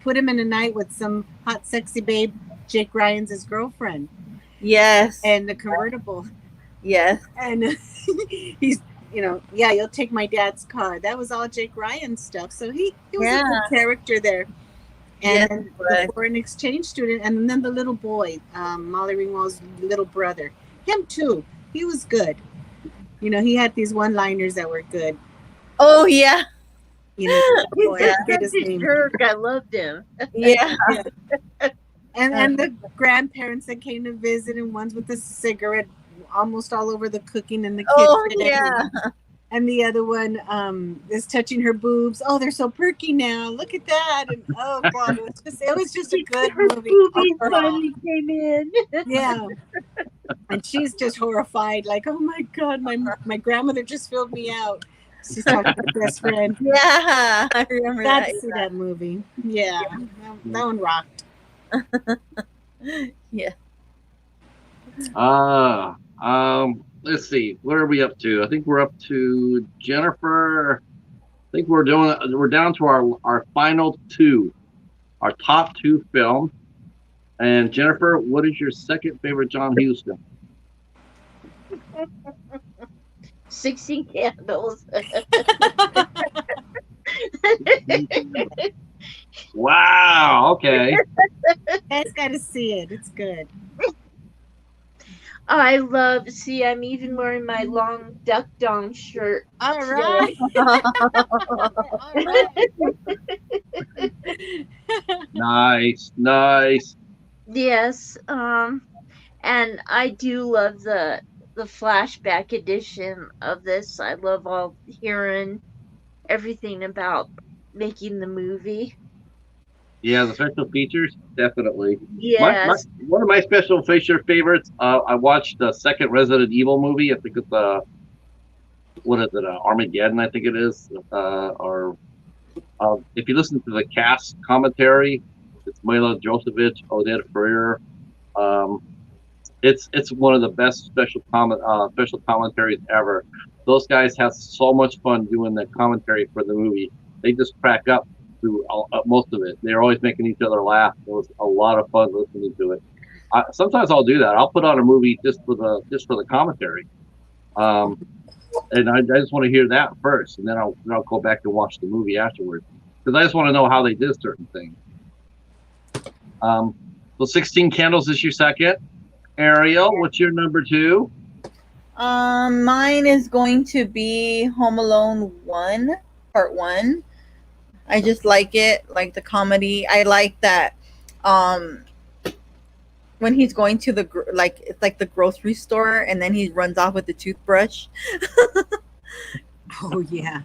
[SPEAKER 4] put him in a night with some hot, sexy babe, Jake Ryan's his girlfriend.
[SPEAKER 3] Yes.
[SPEAKER 4] And the convertible.
[SPEAKER 3] Yes.
[SPEAKER 4] And he's, you'll take my dad's car. That was all Jake Ryan stuff. So he was a good character there. And the foreign exchange student, and then the little boy, Molly Ringwald's little brother. Him too. He was good. He had these one-liners that were good.
[SPEAKER 3] Oh yeah.
[SPEAKER 4] I forget his name.
[SPEAKER 2] Jerk. I loved him.
[SPEAKER 3] Yeah.
[SPEAKER 4] And the grandparents that came to visit, and ones with the cigarette almost all over the cooking in the kitchen.
[SPEAKER 3] Oh yeah.
[SPEAKER 4] And the other one is touching her boobs. Oh, they're so perky now. Look at that. And oh God, it was just a good movie.
[SPEAKER 2] Boobies finally came in.
[SPEAKER 4] Yeah. And she's just horrified, like, oh my God, my grandmother just filled me out. She's talking to her best friend.
[SPEAKER 3] Yeah. I remember
[SPEAKER 4] Got
[SPEAKER 3] that.
[SPEAKER 4] to see that movie. Yeah. That one rocked.
[SPEAKER 3] Yeah.
[SPEAKER 1] Let's see. What are we up to? I think we're up to Jennifer. I think we're down to our final two, our top two films. And Jennifer, what is your second favorite John Hughes film?
[SPEAKER 2] 16 Candles.
[SPEAKER 1] Wow. Okay.
[SPEAKER 4] Guys got to see it. It's good.
[SPEAKER 2] I'm even wearing my long duck dong shirt.
[SPEAKER 4] All right.
[SPEAKER 1] Nice.
[SPEAKER 2] Yes. And I do love the flashback edition of this. I love all hearing everything about making the movie.
[SPEAKER 1] Yeah, the special features, definitely.
[SPEAKER 2] Yes.
[SPEAKER 1] One of my special feature favorites. I watched the second Resident Evil movie. I think it's what is it? Armageddon, I think it is. Or if you listen to the cast commentary, it's Mila Jovovich, Odette Freer. It's one of the best special commentaries ever. Those guys have so much fun doing the commentary for the movie. They just crack up through most of it. They're always making each other laugh. It was a lot of fun listening to it. Sometimes I'll do that. I'll put on a movie just for the commentary, and I just want to hear that first, and then I'll go back and watch the movie afterwards because I just want to know how they did certain things. So 16 Candles is your second. Ariel, what's your number 2?
[SPEAKER 3] Mine is going to be Home Alone 1, Part 1. I just like it, like the comedy. I like that when he's going to it's like the grocery store and then he runs off with the toothbrush.
[SPEAKER 4] Oh yeah.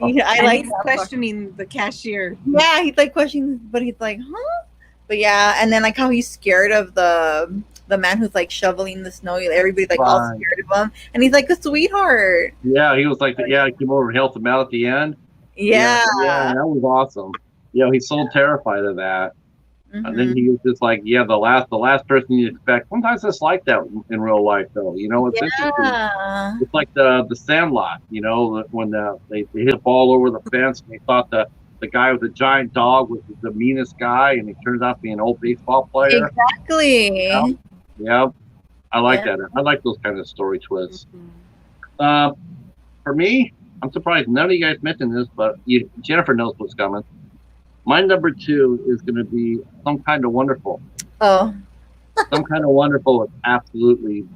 [SPEAKER 3] Yeah, I
[SPEAKER 4] and
[SPEAKER 3] like
[SPEAKER 4] he's
[SPEAKER 3] that
[SPEAKER 4] questioning the cashier.
[SPEAKER 3] Yeah, he's like questioning, but he's like, huh? But yeah, and then like how he's scared of the man who's like shoveling the snow. Everybody's like all scared of him, and he's like a sweetheart.
[SPEAKER 1] Yeah, he was like, he came over and helped him out at the end.
[SPEAKER 3] Yeah,
[SPEAKER 1] that was awesome. He's so terrified of that.
[SPEAKER 3] Mm-hmm.
[SPEAKER 1] And then he was just like, the last person you expect. Sometimes it's like that in real life, though. It's interesting. It's like the Sandlot. When they hit a ball over the fence, and they thought the guy with the giant dog was the meanest guy, and he turns out to be an old baseball player.
[SPEAKER 3] Exactly.
[SPEAKER 1] Yeah. I like that. I like those kind of story twists. Mm-hmm. For me, I'm surprised none of you guys mentioned this, but Jennifer knows what's coming. My number 2 is going to be Some Kind of Wonderful.
[SPEAKER 3] Oh.
[SPEAKER 1] Some Kind of Wonderful is absolutely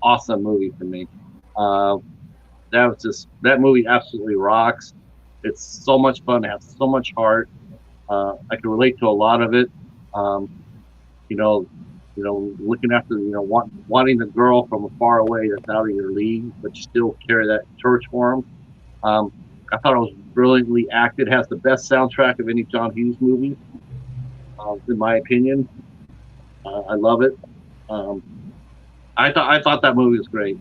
[SPEAKER 1] awesome movie for me. That movie absolutely rocks. It's so much fun. It has so much heart. I can relate to a lot of it. Looking after, wanting the girl from far away that's out of your league, but you still carry that torch for him. I thought it was brilliantly acted. It has the best soundtrack of any John Hughes movie, in my opinion. I love it. I thought that movie was great.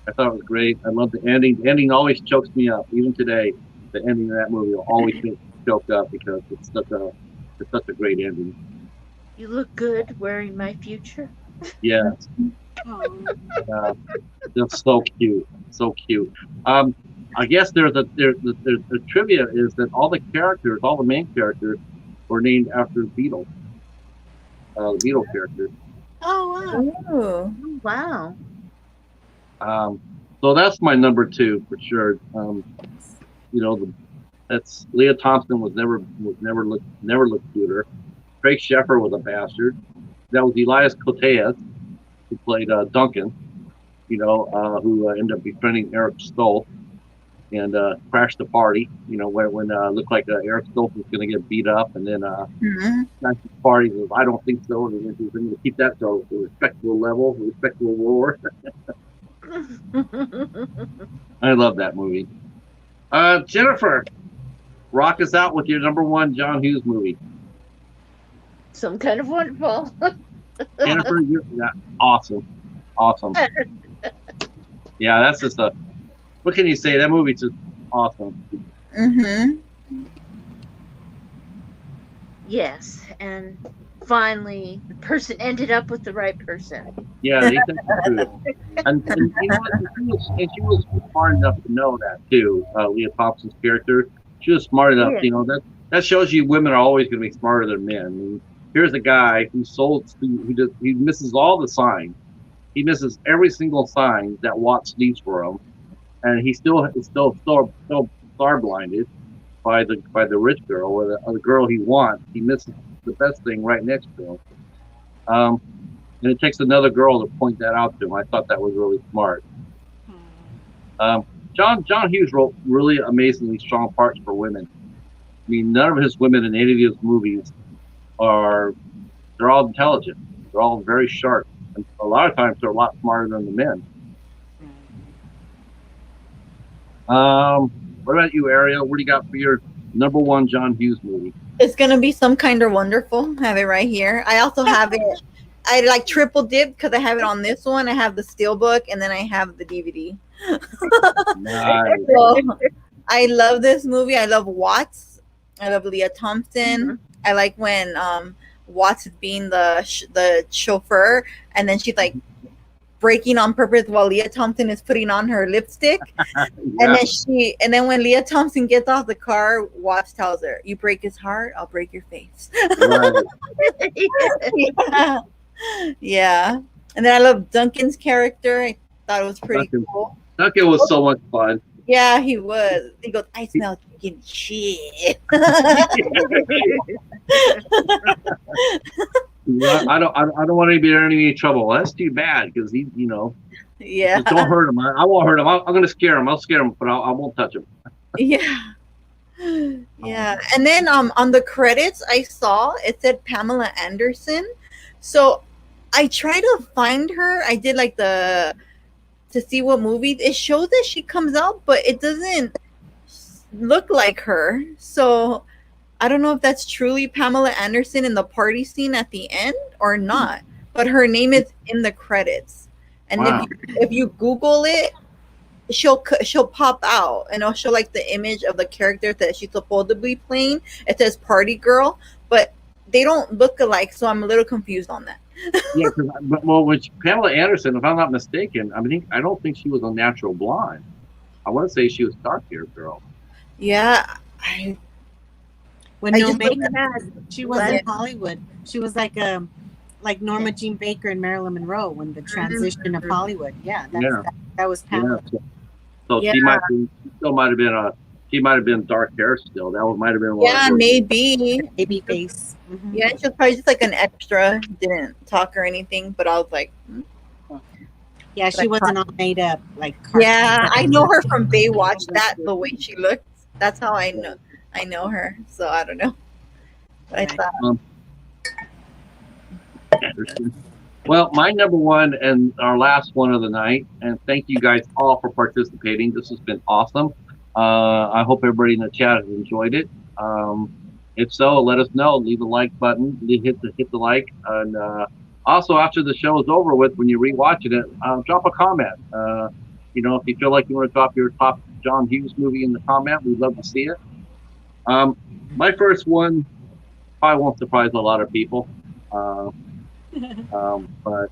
[SPEAKER 1] I thought it was great. I love the ending. The ending always chokes me up. Even today, the ending of that movie will always make me choked up because it's such a great ending.
[SPEAKER 2] You look good wearing my future.
[SPEAKER 1] Yes. Just so cute. So cute. I guess there's the trivia is that all the main characters were named after the Beatles. The Beatles characters.
[SPEAKER 2] Oh wow.
[SPEAKER 1] So that's my number 2 for sure. That's Leah Thompson was never looked cuter. Craig Sheffer was a bastard. That was Elias Koteas, who played Duncan. Who ended up befriending Eric Stoltz and crashed the party. When looked like Eric Stoltz was going to get beat up, and then crashed the party. Goes, I don't think so. And he was going to keep that to a respectable level, a respectable roar. I love that movie. Jennifer, rock us out with your number 1 John Hughes movie.
[SPEAKER 2] Some Kind of Wonderful.
[SPEAKER 1] Jennifer, you're awesome. Yeah, that's just what can you say? That movie's just awesome.
[SPEAKER 3] Mm-hmm.
[SPEAKER 2] Yes, and finally, the person ended up with the right person.
[SPEAKER 1] Yeah, they think true. And she was smart enough to know that too. Leah Thompson's character, she was smart enough.
[SPEAKER 2] Yeah.
[SPEAKER 1] That shows you women are always going to be smarter than men. I mean, here's a guy who he misses all the signs. He misses every single sign that Watts needs for him, and he still is still star blinded by the rich girl or the girl he wants. He misses the best thing right next to him. And it takes another girl to point that out to him. I thought that was really smart. John Hughes wrote really amazingly strong parts for women. I mean, none of his women in any of his movies they're all intelligent. They're all very sharp. And a lot of times they're a lot smarter than the men. What about you, Ariel? What do you got for your number 1 John Hughes movie?
[SPEAKER 3] It's gonna be Some Kind of Wonderful. I have it right here. I also have it. I like triple dip because I have it on this one. I have the Steelbook and then I have the DVD.
[SPEAKER 1] Nice.
[SPEAKER 3] So I love this movie. I love Watts. I love Leah Thompson. I like when Watts is being the chauffeur, and then she's like breaking on purpose while Leah Thompson is putting on her lipstick.
[SPEAKER 1] Yeah.
[SPEAKER 3] And then when Leah Thompson gets off the car, Watts tells her, "You break his heart, I'll break your face."
[SPEAKER 1] Right.
[SPEAKER 3] Yeah. Yeah. And then I love Duncan's character. I thought it was pretty cool.
[SPEAKER 1] Duncan was so much fun.
[SPEAKER 3] Yeah, he was. He goes, "I smell chicken shit."
[SPEAKER 1] I don't want anybody in any trouble. Well, that's too bad because he,
[SPEAKER 3] Yeah.
[SPEAKER 1] just don't hurt him. I won't hurt him. I'm going to scare him. I'll scare him, but I won't touch him.
[SPEAKER 3] Yeah. Yeah. And then on the credits I saw it said Pamela Anderson. So I tried to find her. I did like to see what movies. It shows that she comes out, but it doesn't look like her. So I don't know if that's truly Pamela Anderson in the party scene at the end or not. But her name is in the credits. And
[SPEAKER 1] Wow.
[SPEAKER 3] if you Google it, she'll pop out and it'll show like the image of the character that she's supposedly playing. It says Party Girl, but they don't look alike, so I'm a little confused on that.
[SPEAKER 1] Yeah, which Pamela Anderson, if I'm not mistaken, I don't think she was a natural blonde. I want to say she was dark-haired girl.
[SPEAKER 3] Yeah,
[SPEAKER 4] With
[SPEAKER 3] I
[SPEAKER 4] no
[SPEAKER 3] just looked
[SPEAKER 4] makeup, she was in Hollywood. She was like Norma Jean Baker and Marilyn Monroe when the transition of Hollywood. Yeah, that was Pamela.
[SPEAKER 1] Yeah. So
[SPEAKER 3] Yeah.
[SPEAKER 1] she might have been dark hair still. That might have been
[SPEAKER 3] maybe.
[SPEAKER 4] Baby face. Mm-hmm.
[SPEAKER 3] Yeah, she was probably just like an extra, didn't talk or anything, but I was like,
[SPEAKER 4] Yeah, she wasn't all made up like.
[SPEAKER 3] yeah, I know her from Baywatch. The way she looks, that's how I know her. So I don't know. But I thought.
[SPEAKER 1] Anderson. Well, my number one and our last one of the night, and thank you guys all for participating. This has been awesome. I hope everybody in the chat has enjoyed it. If so, let us know. Leave a like button. Hit the like, and also after the show is over with, when you're rewatching it, drop a comment. If you feel like you want to drop your top John Hughes movie in the comment, we'd love to see it. My first one probably won't surprise a lot of people. But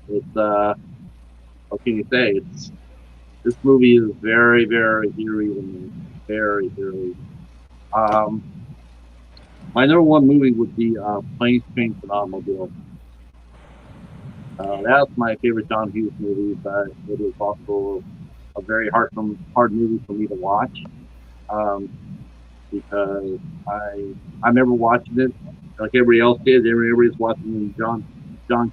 [SPEAKER 1] it's what can you say? This movie is very, very eerie to me. Very, very. My number one movie would be Planes, Trains, and Automobiles. That's my favorite John Hughes movie, but it is also a very hard movie for me to watch, because I remember watching it like everybody else did. Everybody's watching John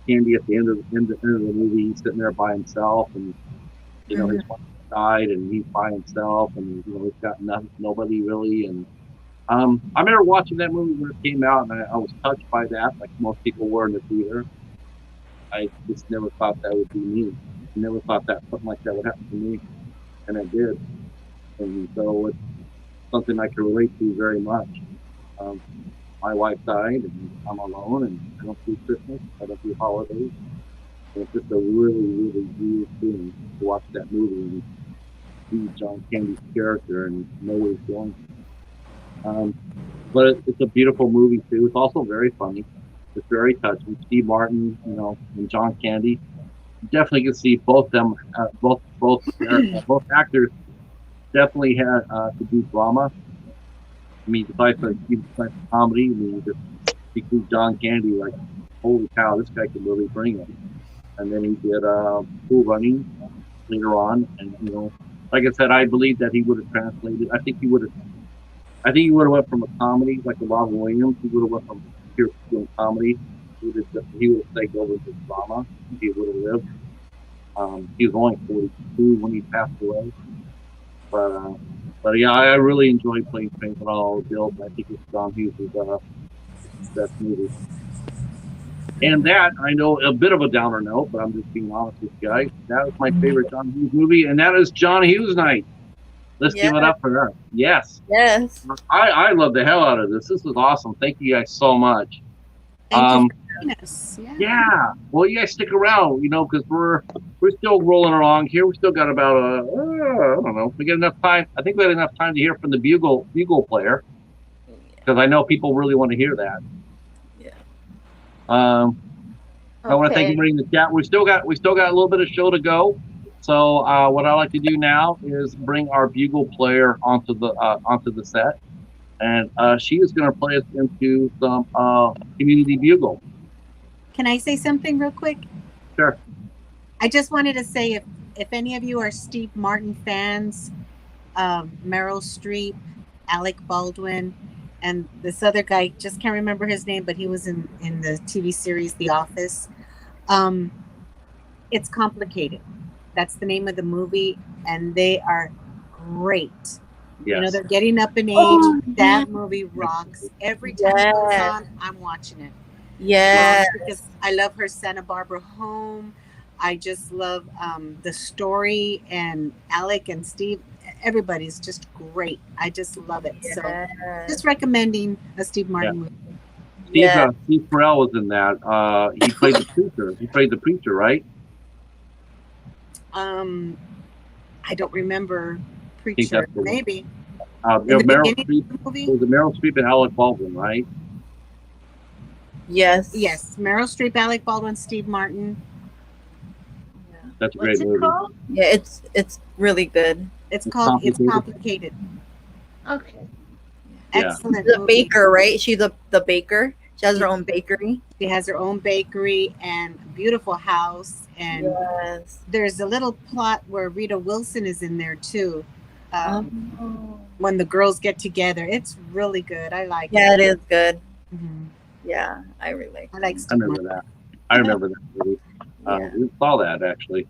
[SPEAKER 1] Candy at the end of the movie. He's sitting there by himself, and his wife died, and he's by himself, and he's got nobody really. And I remember watching that movie when it came out, and I was touched by that, like most people were in the theater. I just never thought that would be me. I never thought that something like that would happen to me, and it did. And so it's something I can relate to very much. My wife died, and I'm alone, and I don't do Christmas, I don't do holidays. And it's just a really, really weird thing to watch that movie and see John Candy's character and know where he's going. But it's a beautiful movie too. It's also very funny. It's very touching. Steve Martin, and John Candy. You definitely can see both actors definitely had to do drama. Besides comedy, just because John Candy, like, holy cow, this guy can really bring it. And then he did Cool Running later on, and like I said, I believe that he would have translated. I think he would have went from a comedy like a Robin Williams. He would have went from pure comedy. He would have taken over the drama if he would have lived. He was only 42 when he passed away. But yeah, I really enjoyed Planes, Trains, and Automobiles. I think it's John Hughes' best movie. And that, I know, a bit of a downer note, but I'm just being honest with you guys. That was my favorite John Hughes movie, and that is John Hughes Night. Let's give it up for her. Yes.
[SPEAKER 3] Yes.
[SPEAKER 1] I love the hell out of this. This was awesome. Thank you guys so much.
[SPEAKER 3] Thank you for
[SPEAKER 4] join us. Yeah.
[SPEAKER 1] Yeah. Well, you guys stick around, because we're still rolling along here. We still got about I don't know. We get enough time. I think we had enough time to hear from the bugle player, because I know people really want to hear that.
[SPEAKER 3] Yeah.
[SPEAKER 1] I want to thank everybody in the chat. We still got a little bit of show to go. So what I like to do now is bring our bugle player onto the set, and she is going to play us into some Community Bugle.
[SPEAKER 4] Can I say something real quick?
[SPEAKER 1] Sure.
[SPEAKER 4] I just wanted to say if any of you are Steve Martin fans, Meryl Streep, Alec Baldwin, and this other guy, just can't remember his name, but he was in the TV series The Office. It's Complicated. That's the name of the movie, and they are great.
[SPEAKER 1] Yes.
[SPEAKER 4] They're getting up in age. That movie rocks. Every time it goes on, I'm watching it.
[SPEAKER 3] Yeah.
[SPEAKER 4] Because I love her Santa Barbara home. I just love the story, and Alec and Steve. Everybody's just great. I just love it. So just recommending a Steve Martin movie.
[SPEAKER 1] Steve Carell was in that. He played the preacher. He played the preacher, right?
[SPEAKER 4] I don't remember Preacher. Maybe.
[SPEAKER 1] Meryl Streep. It was Meryl Streep and Alec Baldwin, right?
[SPEAKER 3] Yes.
[SPEAKER 4] Yes. Meryl Streep, Alec Baldwin, Steve Martin.
[SPEAKER 1] That's a great movie.
[SPEAKER 2] Called?
[SPEAKER 3] Yeah, it's really good.
[SPEAKER 4] It's called It's Complicated.
[SPEAKER 2] Okay.
[SPEAKER 4] Excellent.
[SPEAKER 3] The baker, right? She's the baker. She has her own bakery.
[SPEAKER 4] She has her own bakery and a beautiful house. And there's a little plot where Rita Wilson is in there too. When the girls get together, it's really good. I like it.
[SPEAKER 3] Yeah, it is good.
[SPEAKER 4] Mm-hmm.
[SPEAKER 3] Yeah, I really like it.
[SPEAKER 4] I like
[SPEAKER 1] I remember that. I remember that movie. We saw that actually.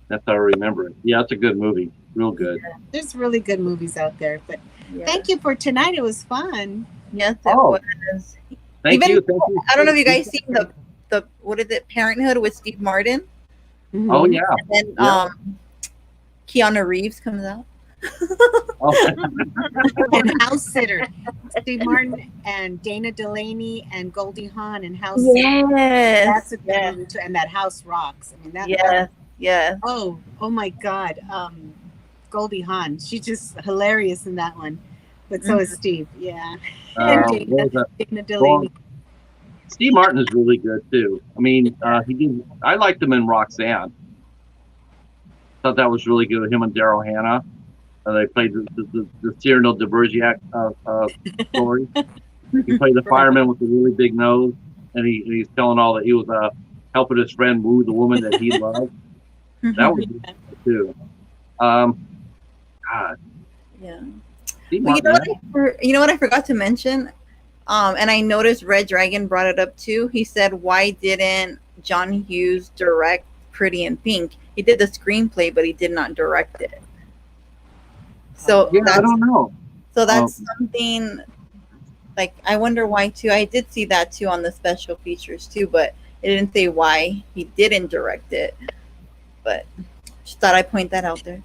[SPEAKER 1] That's how I remember it. Yeah, it's a good movie. Real good.
[SPEAKER 4] Yeah. There's really good movies out there. But thank you for tonight. It was fun.
[SPEAKER 3] Yes, it was.
[SPEAKER 1] Thank you.
[SPEAKER 3] I don't know if you guys seen the what is it, Parenthood with Steve Martin?
[SPEAKER 4] Mm-hmm.
[SPEAKER 1] Oh yeah.
[SPEAKER 3] And then Keanu Reeves comes out.
[SPEAKER 4] And House Sitter, Steve Martin and Dana Delaney and Goldie Hawn and House Sitter. That's a good movie too. And that house rocks. I mean that.
[SPEAKER 3] Yes.
[SPEAKER 4] Oh my God. Goldie Hawn. She's just hilarious in that one. But so is Steve. Yeah. And Dana Delaney.
[SPEAKER 1] Steve Martin is really good too. I mean, I liked him in Roxanne. Thought that was really good. Him and Daryl Hannah. They played the Cyrano de Bergerac story. He played the fireman with the really big nose, and he's telling all that he was helping his friend woo the woman that he loved. That was good too. God.
[SPEAKER 3] Yeah.
[SPEAKER 1] Well,
[SPEAKER 3] you know what I forgot to mention? And I noticed Red Dragon brought it up too. He said, why didn't John Hughes direct Pretty in Pink? He did the screenplay, but he did not direct it. So
[SPEAKER 1] I don't know.
[SPEAKER 3] So that's something, like, I wonder why too. I did see that too on the special features too, but it didn't say why he didn't direct it. But just thought I'd point that out there.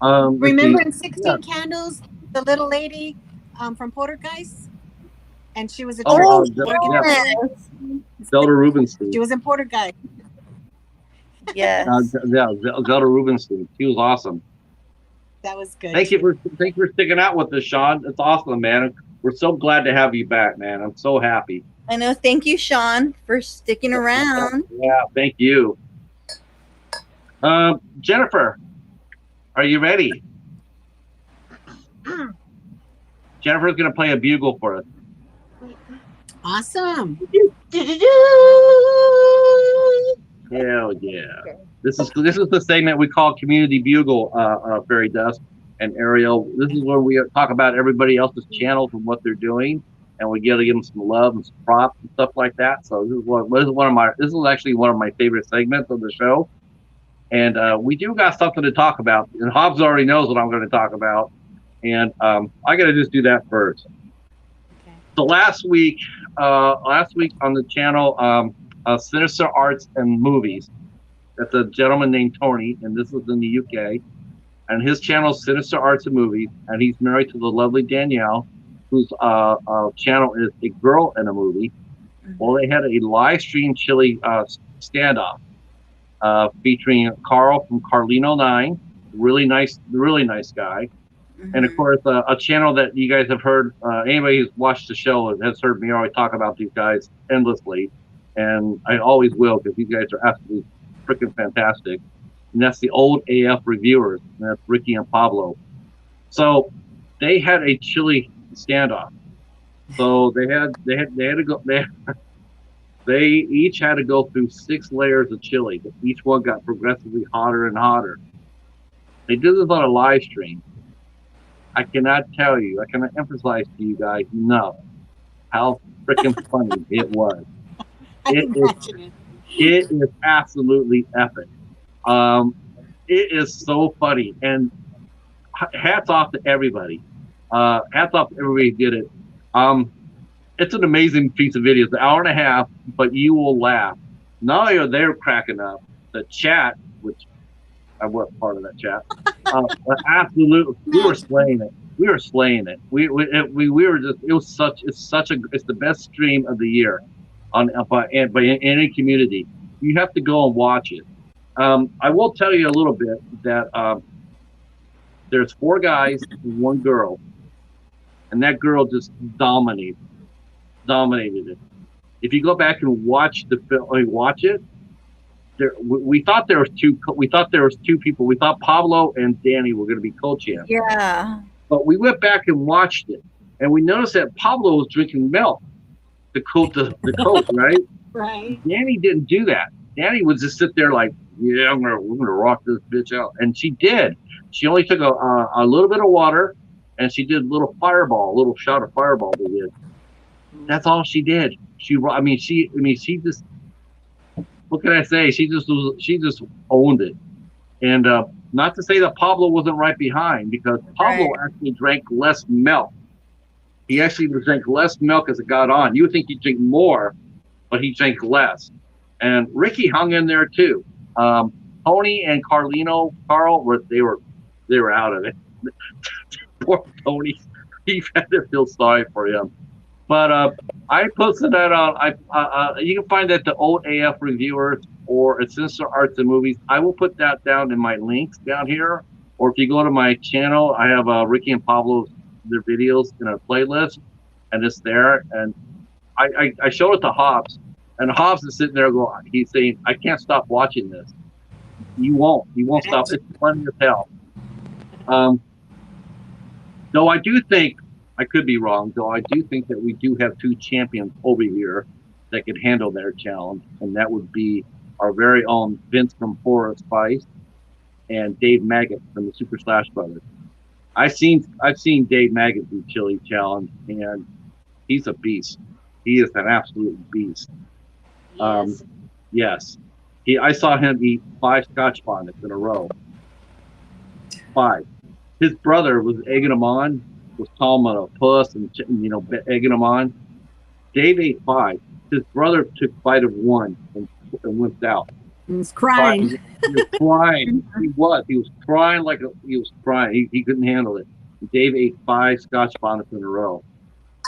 [SPEAKER 4] Remember in 16 Candles, the little lady from Poltergeist? And she was a
[SPEAKER 1] Zelda Rubinstein.
[SPEAKER 4] She was in Poltergeist.
[SPEAKER 3] Yes.
[SPEAKER 1] Zelda Rubinstein. She was awesome.
[SPEAKER 4] That was good.
[SPEAKER 1] Thank you for sticking out with us, Sean. It's awesome, man. We're so glad to have you back, man. I'm so happy.
[SPEAKER 3] I know. Thank you, Sean, for sticking around.
[SPEAKER 1] Yeah, thank you. Jennifer, are you ready? Jennifer's going to play a bugle for us.
[SPEAKER 4] Awesome.
[SPEAKER 1] Hell yeah. This is the segment we call Community Bugle, Fairydust and Ariel. This is where we talk about everybody else's channels and what they're doing, and we get to give them some love and some props and stuff like that. So this is actually one of my favorite segments of the show. And we do got something to talk about, and Hobbs already knows what I'm going to talk about. And I got to just do that first. Okay. So last week on the channel, Sinister Arts and Movies, that's a gentleman named Tony, and this was in the UK. And his channel is Sinister Arts and Movies, and he's married to the lovely Danielle, whose channel is A Girl in a Movie. Well, they had a live stream chili standoff featuring Carl from Carlino 9, really nice guy. And of course, a channel that you guys have heard, anybody who's watched the show has heard me always talk about these guys endlessly. And I always will, because these guys are absolutely freaking fantastic. And that's the Old AF Reviewers, and that's Ricky and Pablo. So they had a chili standoff. So they had to go. They each had to go through 6 layers of chili. Each one got progressively hotter and hotter. They did this on a live stream. I cannot tell you, I cannot emphasize to you guys enough how freaking funny it was. It is absolutely epic. It is so funny, and hats off to everybody. Hats off to everybody who did it. It's an amazing piece of video. It's an hour and a half, but you will laugh. Not only are they cracking up, the chat, which I wasn't part of that chat, absolutely, we were slaying it. We were slaying it. We were just. It's the best stream of the year, by any community. You have to go and watch it. I will tell you a little bit that there's 4 guys and 1 girl, and that girl just dominated it. If you go back and watch the film, we thought there was 2. We thought there was 2 people. We thought Pablo and Danny were going to be co-champs.
[SPEAKER 3] Yeah.
[SPEAKER 1] But we went back and watched it, and we noticed that Pablo was drinking milk to coat the coat, right?
[SPEAKER 4] Right.
[SPEAKER 1] Danny didn't do that. Danny would just sit there like, yeah, we're gonna rock this bitch out, and she did. She only took a little bit of water, and she did a little shot of Fireball. They did. That's all she did. She just. What can I say? She just owned it, and not to say that Pablo wasn't right behind, because Pablo actually drank less milk. He actually drank less milk as it got on. You would think he'd drink more, but he drank less. And Ricky hung in there too. Tony and Carl were out of it. Poor Tony. He had to feel sorry for him. But I posted that on. You can find that the Old AF Reviewers or Sinister Arts and Movies. I will put that down in my links down here. Or if you go to my channel, I have Ricky and Pablo's their videos in a playlist, and it's there. And I showed it to Hobbs, and Hobbs is sitting there going, he's saying, I can't stop watching this. You won't stop. It's funny as hell. Though I do think, I could be wrong, though I do think that we do have 2 champions over here that could handle their challenge, and that would be our very own Vince from Horror Spice and Dave Maggot from the Super Slash Brothers. I've seen Dave Maggot do Chili Challenge, and he's a beast. He is an absolute beast. Yes. I saw him eat 5 Scotch bonnets in a row. 5. His brother was egging him on, was calling him a puss and egging him on. Dave ate 5. His brother took a bite of 1 and went out.
[SPEAKER 5] He was crying.
[SPEAKER 1] He was crying. He was crying. He couldn't handle it. Dave ate 5 Scotch bonnets in a row.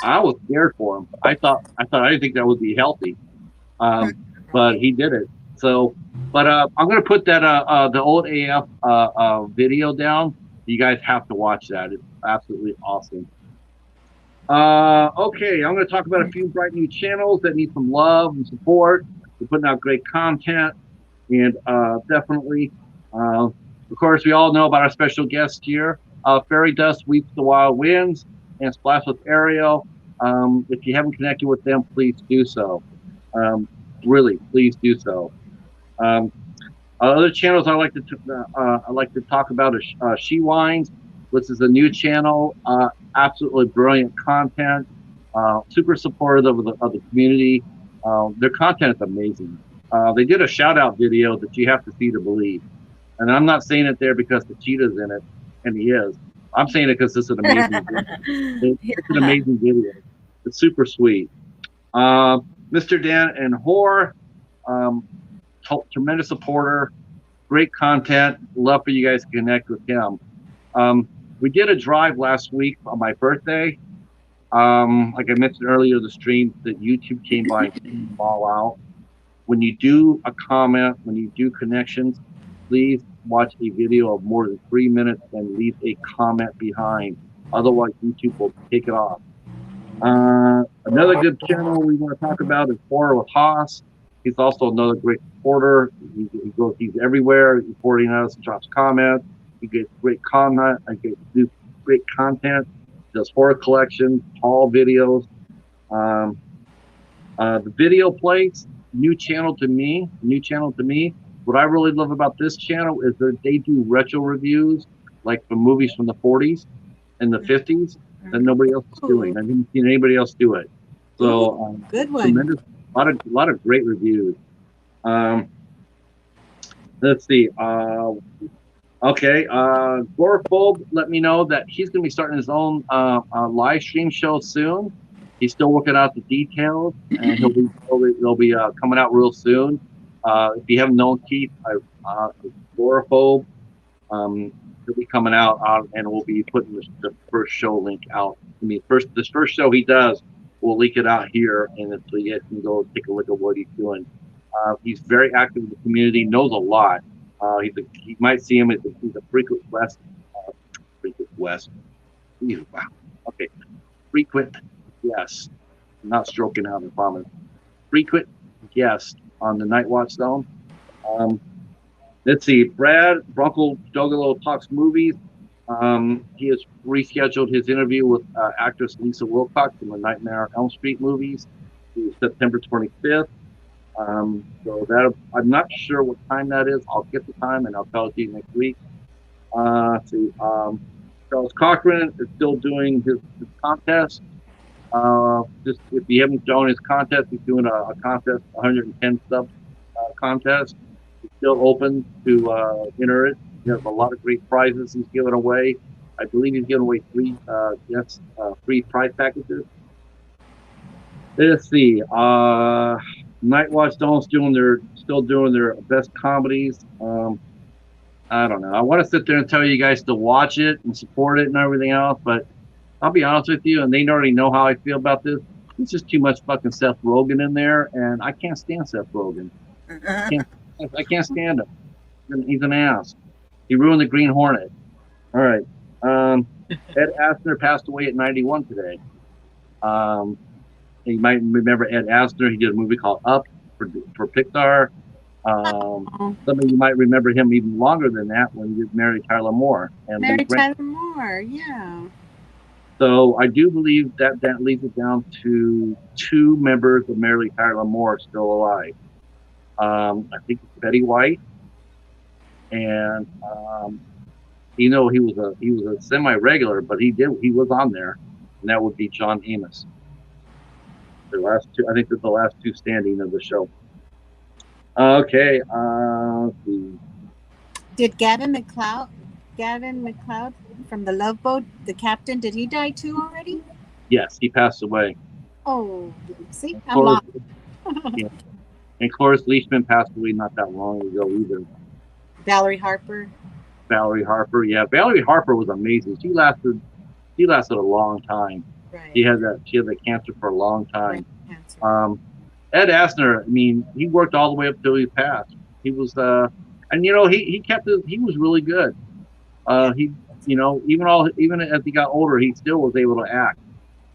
[SPEAKER 1] I was scared for him. I didn't think that would be healthy. But he did it. So, but I'm gonna put that the Old AF video down. You guys have to watch that. It's absolutely awesome. Okay, I'm gonna talk about a few bright new channels that need some love and support. We're putting out great content, and definitely, of course, we all know about our special guest here, Fairydust Weeps the Wild Winds and Splash with Ariel. If you haven't connected with them, please do so. Really, please do so. Other channels I like to talk about is She Wines, which is a new channel. Absolutely brilliant content. Super supportive of the community. Their content is amazing. They did a shout out video that you have to see to believe. And I'm not saying it there because the Cheetah's in it, and he is. I'm saying it because it's an amazing video. It's an amazing video. It's super sweet. Mr. Dan and Horror, tremendous supporter, great content. Love for you guys to connect with him. We did a drive last week on my birthday, Like I mentioned earlier, the stream that YouTube came by and cleaned them all out. When you do a comment, when you do connections, please watch a video of more than 3 minutes and leave a comment behind. Otherwise, YouTube will take it off. Another good channel we want to talk about is Horror with Hoss. He's also another great reporter. He's everywhere, reporting us, drops comments. He gets great comment. I get great content. Does horror collections, haul videos. The video plates, new channel to me. What I really love about this channel is that they do retro reviews, like for movies from the 40s and the 50s that nobody else is doing. I haven't seen anybody else do it. So
[SPEAKER 4] good one.
[SPEAKER 1] Tremendous, lot of great reviews. Let's see. Okay, Gorphobe let me know that he's going to be starting his own live stream show soon. He's still working out the details, and he'll be coming out real soon. If you haven't known Keith, Gorphobe, he'll be coming out, and we'll be putting the first show link out. I mean, this first show he does, we'll leak it out here, and so you guys can go take a look at what he's doing. He's very active in the community, knows a lot. You might see him. He's a frequent guest. Wow. Okay. Frequent guest. Not stroking out, I promise. Frequent guest on the Night Watch Zone. Let's see. Brad Bronco Dogolo Talks Movies. He has rescheduled his interview with actress Lisa Wilcox from the Nightmare on Elm Street movies to September 25th. So that I'm not sure what time that is. I'll get the time and I'll tell it to you next week. See, Charles Cochran is still doing his contest. Just if you haven't done his contest, he's doing a contest, 110 sub contest. It's still open to enter it. He has a lot of great prizes he's giving away. I believe he's giving away free prize packages. Let's see. Night Watch Stone's still doing their best comedies. I don't know. I want to sit there and tell you guys to watch it and support it and everything else, but I'll be honest with you, and they already know how I feel about this. There's just too much fucking Seth Rogen in there, and I can't stand Seth Rogen. I can't stand him. He's an ass. He ruined the Green Hornet. All right. Ed Asner passed away at 91 today. You might remember Ed Asner. He did a movie called Up for Pixar. Some of you might remember him even longer than that when he married Tyler Moore.
[SPEAKER 4] Tyler Moore, yeah.
[SPEAKER 1] So I do believe that leads it down to 2 members of Mary Tyler Moore still alive. I think it's Betty White, and he was a semi-regular, but he was on there, and that would be John Amos. The last 2, I think they're the last 2 standing of the show. Okay, let's see.
[SPEAKER 4] Did Gavin McLeod from the Love Boat, the captain, did he die too already?
[SPEAKER 1] Yes, he passed away.
[SPEAKER 4] Oh, see, I'm lost.
[SPEAKER 1] Yeah. And Cloris Leachman passed away not that long ago either.
[SPEAKER 4] Valerie Harper,
[SPEAKER 1] yeah. Valerie Harper was amazing. She lasted a long time.
[SPEAKER 4] Right.
[SPEAKER 1] She had that cancer for a long time. Ed Asner, I mean, he worked all the way up till he passed. He was and he was really good. Even as he got older, he still was able to act.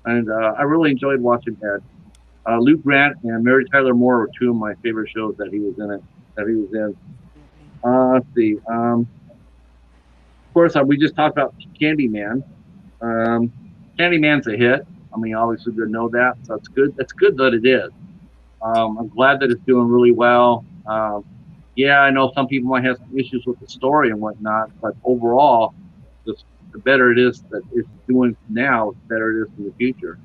[SPEAKER 1] And I really enjoyed watching Ed. Luke Grant and Mary Tyler Moore were 2 of my favorite shows that he was in. Let's see. Of course, we just talked about Candyman. Candyman's a hit. I mean, obviously we know that, so it's good. It's good that it is. I'm glad that it's doing really well. Yeah, I know some people might have some issues with the story and whatnot, but overall, the better it is that it's doing now, the better it is in the future.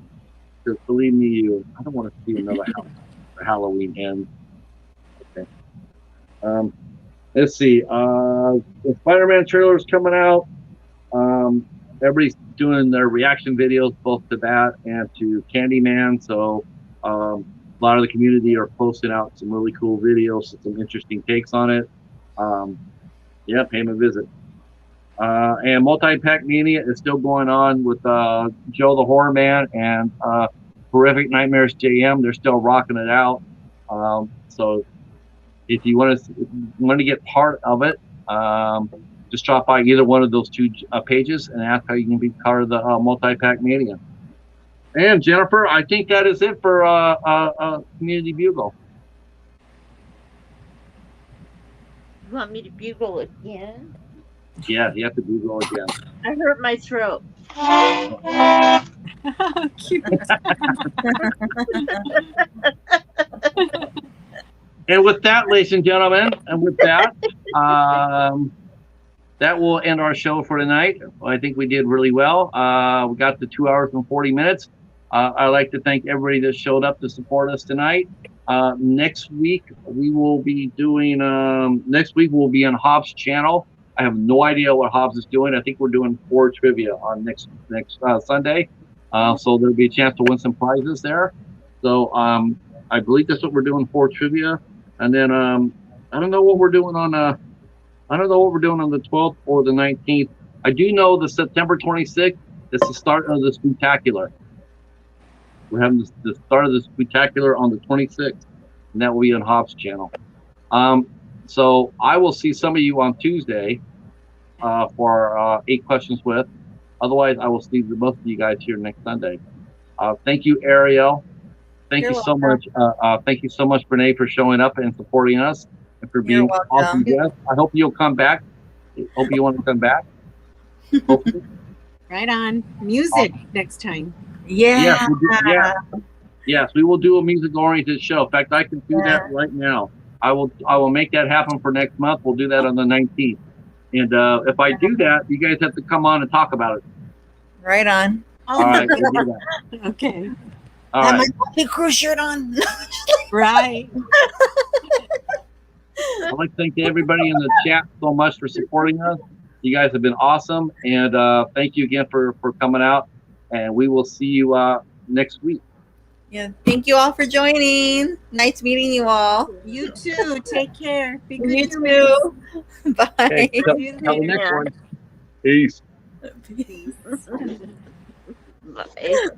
[SPEAKER 1] Because believe me, I don't want to see another Halloween end. Okay. Let's see. The Spider-Man trailer is coming out. Everybody's doing their reaction videos both to that and to Candyman. So a lot of the community are posting out some really cool videos, some interesting takes on it. Yeah, pay him a visit. And Multi-Pack Mania is still going on with Joe the Horror Man and Horrific Nightmares JM. They're still rocking it out. So if you want to get part of it, just drop by either one of those two pages and ask how you can be part of the Multi-Pack Mania. And Jennifer, I think that is it for Community Bugle.
[SPEAKER 2] You want me to bugle again?
[SPEAKER 1] Yeah, you have to Bugle again.
[SPEAKER 2] I hurt my throat.
[SPEAKER 4] Cute.
[SPEAKER 1] And with that, ladies and gentlemen, that will end our show for tonight. I think we did really well. We got to 2 hours and 40 minutes. I'd like to thank everybody that showed up to support us tonight. Next week we will be doing. Next week we'll be on Hobbs' channel. I have no idea what Hobbs is doing. I think we're doing 4 trivia on next Sunday. So there'll be a chance to win some prizes there. So I believe that's what we're doing, 4 trivia. And then I don't know what we're doing on the 12th or the 19th. I do know the September 26th is the start of the Spectacular. We're having the start of the Spectacular on the 26th, and that will be on Hobbs' channel. So I will see some of you on Tuesday for 8 questions with. Otherwise, I will see most of you guys here next Sunday. Thank you, Ariel. Thank you so much. Thank you so much, Renee, for showing up and supporting us and for being awesome guest. I hope you'll come back. Hope you want to come back. Hopefully.
[SPEAKER 4] Right on. Music next time.
[SPEAKER 3] Yeah.
[SPEAKER 1] Yes, we will do a music-oriented show. In fact, I can do that right now. I will make that happen for next month. We'll do that on the 19th. And if I do that, you guys have to come on and talk about it.
[SPEAKER 3] Right on.
[SPEAKER 1] All right. We'll do that.
[SPEAKER 4] Okay.
[SPEAKER 1] All
[SPEAKER 3] Have
[SPEAKER 1] right.
[SPEAKER 3] my crew shirt on.
[SPEAKER 4] Right.
[SPEAKER 1] I'd like to thank everybody in the chat so much for supporting us. You guys have been awesome. And thank you again for coming out. And we will see you next week.
[SPEAKER 3] Yeah. Thank you all for joining. Nice meeting you all.
[SPEAKER 4] You too. Take care. Be good.
[SPEAKER 3] You too. Bye.
[SPEAKER 1] Okay, till the next one. Peace.
[SPEAKER 3] Peace.
[SPEAKER 2] Bye.